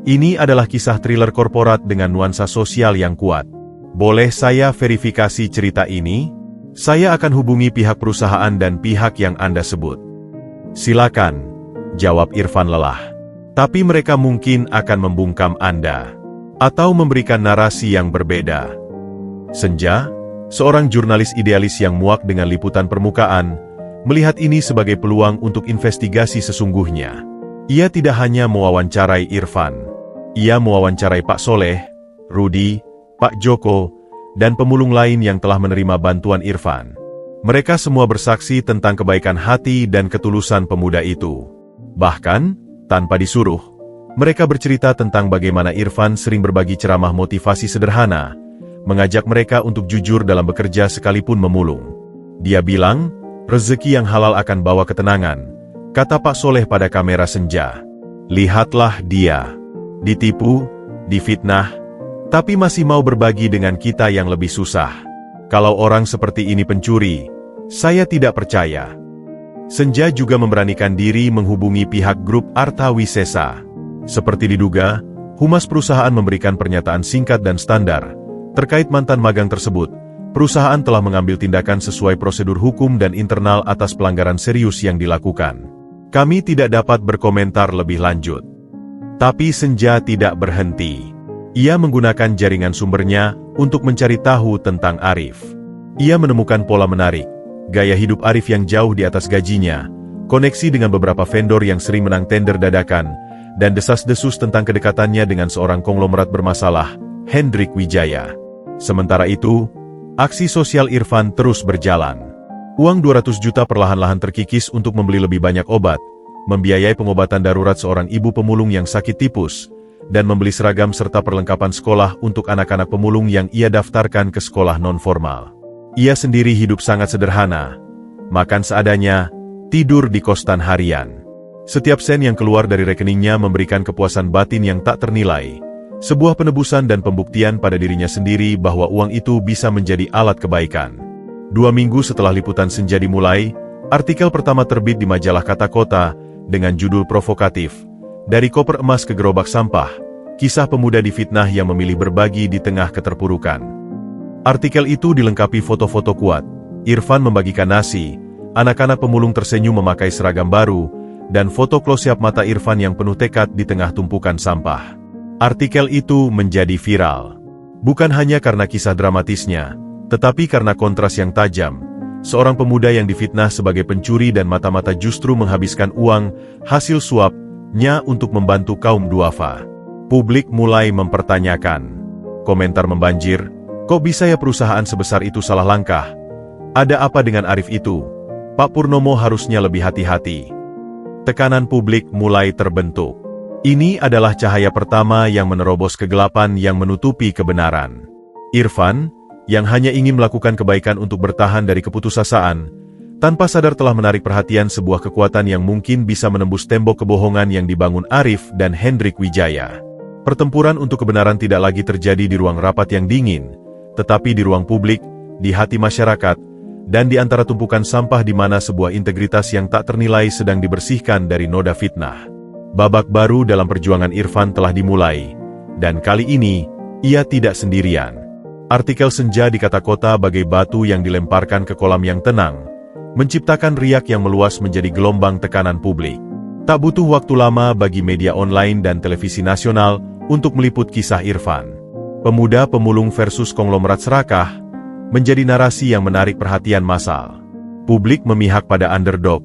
A: Ini adalah kisah thriller korporat dengan nuansa sosial yang kuat. Boleh saya verifikasi cerita ini? Saya akan hubungi pihak perusahaan dan pihak yang Anda sebut. Silakan, jawab Irfan lelah. Tapi mereka mungkin akan membungkam Anda. Atau memberikan narasi yang berbeda. Senja, seorang jurnalis idealis yang muak dengan liputan permukaan, melihat ini sebagai peluang untuk investigasi sesungguhnya. Ia tidak hanya mewawancarai Irfan. Ia mewawancarai Pak Soleh, Rudy, Pak Joko, dan pemulung lain yang telah menerima bantuan Irfan. Mereka semua bersaksi tentang kebaikan hati dan ketulusan pemuda itu. Bahkan, tanpa disuruh, mereka bercerita tentang bagaimana Irfan sering berbagi ceramah motivasi sederhana, mengajak mereka untuk jujur dalam bekerja sekalipun memulung. Dia bilang, rezeki yang halal akan bawa ketenangan, kata Pak Soleh pada kamera Senja. Lihatlah dia, ditipu, difitnah, tapi masih mau berbagi dengan kita yang lebih susah. Kalau orang seperti ini pencuri, saya tidak percaya. Senja juga memberanikan diri menghubungi pihak grup Arta Wisesa. Seperti diduga, humas perusahaan memberikan pernyataan singkat dan standar. Terkait mantan magang tersebut, perusahaan telah mengambil tindakan sesuai prosedur hukum dan internal atas pelanggaran serius yang dilakukan. Kami tidak dapat berkomentar lebih lanjut. Tapi Senja tidak berhenti. Ia menggunakan jaringan sumbernya untuk mencari tahu tentang Arif. Ia menemukan pola menarik, gaya hidup Arif yang jauh di atas gajinya, koneksi dengan beberapa vendor yang sering menang tender dadakan, dan desas-desus tentang kedekatannya dengan seorang konglomerat bermasalah, Hendrik Wijaya. Sementara itu, aksi sosial Irfan terus berjalan. Uang 200 juta perlahan-lahan terkikis untuk membeli lebih banyak obat, membiayai pengobatan darurat seorang ibu pemulung yang sakit tipus, dan membeli seragam serta perlengkapan sekolah untuk anak-anak pemulung yang ia daftarkan ke sekolah non-formal. Ia sendiri hidup sangat sederhana, makan seadanya, tidur di kosan harian. Setiap sen yang keluar dari rekeningnya memberikan kepuasan batin yang tak ternilai, sebuah penebusan dan pembuktian pada dirinya sendiri bahwa uang itu bisa menjadi alat kebaikan. 2 minggu setelah liputan Senja dimulai, artikel pertama terbit di majalah Kata Kota dengan judul provokatif, "Dari Koper Emas ke Gerobak Sampah, Kisah Pemuda Difitnah yang Memilih Berbagi di Tengah Keterpurukan." Artikel itu dilengkapi foto-foto kuat. Irfan membagikan nasi, anak-anak pemulung tersenyum memakai seragam baru, dan foto close-up mata Irfan yang penuh tekad di tengah tumpukan sampah. Artikel itu menjadi viral. Bukan hanya karena kisah dramatisnya, tetapi karena kontras yang tajam. Seorang pemuda yang difitnah sebagai pencuri dan mata-mata justru menghabiskan uang hasil suapnya untuk membantu kaum duafa. Publik mulai mempertanyakan. Komentar membanjir, "Kok bisa ya perusahaan sebesar itu salah langkah? Ada apa dengan Arif itu? Pak Purnomo harusnya lebih hati-hati." Tekanan publik mulai terbentuk. Ini adalah cahaya pertama yang menerobos kegelapan yang menutupi kebenaran. Irfan, yang hanya ingin melakukan kebaikan untuk bertahan dari keputusasaan, tanpa sadar telah menarik perhatian sebuah kekuatan yang mungkin bisa menembus tembok kebohongan yang dibangun Arif dan Hendrik Wijaya. Pertempuran untuk kebenaran tidak lagi terjadi di ruang rapat yang dingin, tetapi di ruang publik, di hati masyarakat, dan di antara tumpukan sampah di mana sebuah integritas yang tak ternilai sedang dibersihkan dari noda fitnah. Babak baru dalam perjuangan Irfan telah dimulai, dan kali ini, ia tidak sendirian. Artikel Senja di Kata Kota bagai batu yang dilemparkan ke kolam yang tenang, menciptakan riak yang meluas menjadi gelombang tekanan publik. Tak butuh waktu lama bagi media online dan televisi nasional untuk meliput kisah Irfan. Pemuda pemulung versus konglomerat serakah, menjadi narasi yang menarik perhatian massal. Publik memihak pada underdog,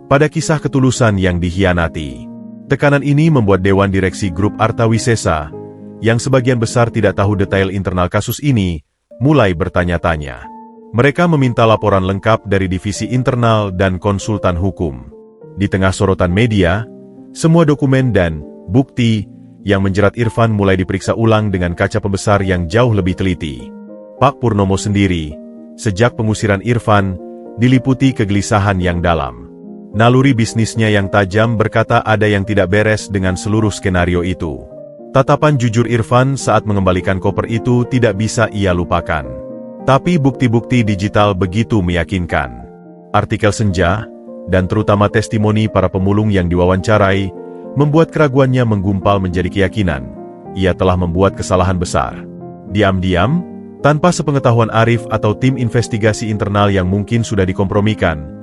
A: pada kisah ketulusan yang dikhianati. Tekanan ini membuat Dewan Direksi Grup Arta Wisesa, yang sebagian besar tidak tahu detail internal kasus ini, mulai bertanya-tanya. Mereka meminta laporan lengkap dari divisi internal dan konsultan hukum. Di tengah sorotan media, semua dokumen dan bukti yang menjerat Irfan mulai diperiksa ulang dengan kaca pembesar yang jauh lebih teliti. Pak Purnomo sendiri, sejak pengusiran Irfan, diliputi kegelisahan yang dalam. Naluri bisnisnya yang tajam berkata ada yang tidak beres dengan seluruh skenario itu. Tatapan jujur Irfan saat mengembalikan koper itu tidak bisa ia lupakan. Tapi bukti-bukti digital begitu meyakinkan. Artikel Senja, dan terutama testimoni para pemulung yang diwawancarai, membuat keraguannya menggumpal menjadi keyakinan. Ia telah membuat kesalahan besar. Diam-diam, tanpa sepengetahuan Arif atau tim investigasi internal yang mungkin sudah dikompromikan,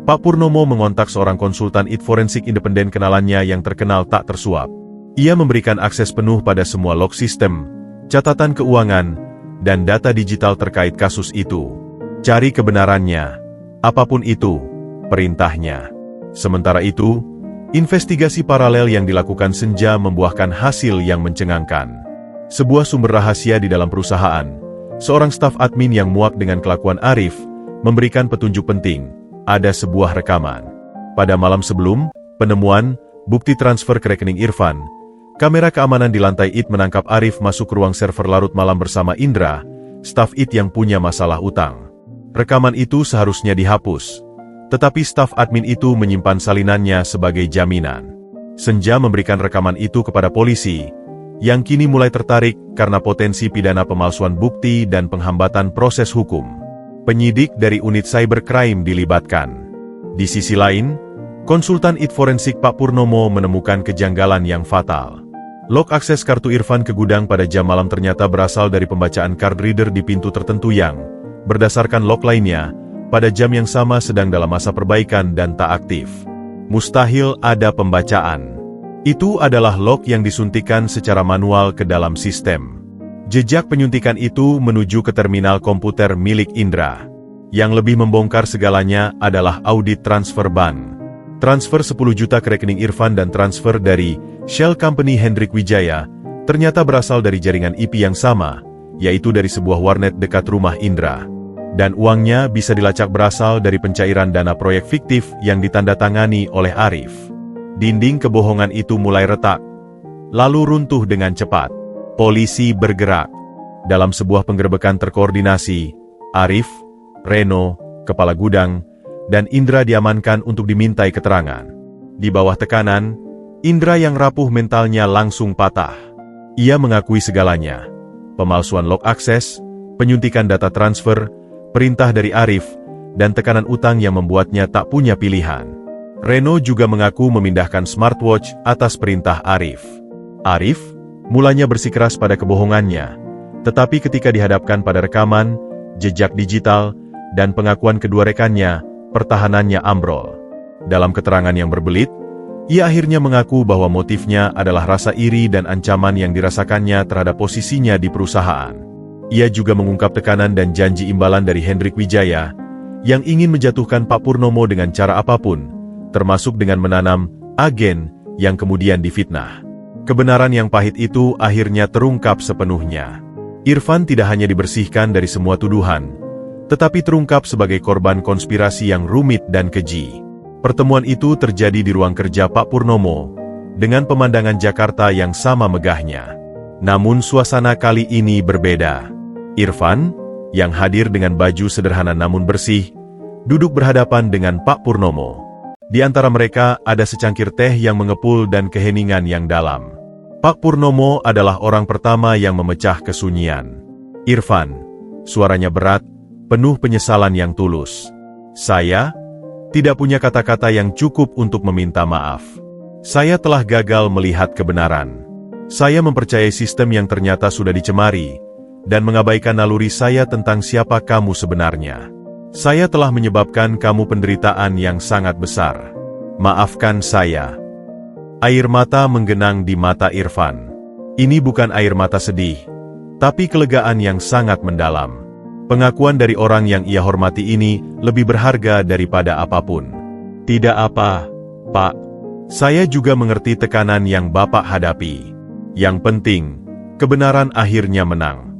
A: Pak Purnomo mengontak seorang konsultan IT forensik independen kenalannya yang terkenal tak tersuap. Ia memberikan akses penuh pada semua log sistem, catatan keuangan, dan data digital terkait kasus itu. Cari kebenarannya, apapun itu, perintahnya. Sementara itu, investigasi paralel yang dilakukan Senja membuahkan hasil yang mencengangkan. Sebuah sumber rahasia di dalam perusahaan, seorang staf admin yang muak dengan kelakuan Arif, memberikan petunjuk penting. Ada sebuah rekaman. Pada malam sebelum penemuan bukti transfer ke rekening Irfan, kamera keamanan di lantai IT menangkap Arif masuk ke ruang server larut malam bersama Indra, staf IT yang punya masalah utang. Rekaman itu seharusnya dihapus, tetapi staf admin itu menyimpan salinannya sebagai jaminan. Senja memberikan rekaman itu kepada polisi, yang kini mulai tertarik karena potensi pidana pemalsuan bukti dan penghambatan proses hukum. Penyidik dari unit cybercrime dilibatkan. Di sisi lain, konsultan IT forensik Pak Purnomo menemukan kejanggalan yang fatal. Log akses kartu Irfan ke gudang pada jam malam ternyata berasal dari pembacaan card reader di pintu tertentu yang, berdasarkan log lainnya, pada jam yang sama sedang dalam masa perbaikan dan tak aktif. Mustahil ada pembacaan. Itu adalah log yang disuntikan secara manual ke dalam sistem. Jejak penyuntikan itu menuju ke terminal komputer milik Indra. Yang lebih membongkar segalanya adalah audit transfer bank. Transfer 10 juta ke rekening Irfan dan transfer dari Shell Company Hendrik Wijaya ternyata berasal dari jaringan IP yang sama, yaitu dari sebuah warnet dekat rumah Indra. Dan uangnya bisa dilacak berasal dari pencairan dana proyek fiktif yang ditandatangani oleh Arif. Dinding kebohongan itu mulai retak, lalu runtuh dengan cepat. Polisi bergerak. Dalam sebuah penggerebekan terkoordinasi, Arif, Reno, kepala gudang, dan Indra diamankan untuk dimintai keterangan. Di bawah tekanan, Indra yang rapuh mentalnya langsung patah. Ia mengakui segalanya. Pemalsuan log akses, penyuntikan data transfer, perintah dari Arif, dan tekanan utang yang membuatnya tak punya pilihan. Reno juga mengaku memindahkan smartwatch atas perintah Arif. Arif mulanya bersikeras pada kebohongannya, tetapi ketika dihadapkan pada rekaman, jejak digital, dan pengakuan kedua rekannya, pertahanannya ambrol. Dalam keterangan yang berbelit, ia akhirnya mengaku bahwa motifnya adalah rasa iri dan ancaman yang dirasakannya terhadap posisinya di perusahaan. Ia juga mengungkap tekanan dan janji imbalan dari Hendrik Wijaya, yang ingin menjatuhkan Pak Purnomo dengan cara apapun, termasuk dengan menanam agen yang kemudian difitnah. Kebenaran yang pahit itu akhirnya terungkap sepenuhnya. Irfan tidak hanya dibersihkan dari semua tuduhan, tetapi terungkap sebagai korban konspirasi yang rumit dan keji. Pertemuan itu terjadi di ruang kerja Pak Purnomo, dengan pemandangan Jakarta yang sama megahnya. Namun suasana kali ini berbeda. Irfan, yang hadir dengan baju sederhana namun bersih, duduk berhadapan dengan Pak Purnomo. Di antara mereka ada secangkir teh yang mengepul dan keheningan yang dalam. Pak Purnomo adalah orang pertama yang memecah kesunyian. Irfan, suaranya berat, penuh penyesalan yang tulus. Saya tidak punya kata-kata yang cukup untuk meminta maaf. Saya telah gagal melihat kebenaran. Saya mempercayai sistem yang ternyata sudah dicemari, dan mengabaikan naluri saya tentang siapa kamu sebenarnya. Saya telah menyebabkan kamu penderitaan yang sangat besar. Maafkan saya. Air mata menggenang di mata Irfan. Ini bukan air mata sedih, tapi kelegaan yang sangat mendalam. Pengakuan dari orang yang ia hormati ini lebih berharga daripada apapun. Tidak apa, Pak. Saya juga mengerti tekanan yang Bapak hadapi. Yang penting, kebenaran akhirnya menang.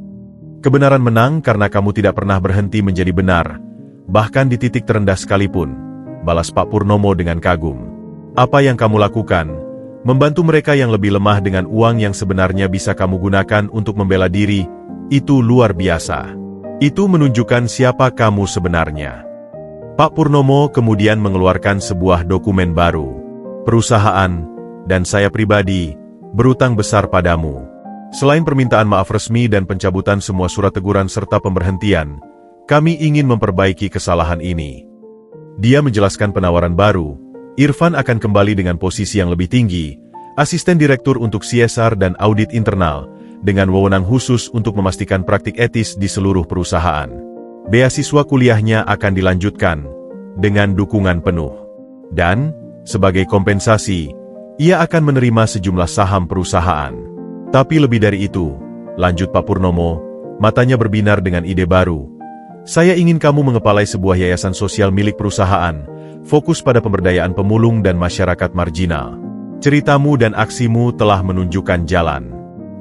A: Kebenaran menang karena kamu tidak pernah berhenti menjadi benar, bahkan di titik terendah sekalipun, balas Pak Purnomo dengan kagum. Apa yang kamu lakukan, membantu mereka yang lebih lemah dengan uang yang sebenarnya bisa kamu gunakan untuk membela diri, itu luar biasa. Itu menunjukkan siapa kamu sebenarnya. Pak Purnomo kemudian mengeluarkan sebuah dokumen baru. Perusahaan, dan saya pribadi, berutang besar padamu. Selain permintaan maaf resmi dan pencabutan semua surat teguran serta pemberhentian, kami ingin memperbaiki kesalahan ini. Dia menjelaskan penawaran baru. Irfan akan kembali dengan posisi yang lebih tinggi, asisten direktur untuk CSR dan audit internal, dengan wewenang khusus untuk memastikan praktik etis di seluruh perusahaan. Beasiswa kuliahnya akan dilanjutkan, dengan dukungan penuh. Dan, sebagai kompensasi, ia akan menerima sejumlah saham perusahaan. Tapi lebih dari itu, lanjut Pak Purnomo, matanya berbinar dengan ide baru. Saya ingin kamu mengepalai sebuah yayasan sosial milik perusahaan, fokus pada pemberdayaan pemulung dan masyarakat marginal. Ceritamu dan aksimu telah menunjukkan jalan.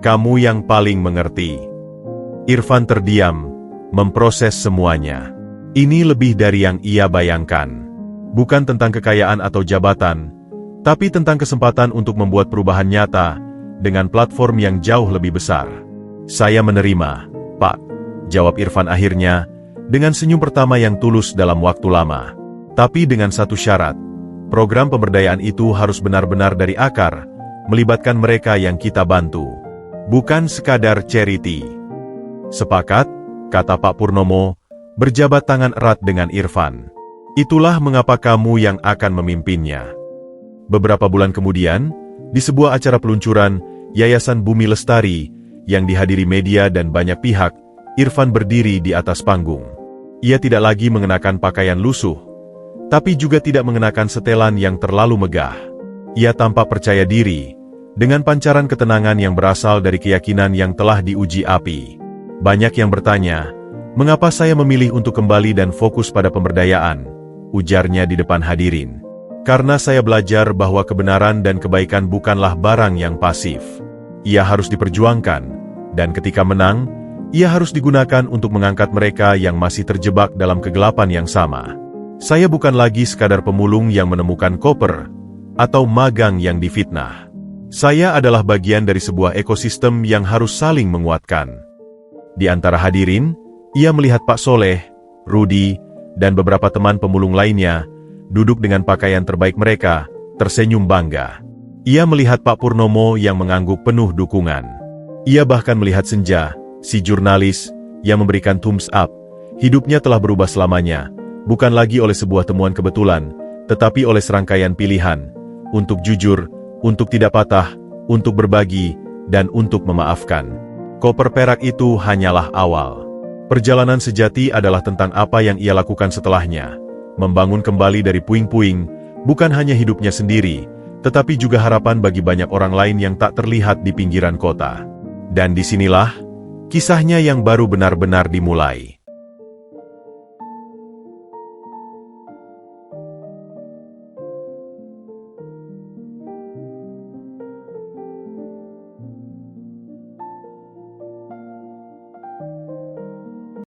A: Kamu yang paling mengerti. Irfan terdiam, memproses semuanya. Ini lebih dari yang ia bayangkan. Bukan tentang kekayaan atau jabatan, tapi tentang kesempatan untuk membuat perubahan nyata, dengan platform yang jauh lebih besar. Saya menerima, Pak, jawab Irfan akhirnya, dengan senyum pertama yang tulus dalam waktu lama. Tapi dengan satu syarat, program pemberdayaan itu harus benar-benar dari akar, melibatkan mereka yang kita bantu. Bukan sekadar charity. Sepakat, kata Pak Purnomo, berjabat tangan erat dengan Irfan. Itulah mengapa kamu yang akan memimpinnya. Beberapa bulan kemudian, di sebuah acara peluncuran Yayasan Bumi Lestari, yang dihadiri media dan banyak pihak, Irfan berdiri di atas panggung. Ia tidak lagi mengenakan pakaian lusuh, tapi juga tidak mengenakan setelan yang terlalu megah. Ia tampak percaya diri, dengan pancaran ketenangan yang berasal dari keyakinan yang telah diuji api. Banyak yang bertanya, mengapa saya memilih untuk kembali dan fokus pada pemberdayaan, ujarnya di depan hadirin. Karena saya belajar bahwa kebenaran dan kebaikan bukanlah barang yang pasif. Ia harus diperjuangkan, dan ketika menang, ia harus digunakan untuk mengangkat mereka yang masih terjebak dalam kegelapan yang sama. Saya bukan lagi sekadar pemulung yang menemukan koper, atau magang yang difitnah. Saya adalah bagian dari sebuah ekosistem yang harus saling menguatkan. Di antara hadirin, ia melihat Pak Soleh, Rudi, dan beberapa teman pemulung lainnya, duduk dengan pakaian terbaik mereka, tersenyum bangga. Ia melihat Pak Purnomo yang mengangguk penuh dukungan. Ia bahkan melihat Senja, si jurnalis, yang memberikan thumbs up. Hidupnya telah berubah selamanya, bukan lagi oleh sebuah temuan kebetulan, tetapi oleh serangkaian pilihan, untuk jujur, untuk tidak patah, untuk berbagi, dan untuk memaafkan. Koper perak itu hanyalah awal. Perjalanan sejati adalah tentang apa yang ia lakukan setelahnya. Membangun kembali dari puing-puing, bukan hanya hidupnya sendiri, tetapi juga harapan bagi banyak orang lain yang tak terlihat di pinggiran kota. Dan disinilah, kisahnya yang baru benar-benar dimulai.